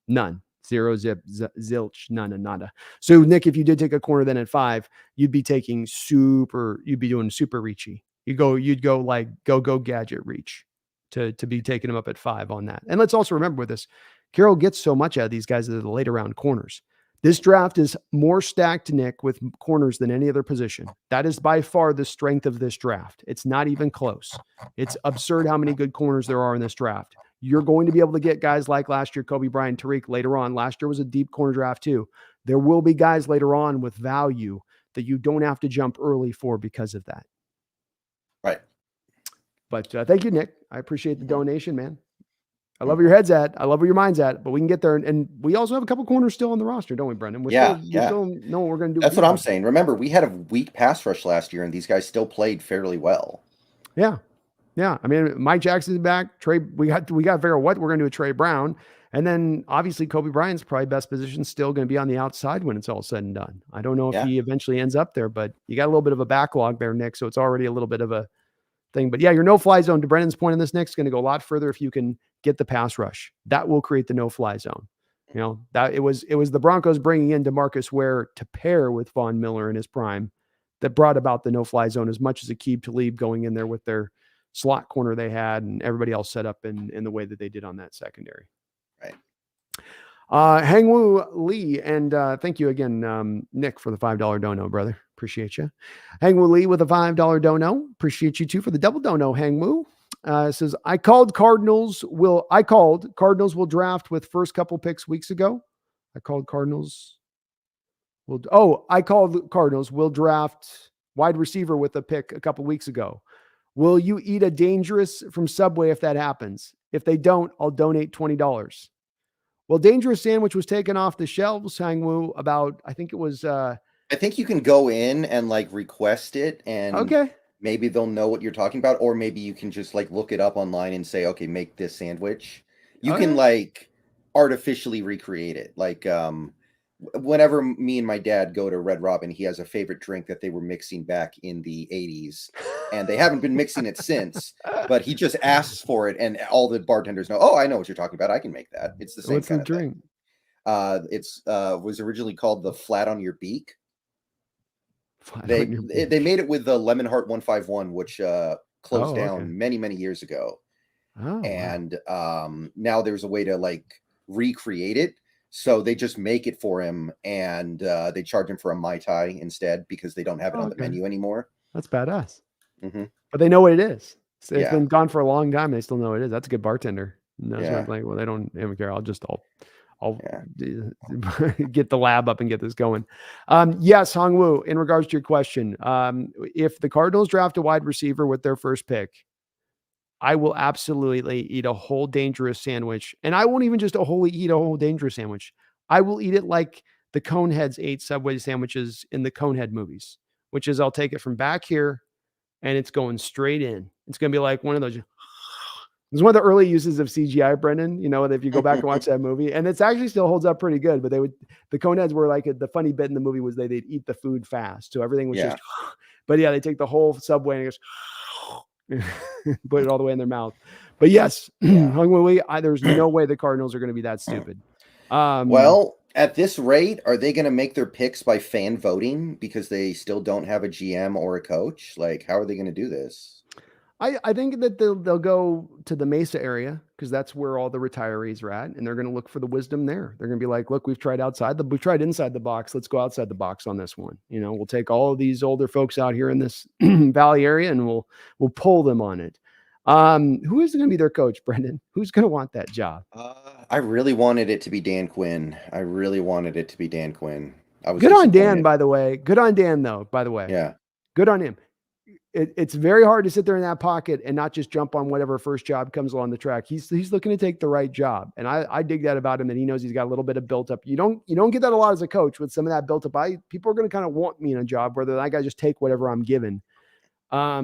None. 0, zip, zilch, none, and nada. So Nick, if you did take a corner then at 5, you'd be doing super reachy. You'd go like go gadget reach to be taking him up at 5 on that. And let's also remember with this, Carroll gets so much out of these guys that are the later round corners. This draft is more stacked, Nick, with corners than any other position. That is by far the strength of this draft. It's not even close. It's absurd how many good corners there are in this draft. You're going to be able to get guys like last year, Kobe Bryant, Tariq later on. Last year was a deep corner draft too. There will be guys later on with value that you don't have to jump early for because of that. Right. But thank you, Nick. I appreciate the donation, man. I love where your head's at. I love where your mind's at, but we can get there. And we also have a couple corners still on the roster, don't we, Brendon? We still know what we're going to do. That's what I'm saying. Remember, we had a weak pass rush last year, and these guys still played fairly well. Yeah. Yeah. I mean, Mike Jackson's back. Trey, we got to figure out what we're going to do with Trey Brown. And then obviously Kobe Bryant's probably best position still going to be on the outside when it's all said and done. I don't know if he eventually ends up there, but you got a little bit of a backlog there, Nick. So it's already a little bit of a thing. But yeah, your no-fly zone, to Brennan's point on this, Nick's going to go a lot further if you can get the pass rush. That will create the no-fly zone. That it was the Broncos bringing in DeMarcus Ware to pair with Von Miller in his prime that brought about the no-fly zone as much as Aqib Talib going in there with their slot corner they had and everybody else set up in the way that they did on that secondary. Right. Hangwoo Lee, and thank you again, Nick, for the $5 dono, brother. Appreciate you. Hangwoo Lee with a $5 dono. Appreciate you too for the double dono, Hangwoo. Says, I called Cardinals will draft with first couple picks weeks ago. I called Cardinals will draft wide receiver with a pick a couple weeks ago. Will you eat a dangerous from Subway if that happens? If they don't, I'll donate $20. Well, Dangerous Sandwich was taken off the shelves, Hangwoo, about, I think it was... I think you can go in and like request it, and okay. Maybe they'll know what you're talking about, or maybe you can just like look it up online and say, okay, make this sandwich. You can like artificially recreate it. Like whenever me and my dad go to Red Robin, he has a favorite drink that they were mixing back in the 80s, and they haven't been mixing it since, but he just asks for it, and all the bartenders know, oh, I know what you're talking about. I can make that. It's the same What's kind the of drink? Thing. It's was originally called the Flat on Your Beak. They made it with the Lemon Heart 151, which closed down many years ago. Oh, and now there's a way to like recreate it. So they just make it for him, and they charge him for a Mai Tai instead because they don't have it on the menu anymore. That's badass. Mm-hmm. But they know what it is. So it's been gone for a long time. They still know what it is. That's a good bartender. Like, well, they don't care. I'll get the lab up and get this going. Yes, Hongwoo, in regards to your question, if the Cardinals draft a wide receiver with their first pick, I will absolutely eat a whole Dangerous sandwich. And I won't even just eat a whole Dangerous sandwich. I will eat it like the Coneheads ate Subway sandwiches in the Conehead movies, which is I'll take it from back here and it's going straight in. It's going to be like one of those. It's one of the early uses of CGI, Brendan, if you go back and watch that movie, and it's actually still holds up pretty good, but the Coneheads were like, the funny bit in the movie was they'd eat the food fast. So everything was just, but they take the whole Subway and just put it all the way in their mouth. But yes, there's no way the Cardinals are going to be that stupid. Well, at this rate, are they going to make their picks by fan voting because they still don't have a GM or a coach? Like, how are they going to do this? I think that they'll go to the Mesa area because that's where all the retirees are at, and they're going to look for the wisdom there. They're going to be like, look, we've tried inside the box. Let's go outside the box on this one. We'll take all of these older folks out here in this Valley area, and we'll pull them on it. Who is going to be their coach, Brendan? Who's going to want that job? I really wanted it to be Dan Quinn. I was good on Dan, by the way. Good on Dan, though. By the way, yeah, good on him. It's very hard to sit there in that pocket and not just jump on whatever first job comes along the track. He's looking to take the right job. And I dig that about him, that he knows he's got a little bit of built up. You don't get that a lot as a coach with some of that built up. People are going to kind of want me in a job where I got to just take whatever I'm given. I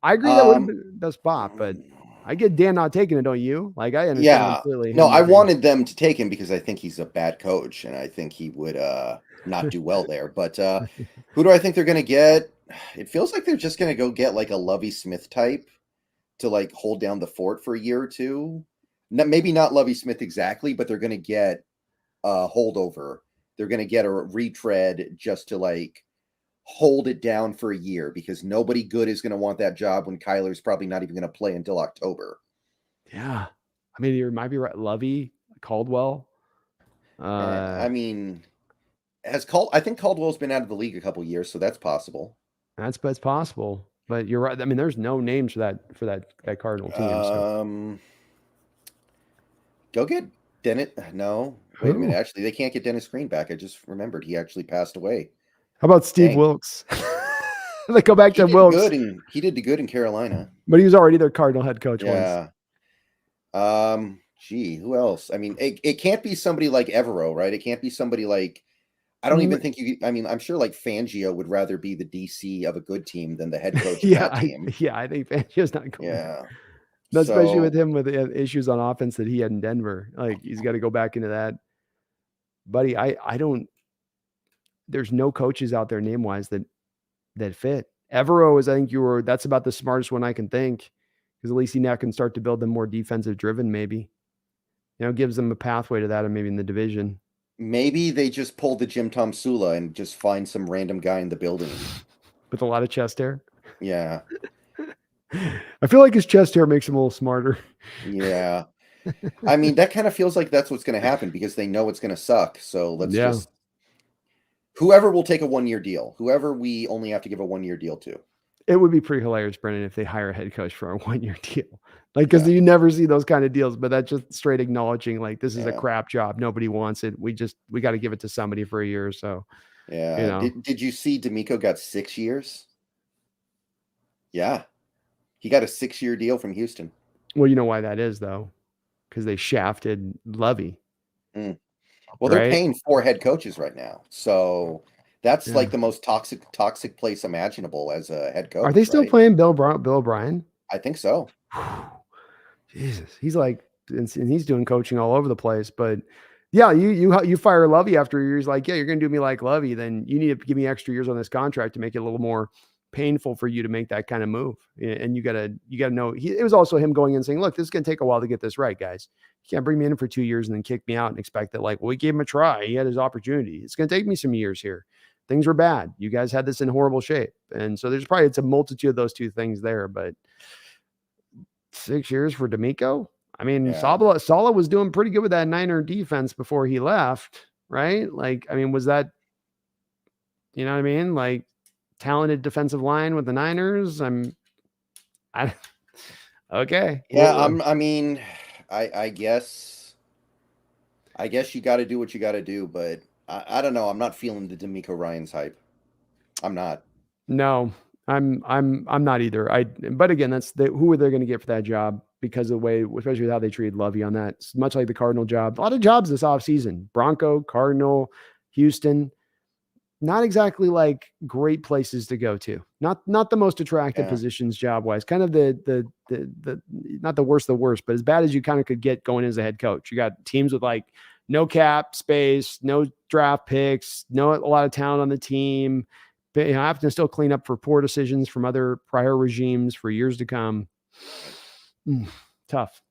agree that would have been the best spot, but I get Dan not taking it, don't you? Like, I understand completely. No, I wanted them to take him because I think he's a bad coach and I think he would not do well there. But who do I think they're going to get? It feels like they're just going to go get like a Lovie Smith type to like hold down the fort for a year or two. Maybe not Lovie Smith exactly, but they're going to get a holdover. They're going to get a retread just to like hold it down for a year because nobody good is going to want that job when Kyler's probably not even going to play until October. Yeah. I mean, you might be right. Lovie, Caldwell. I mean, I think Caldwell's been out of the league a couple years, so that's possible. That's possible, but you're right. I mean, there's no names for that Cardinal team. So. Go get Dennis. No, wait a minute. Actually, they can't get Dennis Green back. I just remembered he actually passed away. How about Steve Wilkes? Let's go back to Wilkes. He did good in Carolina, but he was already their Cardinal head coach. Yeah. Once. Gee, who else? I mean, it can't be somebody like Evero, right? It can't be somebody like. I don't even think I'm sure like Fangio would rather be the DC of a good team than the head coach of that team. I think Fangio's not going. Yeah. Especially with him with the issues on offense that he had in Denver. Like, he's got to go back into that. Buddy, I don't. There's no coaches out there name-wise that fit. Evero is, I think that's about the smartest one I can think, because at least he now can start to build them more defensive driven, maybe. Gives them a pathway to that, and maybe in the division. Maybe they just pull the Jim Tom Sula and just find some random guy in the building with a lot of chest hair. Yeah. I feel like his chest hair makes him a little smarter. Yeah. I mean, that kind of feels like that's what's going to happen because they know it's going to suck. So let's Yeah. just whoever will take a 1-year deal, whoever we only have to give a 1-year deal to. It would be pretty hilarious, Brendan, if they hire a head coach for a 1-year deal. Like, because Yeah. you never see those kind of deals, but that's just straight acknowledging, like, this is a Yeah. crap job. Nobody wants it. We got to give it to somebody for a year or so. Yeah. You know, Did you see D'Amico got 6 years? Yeah. He got a 6-year deal from Houston. well, you know why that is, though, because they shafted Lovey, Mm. Well, they're right? paying 4 head coaches right now. So that's Yeah. like the most toxic place imaginable as a head Are they coach, still right? playing Bill O'Brien? I think so. Jesus, he's like, and he's doing coaching all over the place. But yeah, you fire Lovey after a year. He's like, yeah, you're going to do me like Lovey. Then you need to give me extra years on this contract to make it a little more painful for you to make that kind of move. And you gotta know. It was also him going in and saying, look, this is going to take a while to get this right, guys. You can't bring me in for 2 years and then kick me out and expect that, like, well, we gave him a try. He had his opportunity. It's going to take me some years here. Things were bad. You guys had this in horrible shape. And so it's a multitude of those two things there, but 6 years for D'Amico? I mean, Yeah. Saleh was doing pretty good with that Niner defense before he left, right? Like, I mean, was that, you know what I mean? Like, talented defensive line with the Niners? I okay. Yeah, Well, I mean, I guess you got to do what you got to do, but I don't know. I'm not feeling the D'Amico Ryans hype. I'm not. no, I'm not either. But again, who are they going to get for that job because of the way, especially with how they treated Lovey on that. It's much like the Cardinal job. A lot of jobs this offseason. Bronco, Cardinal, Houston. Not exactly like great places to go to. Not the most attractive Yeah. positions job wise. Kind of the not the worst, but as bad as you kind of could get going as a head coach. You got teams with like no cap space, no draft picks, no a lot of talent on the team. But you know, having to still clean up for poor decisions from other prior regimes for years to come. Tough.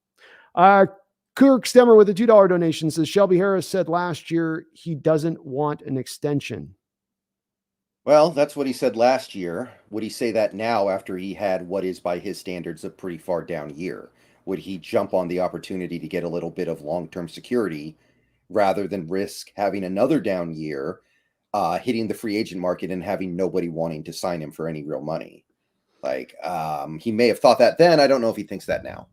Kirk Stemmer with a $2 donation says Shelby Harris said last year he doesn't want an extension. Well, that's what he said last year. Would he say that now after he had what is by his standards a pretty far down year? Would he jump on the opportunity to get a little bit of long-term security rather than risk having another down year, hitting the free agent market and having nobody wanting to sign him for any real money? Like, he may have thought that then. I don't know if he thinks that now.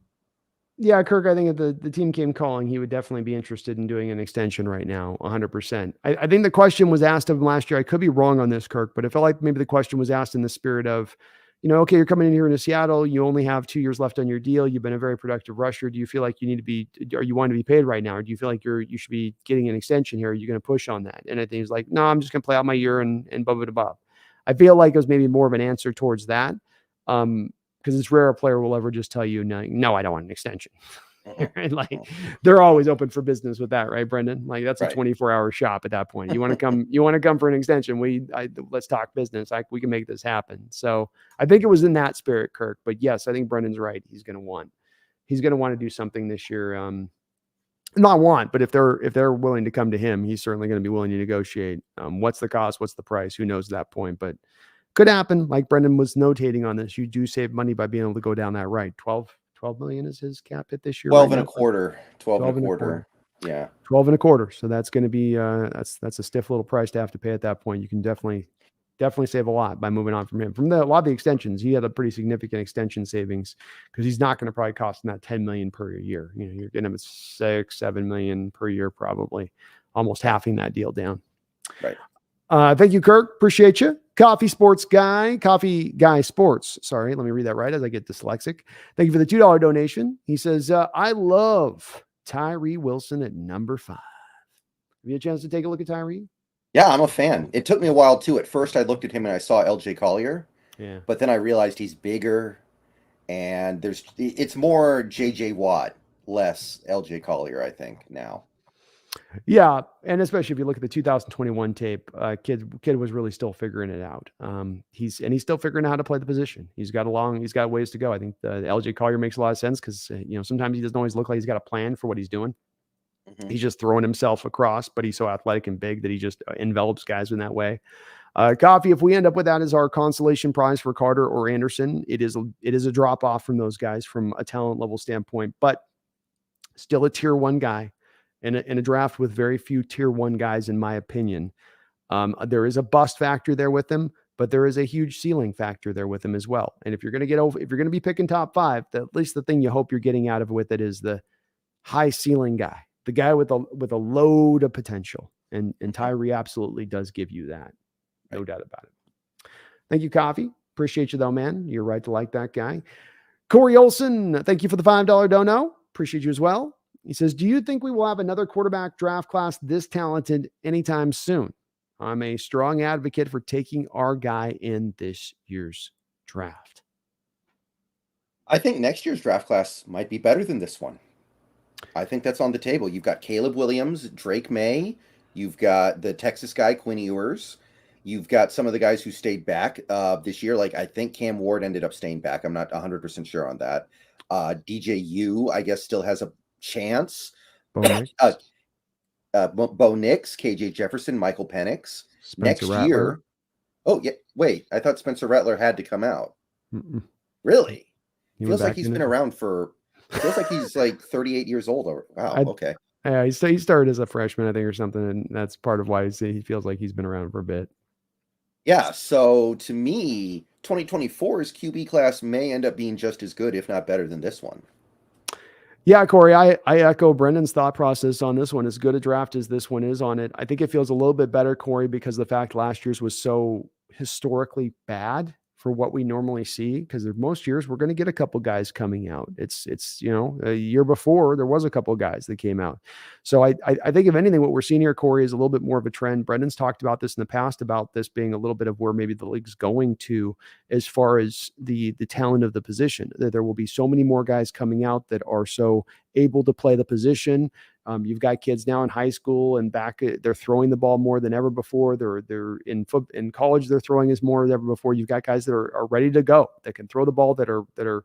Yeah, Kirk, I think if the team came calling, he would definitely be interested in doing an extension right now, 100%. I think the question was asked of him last year. I could be wrong on this, Kirk, but it felt like maybe the question was asked in the spirit of, you know, okay, you're coming in here into Seattle. You only have 2 years left on your deal. You've been a very productive rusher. Do you feel like you need to be, or you want to be paid right now? Or do you feel like you should be getting an extension here? Are you going to push on that? And I think he's like, no, I'm just going to play out my year and blah, blah, blah. I feel like it was maybe more of an answer towards that. Because it's rare a player will ever just tell you, no, I don't want an extension. And like they're always open for business with that, right, Brendan? Like that's a 24-hour shop at that point. You want to come for an extension? Let's talk business. We can make this happen. So I think it was in that spirit, Kirk. But yes, I think Brendan's right. He's going to want to do something this year. Not want, but if they're willing to come to him, he's certainly going to be willing to negotiate. What's the cost? What's the price? Who knows at that point? But could happen. Like Brendan was notating on this. You do save money by being able to go down that right. 12 million is his cap hit this year. 12 and a quarter. 12 and a quarter. Yeah. 12 and a quarter. So that's going to be, that's a stiff little price to have to pay at that point. You can definitely save a lot by moving on from him. A lot of the extensions, he had a pretty significant extension savings because he's not going to probably cost him that 10 million per year. You know, you're getting him at 6-7 million per year, probably almost halving that deal down. Right. Thank you, Kirk. Appreciate you. Coffee Guy Sports. Sorry, let me read that right as I get dyslexic. Thank you for the $2 donation. He says, I love Tyree Wilson at number 5. Have you had a chance to take a look at Tyree? Yeah, I'm a fan. It took me a while too. At first I looked at him and I saw LJ Collier. Yeah. But then I realized he's bigger and it's more JJ Watt, less LJ Collier, I think, now. Yeah, and especially if you look at the 2021 tape, kid was really still figuring it out. He's still figuring out how to play the position. He's got ways to go. I think the LJ Collier makes a lot of sense because sometimes he doesn't always look like he's got a plan for what he's doing. Mm-hmm. He's just throwing himself across, but he's so athletic and big that he just envelops guys in that way. Coffee, if we end up with that as our consolation prize for Carter or Anderson, it is a drop off from those guys from a talent level standpoint, but still a tier 1 guy in a draft with very few tier 1 guys, in my opinion. There is a bust factor there with him, but there is a huge ceiling factor there with him as well. And if you're going to be picking top 5, at least the thing you hope you're getting out of with it is the high ceiling guy, the guy with a load of potential. And Tyree absolutely does give you that. No doubt about it. Thank you, Coffee. Appreciate you though, man. You're right to like that guy. Corey Olson, thank you for the $5 dono. Appreciate you as well. He says, do you think we will have another quarterback draft class this talented anytime soon? I'm a strong advocate for taking our guy in this year's draft. I think next year's draft class might be better than this one. I think that's on the table. You've got Caleb Williams, Drake May. You've got the Texas guy, Quinn Ewers. You've got some of the guys who stayed back this year. Like, I think Cam Ward ended up staying back. I'm not 100% sure on that. DJU, I guess, still has a chance. Bo Nix, KJ Jefferson, Michael Penix. Spencer Next Rattler. year. Oh, yeah. Wait, I thought Spencer Rattler had to come out. Mm-mm. Really? He Feels went like back he's in been it. around for... Feels like he's like 38 years old. Wow, okay. Yeah, he started as a freshman, I think, or something, and that's part of why he feels like he's been around for a bit. Yeah, so to me, 2024's QB class may end up being just as good, if not better than this one. Yeah, Corey, I echo Brendan's thought process on this one. As good a draft as this one is on it, I think it feels a little bit better, Corey, because the fact last year's was so historically bad for what we normally see, because most years we're going to get a couple guys coming out. It's a year before there was a couple guys that came out. So I think if anything, what we're seeing here, Corey, is a little bit more of a trend. Brendan's talked about this in the past, about this being a little bit of where maybe the league's going to as far as the talent of the position. There will be so many more guys coming out that are so able to play the position. You've got kids now in high school and back, they're throwing the ball more than ever before. They're in college, they're throwing as more than ever before. You've got guys that are ready to go, that can throw the ball, that are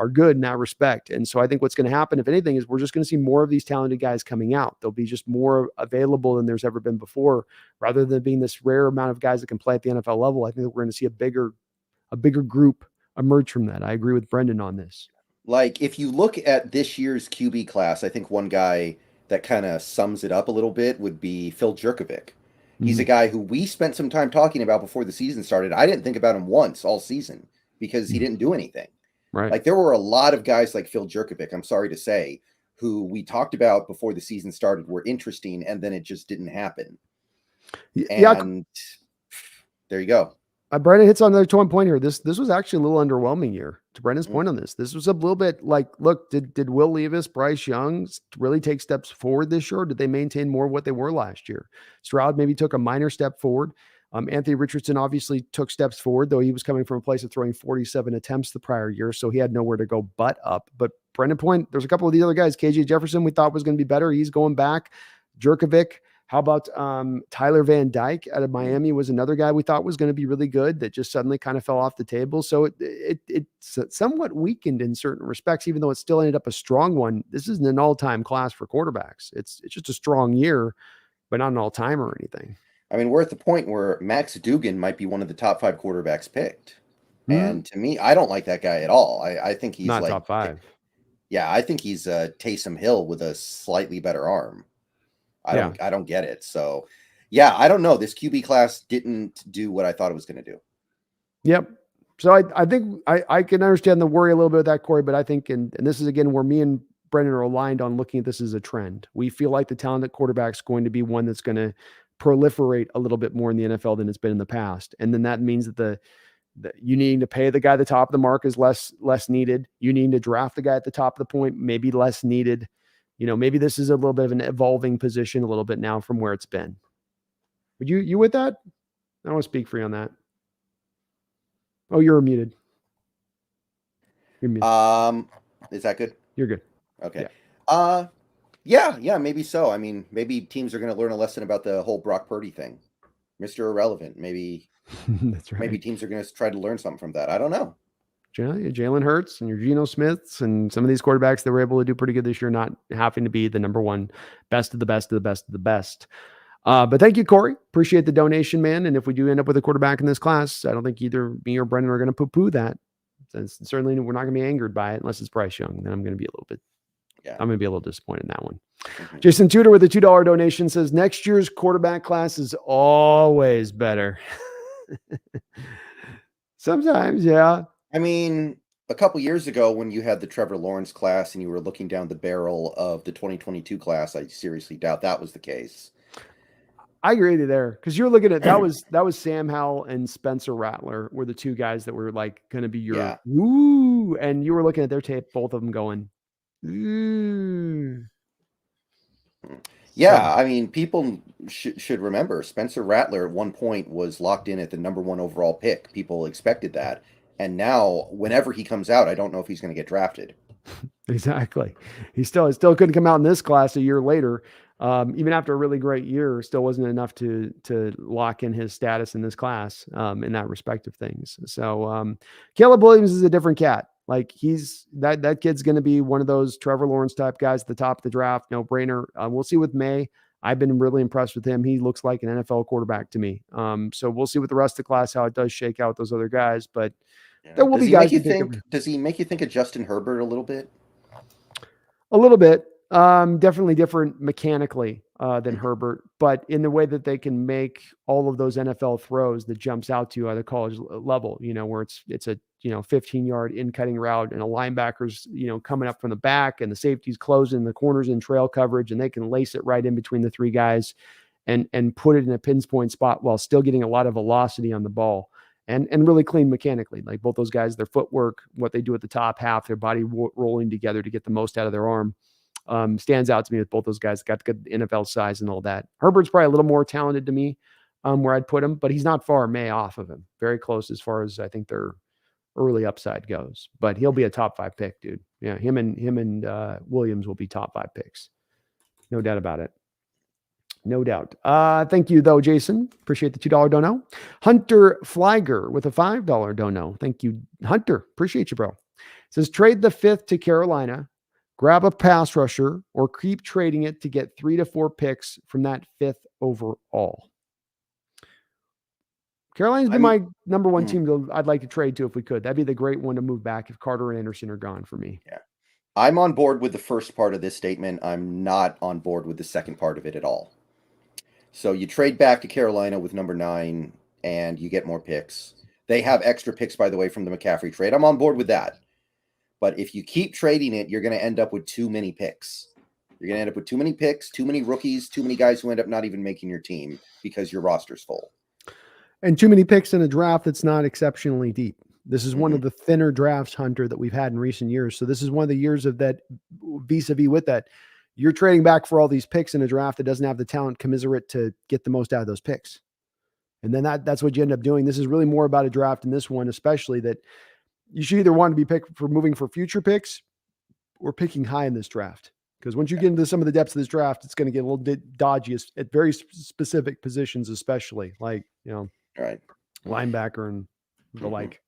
good in that respect. And so I think what's going to happen, if anything, is we're just going to see more of these talented guys coming out. They'll be just more available than there's ever been before, rather than being this rare amount of guys that can play at the NFL level. I think that we're going to see a bigger group emerge from that. I agree with Brendan on this. Like, if you look at this year's QB class, I think one guy that kind of sums it up a little bit would be Phil Jurkovec. He's a guy who we spent some time talking about before the season started. I didn't think about him once all season because he didn't do anything. Right. Like, there were a lot of guys like Phil Jurkovec, I'm sorry to say, who we talked about before the season started were interesting, and then it just didn't happen. And there you go. Brendan hits on another point here. This was actually a little underwhelming year. To Brendan's point on this, this was a little bit like, look, did Will Levis, Bryce Young really take steps forward this year, or did they maintain more of what they were last year? Stroud maybe took a minor step forward. Anthony Richardson obviously took steps forward, though he was coming from a place of throwing 47 attempts the prior year, so he had nowhere to go but up. But Brendan point, there's a couple of the other guys. KJ Jefferson we thought was going to be better. He's going back. Jurkovec. How about Tyler Van Dyke out of Miami was another guy we thought was going to be really good that just suddenly kind of fell off the table. So it's somewhat weakened in certain respects, even though it still ended up a strong one. This isn't an all-time class for quarterbacks. It's just a strong year, but not an all-time or anything. I mean, we're at the point where Max Duggan might be one of the top 5 quarterbacks picked. And to me, I don't like that guy at all. I think he's not like top 5. Yeah, I think he's Taysom Hill with a slightly better arm. I don't get it. So, yeah, I don't know. This QB class didn't do what I thought it was going to do. Yep. So I think I can understand the worry a little bit of that, Corey, but I think, and this is again where me and Brendan are aligned on looking at this as a trend. We feel like the talented quarterback is going to be one that's going to proliferate a little bit more in the NFL than it's been in the past. And then that means that you needing to pay the guy at the top of the mark is less needed. You need to draft the guy at the top of the point, maybe less needed. You know, maybe this is a little bit of an evolving position a little bit now from where it's been. Would you with that? I don't want to speak for you on that. Oh, you're muted. You're muted. Is that good? You're good. Okay. Yeah, maybe so. I mean, maybe teams are going to learn a lesson about the whole Brock Purdy thing. Mr. Irrelevant. Maybe that's right. Maybe teams are going to try to learn something from that. I don't know. Jalen Hurts and your Geno Smiths and some of these quarterbacks that were able to do pretty good this year, not having to be the number one, best of the best of the best of the best. But thank you, Corey. Appreciate the donation, man. And if we do end up with a quarterback in this class, I don't think either me or Brendan are going to poo-poo that. Since certainly we're not going to be angered by it unless it's Bryce Young. Then I'm going to be a little bit. Yeah. I'm going to be a little disappointed in that one. Mm-hmm. Jason Tudor with a $2 donation says next year's quarterback class is always better. Sometimes, yeah. I mean, a couple years ago when you had the Trevor Lawrence class and you were looking down the barrel of the 2022 class, I seriously doubt that was the case. I agree with you there because you're looking at that was Sam Howell and Spencer Rattler were the two guys that were like going to be your woo, and you were looking at their tape, both of them going, ooh. Yeah, so, I mean, people should remember Spencer Rattler at one point was locked in at the number 1 overall pick. People expected that, and now whenever he comes out, I don't know if he's going to get drafted. Exactly, he still couldn't come out in this class a year later. Even after a really great year, still wasn't enough to lock in his status in this class in that respect of things. So Caleb Williams is a different cat. Like he's that kid's going to be one of those Trevor Lawrence type guys at the top of the draft. No brainer. We'll see with May. I've been really impressed with him. He looks like an NFL quarterback to me. So we'll see with the rest of the class how it does shake out with those other guys. But there will be guys. Does he make you think of Justin Herbert a little bit? A little bit. Definitely different mechanically than Herbert, but in the way that they can make all of those NFL throws that jumps out to you at the college level, where it's a 15-yard in cutting route and a linebacker's coming up from the back and the safety's closing, the corners in trail coverage, and they can lace it right in between the three guys and put it in a pinpoint spot while still getting a lot of velocity on the ball and really clean mechanically. Like both those guys, their footwork, what they do at the top half, their body rolling together to get the most out of their arm. Stands out to me with both those guys. Got good NFL size and all that. Herbert's probably a little more talented to me where I'd put him, but he's not far May off of him. Very close as far as I think their early upside goes. But he'll be a top 5 pick, dude. Yeah, him and Williams will be top 5 picks. No doubt about it. No doubt. Thank you, though, Jason. Appreciate the $2 dono. Hunter Flieger with a $5 dono. Thank you, Hunter. Appreciate you, bro. Says trade the 5th to Carolina. Grab a pass rusher or keep trading it to get 3 to 4 picks from that 5th overall. Carolina's been my number 1 team I'd like to trade to if we could. That'd be the great one to move back if Carter and Anderson are gone for me. Yeah. I'm on board with the first part of this statement. I'm not on board with the second part of it at all. So you trade back to Carolina with number 9 and you get more picks. They have extra picks, by the way, from the McCaffrey trade. I'm on board with that. But if you keep trading it, you're going to end up with too many picks. You're going to end up with too many picks, too many rookies, too many guys who end up not even making your team because your roster's full. And too many picks in a draft that's not exceptionally deep. This is one of the thinner drafts, Hunter, that we've had in recent years. So this is one of the years of that vis-a-vis with that. You're trading back for all these picks in a draft that doesn't have the talent commensurate to get the most out of those picks. And then that's what you end up doing. This is really more about a draft in this one, especially that you should either want to be picked for moving for future picks or picking high in this draft. Because once you get into some of the depths of this draft, it's going to get a little bit dodgy at very specific positions, especially like, linebacker and the like.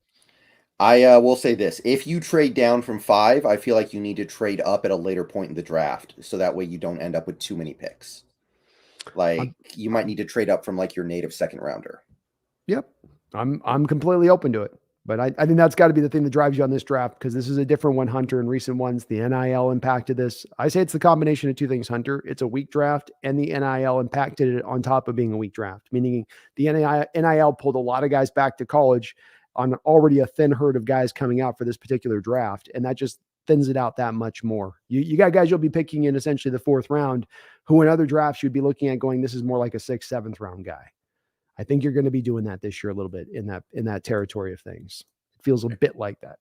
I will say this. If you trade down from 5, I feel like you need to trade up at a later point in the draft. So that way you don't end up with too many picks. Like you might need to trade up from like your native second rounder. Yep. I'm completely open to it. But I think that's got to be the thing that drives you on this draft because this is a different one, Hunter, in recent ones. The NIL impacted this. I say it's the combination of 2 things, Hunter. It's a weak draft, and the NIL impacted it on top of being a weak draft, meaning the NIL pulled a lot of guys back to college on already a thin herd of guys coming out for this particular draft, and that just thins it out that much more. You got guys you'll be picking in essentially the 4th round who in other drafts you'd be looking at going, this is more like a 6th, 7th round guy. I think you're going to be doing that this year a little bit in that territory of things. It feels a bit like that.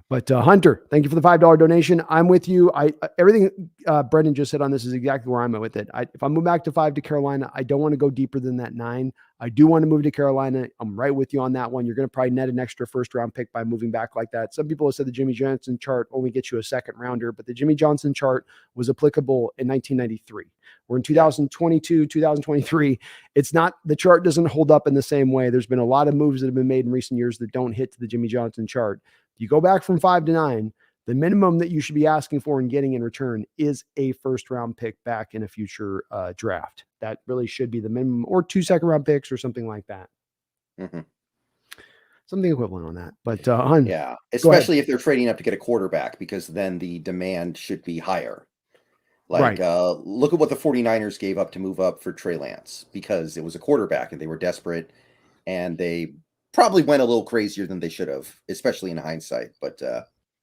But Hunter, thank you for the $5 donation. I'm with you. Everything Brendan just said on this is exactly where I'm at with it. If I move back to 5 to Carolina, I don't want to go deeper than that 9. I do want to move to Carolina. I'm right with you on that one. You're going to probably net an extra 1st round pick by moving back like that. Some people have said the Jimmy Johnson chart only gets you a 2nd rounder, but the Jimmy Johnson chart was applicable in 1993. We're in 2022, 2023. It's not, the chart doesn't hold up in the same way. There's been a lot of moves that have been made in recent years that don't hit to the Jimmy Johnson chart. You go back from 5 to 9, The minimum that you should be asking for and getting in return is a first-round pick back in a future draft. That really should be the minimum, or 2 second-round picks or something like that. Mm-hmm. Something equivalent on that. But yeah, especially if they're trading up to get a quarterback, because then the demand should be higher. Like, look at what the 49ers gave up to move up for Trey Lance, because it was a quarterback and they were desperate, and they probably went a little crazier than they should have, especially in hindsight. But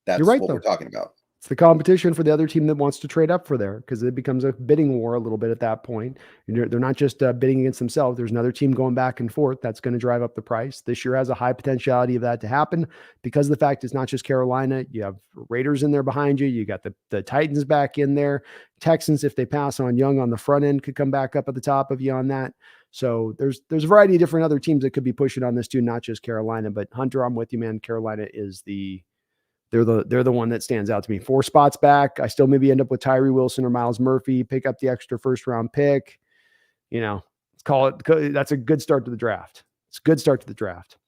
that's You're right, what though. we're talking about. It's the competition for the other team that wants to trade up for there, because it becomes a bidding war a little bit at that point. They're not just bidding against themselves. There's another team going back and forth. That's going to drive up the price. This year has a high potentiality of that to happen, because of the fact it's not just Carolina. You have Raiders in there behind you. You got the Titans back in there. Texans, if they pass on Young on the front end, could come back up at the top of you on that. So there's a variety of different other teams that could be pushing on this too, not just Carolina. But Hunter, I'm with you, man. Carolina is they're the one that stands out to me. 4 spots back. I still maybe end up with Tyree Wilson or Miles Murphy, pick up the extra first-round pick. Let's call it. That's a good start to the draft. It's a good start to the draft.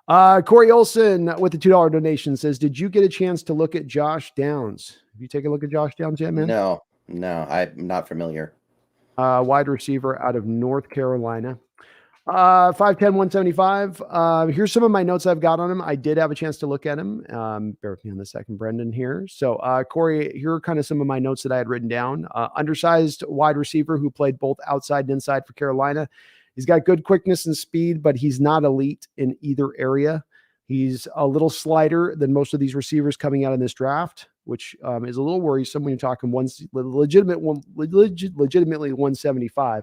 Corey Olson with the $2 donation says, did you get a chance to look at Josh Downs? Have you taken a look at Josh Downs yet, man? No, I'm not familiar. Wide receiver out of North Carolina. 5'10", 175. Here's some of my notes I've got on him. I did have a chance to look at him. Bear with me on a second, Brendan, here. So, Corey, here are kind of some of my notes that I had written down. Undersized wide receiver who played both outside and inside for Carolina. He's got good quickness and speed, but he's not elite in either area. He's a little slighter than most of these receivers coming out in this draft, which is a little worrisome when you're talking legitimately 175.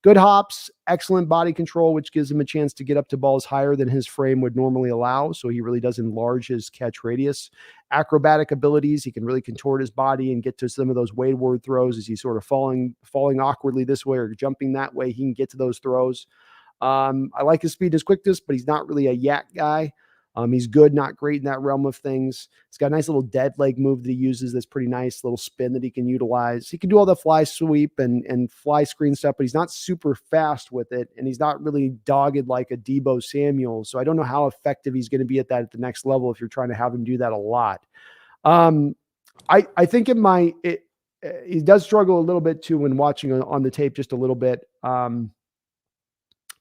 Good hops, excellent body control, which gives him a chance to get up to balls higher than his frame would normally allow. So he really does enlarge his catch radius. Acrobatic abilities, he can really contort his body and get to some of those wayward throws as he's sort of falling awkwardly this way or jumping that way. He can get to those throws. I like his speed and his quickness, but he's not really a yak guy. He's good, not great in that realm of things. He's got a nice little dead leg move that he uses that's pretty nice, little spin that he can utilize. He can do all the fly sweep and fly screen stuff, but he's not super fast with it, and he's not really dogged like a Deebo Samuel. So I don't know how effective he's going to be at that at the next level if you're trying to have him do that a lot. I think he does struggle a little bit too when watching on the tape just a little bit.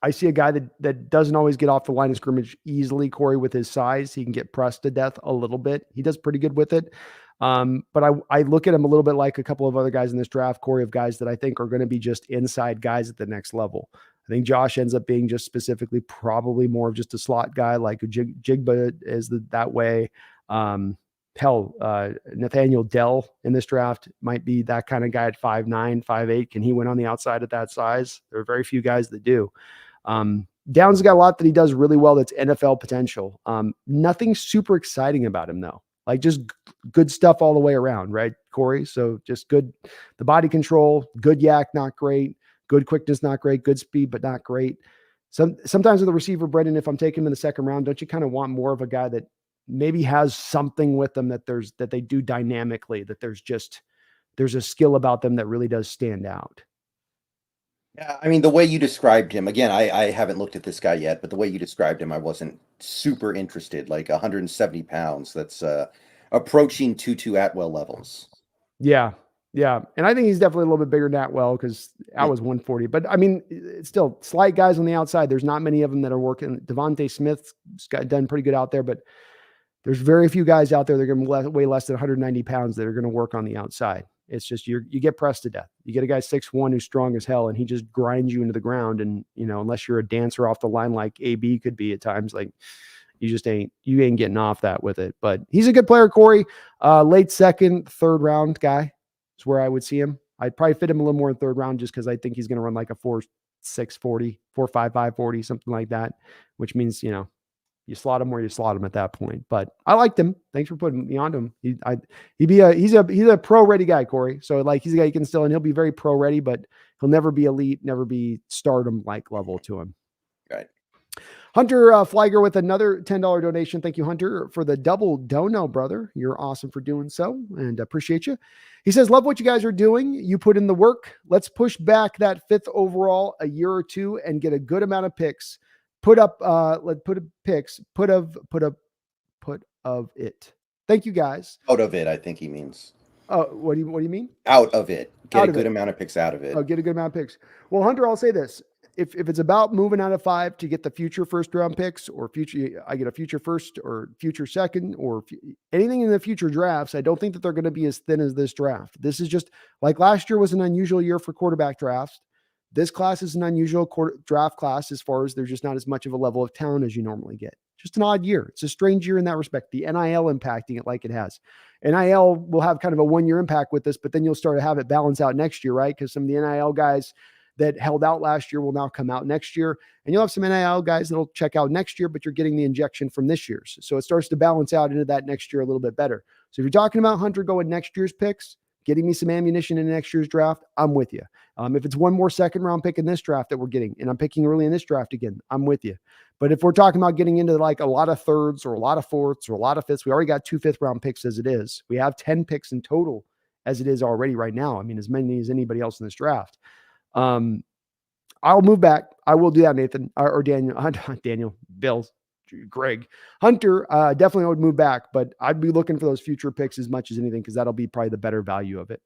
I see a guy that doesn't always get off the line of scrimmage easily, Corey, with his size. He can get pressed to death a little bit. He does pretty good with it. But I look at him a little bit like a couple of other guys in this draft, Corey, of guys that I think are going to be just inside guys at the next level. I think Josh ends up being just specifically probably more of just a slot guy, like Jigba is that way. Nathaniel Dell in this draft might be that kind of guy at 5'9", 5'8". Can he win on the outside at that size? There are very few guys that do. Downs has got a lot that he does really well that's NFL potential. Nothing super exciting about him, though. Like just good stuff all the way around, right, Corey? So just good. The body control, good yak, not great. Good quickness, not great. Good speed, but not great. Sometimes with a receiver, Brendan, if I'm taking him in the second round, don't you kind of want more of a guy that maybe has something with them that they do dynamically, that there's a skill about them that really does stand out? Yeah, I mean, the way you described him, again, I haven't looked at this guy yet, but the way you described him, I wasn't super interested. Like 170 pounds, that's approaching Tutu Atwell levels. Yeah. Yeah. And I think he's definitely a little bit bigger than Atwell, because Atwell's 140. But I mean, it's still slight guys on the outside. There's not many of them that are working. Devontae Smith's got done pretty good out there, but there's very few guys out there that are going to weigh less than 190 pounds that are going to work on the outside. It's just you get pressed to death. You get a guy 6'1" who's strong as hell, and he just grinds you into the ground. And unless you're a dancer off the line like AB could be at times, like you ain't getting off that with it. But he's a good player, Corey. Late second, third round guy is where I would see him. I'd probably fit him a little more in third round just because I think he's going to run like a 4.6 40, 4.55 40, something like that, which means you slot him where you slot him at that point. But I liked him. Thanks for putting me onto him. He's a pro ready guy, Corey. So like he's a guy you can still, and he'll be very pro ready, but he'll never be elite, never be stardom like level to him. Right. Hunter Flieger with another $10 donation. Thank you, Hunter, for the double dono, brother. You're awesome for doing so, and appreciate you. He says, love what you guys are doing. You put in the work. Let's push back that 5th overall a year or two and get a good amount of picks. Put of it. Thank you guys. Out of it, I think he means. What do you mean? Out of it. Get Out a of good it. amount of picks out of it. Oh, get a good amount of picks. Well, Hunter, I'll say this. If it's about moving out of 5 to get the future first round picks or I get a future first or future second or anything in the future drafts, I don't think that they're going to be as thin as this draft. This is just like last year was an unusual year for quarterback drafts. This class is an unusual draft class as far as there's just not as much of a level of talent as you normally get. Just an odd year. It's a strange year in that respect. The NIL impacting it like it has. NIL will have kind of a 1-year impact with this, but then you'll start to have it balance out next year, right? Because some of the NIL guys that held out last year will now come out next year. And you'll have some NIL guys that'll check out next year, but you're getting the injection from this year's. So it starts to balance out into that next year a little bit better. So if you're talking about Hunter going next year's picks, getting me some ammunition in next year's draft, I'm with you. If it's one more second round pick in this draft that we're getting, and I'm picking early in this draft again, I'm with you. But if we're talking about getting into like a lot of thirds or a lot of fourths or a lot of fifths, we already got 2 fifth-round picks as it is. We have 10 picks in total as it is already right now. I mean, as many as anybody else in this draft. I'll move back. I will do that, Nathan or Daniel, Bill, Greg, Hunter. Definitely I would move back, but I'd be looking for those future picks as much as anything because that'll be probably the better value of it.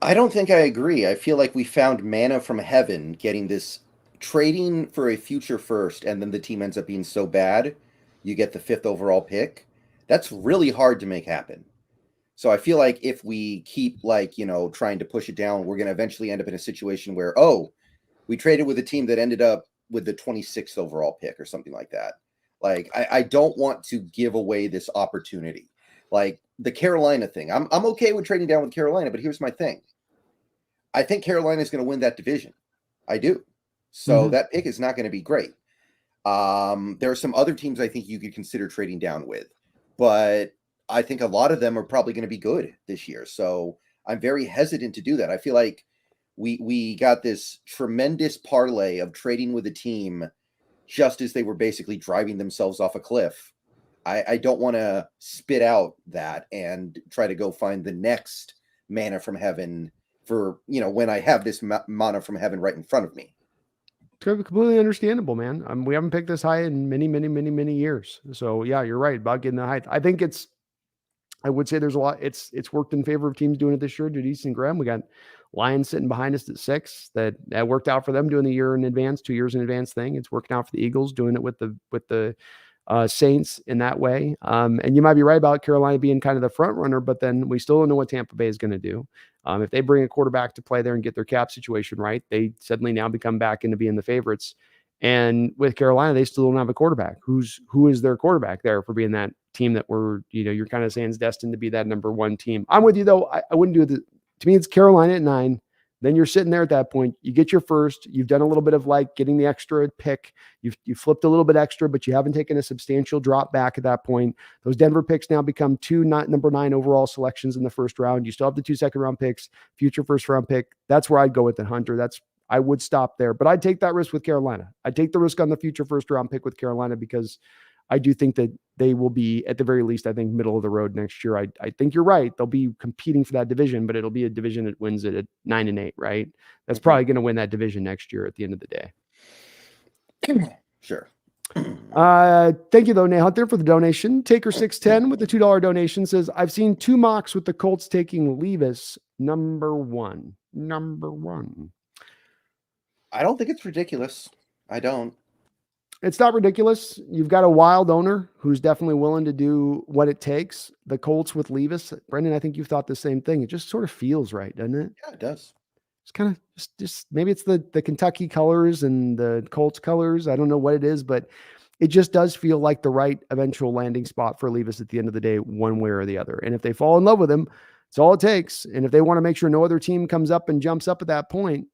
I don't think I agree. I feel like we found manna from heaven getting this trading for a future first, and then the team ends up being so bad, you get the 5th overall pick. That's really hard to make happen. So I feel like if we keep trying to push it down, we're going to eventually end up in a situation where, we traded with a team that ended up with the 26th overall pick or something like that. Like, I don't want to give away this opportunity. Like the Carolina thing. I'm okay with trading down with Carolina, but here's my thing. I think Carolina is going to win that division. I do. So that pick is not going to be great. There are some other teams I think you could consider trading down with, but I think a lot of them are probably going to be good this year. So I'm very hesitant to do that. I feel like we got this tremendous parlay of trading with a team just as they were basically driving themselves off a cliff. I don't want to spit out that and try to go find the next manna from heaven for, when I have this manna from heaven right in front of me. Completely understandable, man. We haven't picked this high in many, many, many, many years. So yeah, you're right about getting the height. I think I would say there's a lot. It's worked in favor of teams doing it this year. Judise and Graham. We got Lions sitting behind us at 6. That worked out for them doing the year in advance, 2 years in advance thing. It's working out for the Eagles doing it with the Saints in that way. And you might be right about Carolina being kind of the front runner, but then we still don't know what Tampa Bay is going to do. If they bring a quarterback to play there and get their cap situation right, they suddenly now become back into being the favorites. And with Carolina, they still don't have a quarterback. Who is their quarterback there for being that team that you're kind of saying is destined to be that number 1 team. I'm with you though. I wouldn't do it. To me, it's Carolina at 9. Then you're sitting there at that point. You get your first. You've done a little bit of like getting the extra pick. You flipped a little bit extra, but you haven't taken a substantial drop back at that point. Those Denver picks now become 2 number 9 overall selections in the first round. You still have the 2 second-round picks, future first-round pick. That's where I'd go with it, Hunter. I would stop there, but I'd take that risk with Carolina. I'd take the risk on the future first-round pick with Carolina because I do think that they will be, at the very least, I think, middle of the road next year. I think you're right. They'll be competing for that division, but it'll be a division that wins it at 9-8, right? That's probably going to win that division next year at the end of the day. Sure. Thank you, though, Nate Hunter, for the donation. Taker610 with the $2 donation says, I've seen 2 mocks with the Colts taking Levis number 1. I don't think it's ridiculous. I don't. It's not ridiculous. You've got a wild owner who's definitely willing to do what it takes. The Colts with Levis. Brendon, I think you've thought the same thing. It just sort of feels right, doesn't it? Yeah, it does. It's kind of just maybe it's the Kentucky colors and the Colts colors. I don't know what it is, but it just does feel like the right eventual landing spot for Levis at the end of the day, one way or the other. And if they fall in love with him, it's all it takes. And if they want to make sure no other team comes up and jumps up at that point,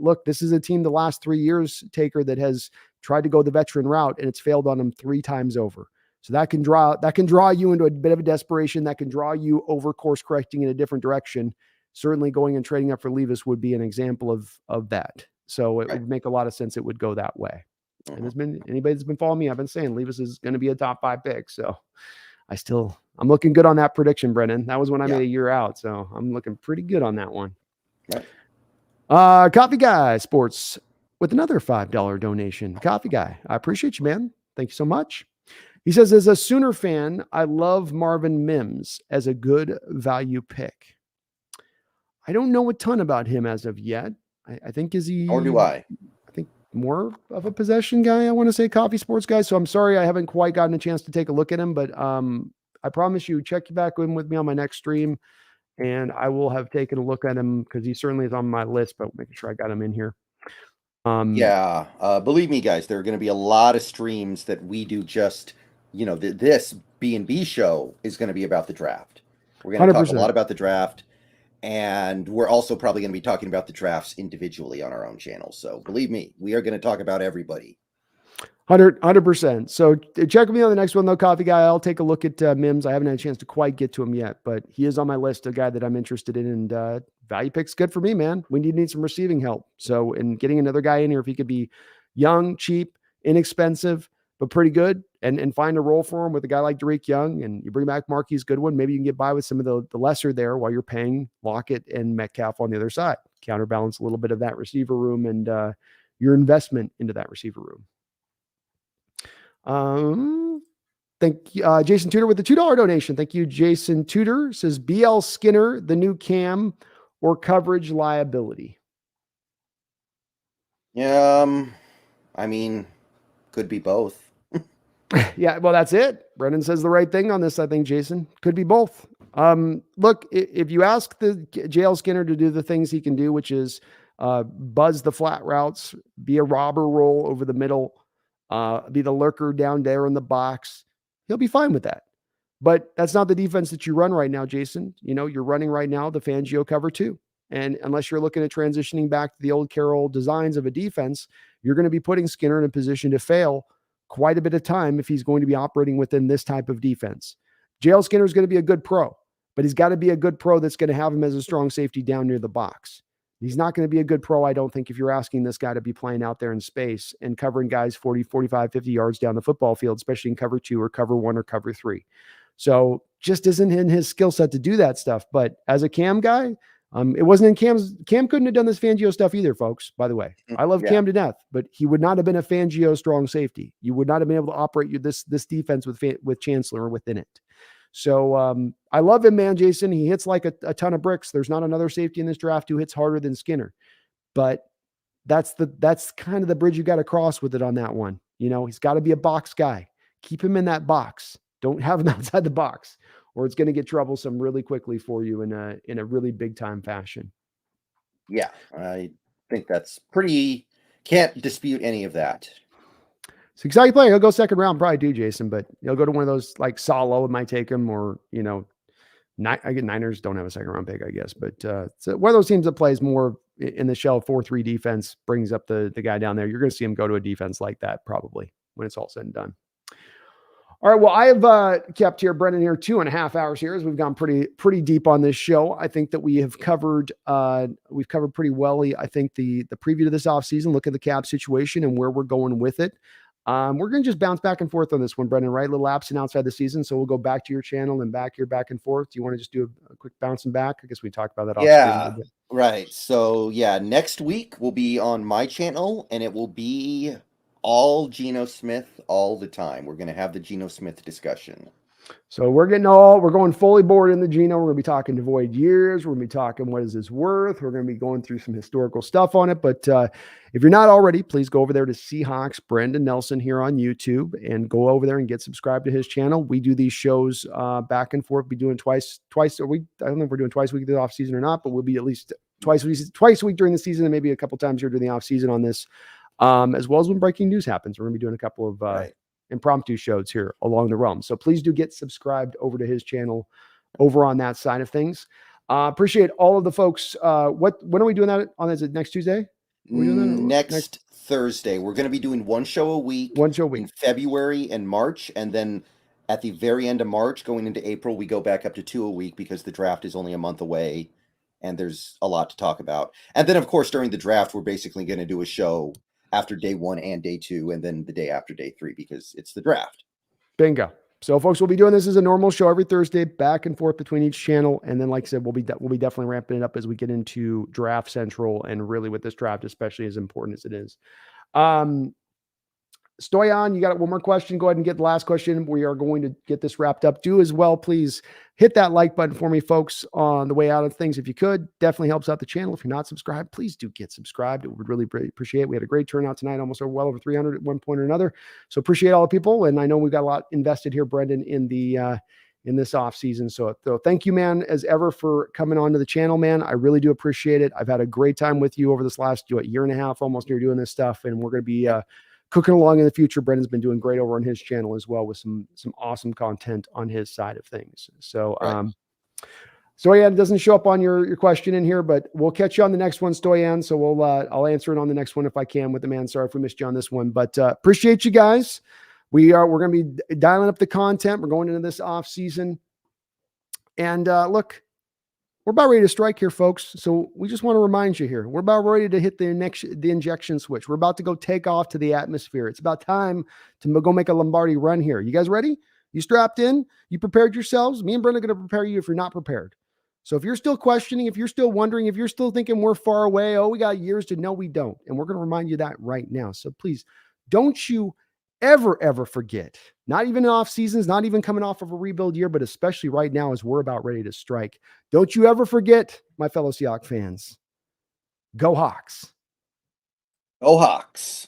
look, this is a team the last 3 years, Taker, that has tried to go the veteran route and it's failed on them 3 times over. So that can draw you into a bit of a desperation. That can draw you over course correcting in a different direction. Certainly going and trading up for Levis would be an example of that. So it would make a lot of sense. It would go that way. And there's been anybody that's been following me, I've been saying Levis is going to be a top 5 pick. So I'm looking good on that prediction, Brennan. That was when I made a year out. So I'm looking pretty good on that one. Right. Coffee Guy Sports with another $5 donation. Coffee Guy, I appreciate you, man. Thank you so much. He says, as a Sooner fan, I love Marvin Mims as a good value pick. I don't know a ton about him as of yet. I think Or do I? I think more of a possession guy. I want to say coffee sports guy. So I'm sorry I haven't quite gotten a chance to take a look at him, but I promise you, check back in with me on my next stream, and I will have taken a look at him because he certainly is on my list. But making sure I got him in here. Yeah, believe me, guys, there are going to be a lot of streams that we do. Just this BNB show is going to be about the draft. We're going to talk a 100%. lot about the draft, and we're also probably going to be talking about the drafts individually on our own channel. So believe me, we are going to talk about everybody. 100%. So check with me on the next one, though, Coffee Guy. I'll take a look at Mims. I haven't had a chance to quite get to him yet, but he is on my list, a guy that I'm interested in. And value pick's good for me, man. We need some receiving help. So, and getting another guy in here, if he could be young, cheap, inexpensive, but pretty good, and find a role for him with a guy like Derek Young, and you bring back Marquise Goodwin, maybe you can get by with some of the lesser there while you're paying Lockett and Metcalf on the other side. Counterbalance a little bit of that receiver room and your investment into that receiver room. Thank you, Jason Tudor with the $2 donation. Thank you, Jason Tudor. Says BL Skinner, the new Cam, or coverage liability. I mean, could be both. Yeah, well, that's it. Brendan says the right thing on this, I think, Jason. Could be both. Look, if you ask the JL Skinner to do the things he can do, which is buzz the flat routes, be a robber roll over the middle, be the lurker down there in the box, he'll be fine with that. But that's not the defense that you run right now, Jason. You're running right now the Fangio cover 2. And unless you're looking at transitioning back to the old Carroll designs of a defense, you're going to be putting Skinner in a position to fail quite a bit of time if he's going to be operating within this type of defense. JL Skinner is going to be a good pro, but he's got to be a good pro that's going to have him as a strong safety down near the box. He's not going to be a good pro, I don't think, if you're asking this guy to be playing out there in space and covering guys 40, 45, 50 yards down the football field, especially in cover 2 or cover 1 or cover 3. So just isn't in his skill set to do that stuff. But as a Cam guy, it wasn't in Cam couldn't have done this Fangio stuff either, folks, by the way. I love Cam to death, but he would not have been a Fangio strong safety. You would not have been able to operate this defense with Chancellor within it. So I love him, man, Jason. He hits like a ton of bricks. There's not another safety in this draft who hits harder than Skinner. But that's kind of the bridge you got to cross with it on that one. He's got to be a box guy. Keep him in that box. Don't have him outside the box, or it's going to get troublesome really quickly for you in a really big time fashion. Yeah, I think that's pretty. Can't dispute any of that. It's an exciting player. He'll go second round, probably do, Jason, but he'll go to one of those like Salo might take him, or I get Niners don't have a second round pick, I guess, but so one of those teams that plays more in the shell 4-3 defense brings up the guy down there. You're going to see him go to a defense like that probably when it's all said and done. All right. Well, I have kept here, Brendan, here 2.5 hours here as we've gone pretty deep on this show. I think that we have covered pretty well. I think the preview to this offseason, look at the cap situation and where we're going with it. We're going to just bounce back and forth on this one, Brendan, right? A little absent outside the season. So we'll go back to your channel and back here, back and forth. Do you want to just do a quick bouncing back? I guess we talked about that. Yeah, right. So next week will be on my channel and it will be all Geno Smith all the time. We're going to have the Geno Smith discussion. So we're going fully board in the Geno. We're going to be talking devoid years. We're going to be talking what is his worth. We're going to be going through some historical stuff on it. But if you're not already, please go over there to Seahawks Brendon Nelson here on YouTube and go over there and get subscribed to his channel. We do these shows back and forth. Be doing twice a week. I don't know if we're doing twice a week this off season or not, but we'll be at least twice a week during the season and maybe a couple times here during the off season on this. As well as when breaking news happens. We're going to be doing a couple of impromptu shows here along the realm. So please do get subscribed over to his channel over on that side of things. Appreciate all of the folks. When are we doing that on? Is it next Tuesday? Next Thursday. We're going to be doing one show a week. In February and March. And then at the very end of March, going into April, we go back up to 2 a week because the draft is only a month away and there's a lot to talk about. And then, of course, during the draft, we're basically going to do a show after day 1 and day 2, and then the day after day 3, because it's the draft. Bingo. So folks, we'll be doing this as a normal show every Thursday, back and forth between each channel. And then, like I said, we'll be definitely ramping it up as we get into Draft Central, and really with this draft, especially as important as it is. Stoyan, you got one more question? Go ahead and get the last question. We are going to get this wrapped up. Do as well, please hit that like button for me, folks, on the way out of things. If you could, definitely helps out the channel. If you're not subscribed, please do get subscribed. It would really appreciate it. We had a great turnout tonight, almost well over 300 at one point or another. So appreciate all the people. And I know we've got a lot invested here, Brendon, in this off season. So thank you, man, as ever, for coming on to the channel, man. I really do appreciate it. I've had a great time with you over this last year and a half, almost here doing this stuff. And we're going to be, cooking along in the future. Brendon's been doing great over on his channel as well with some awesome content on his side of things. So, Stoyan, it doesn't show up on your question in here, but we'll catch you on the next one, Stoyan. So I'll answer it on the next one if I can with the man. Sorry if we missed you on this one, but appreciate you guys. We're going to be dialing up the content. We're going into this off season, and look, we're about ready to strike here, folks. So we just want to remind you here, we're about ready to hit the injection switch. We're about to go take off to the atmosphere. It's about time to go make a Lombardi run here. You guys ready? You strapped in? You prepared yourselves? Me and Brendon are going to prepare you if you're not prepared. So if you're still questioning, if you're still wondering, if you're still thinking we're far away, we got years to know, we don't. And we're going to remind you that right now. So please don't you ever forget, not even in off seasons, not even coming off of a rebuild year, but especially right now as we're about ready to strike. Don't you ever forget, my fellow Seahawks fans, go Hawks. Go Hawks.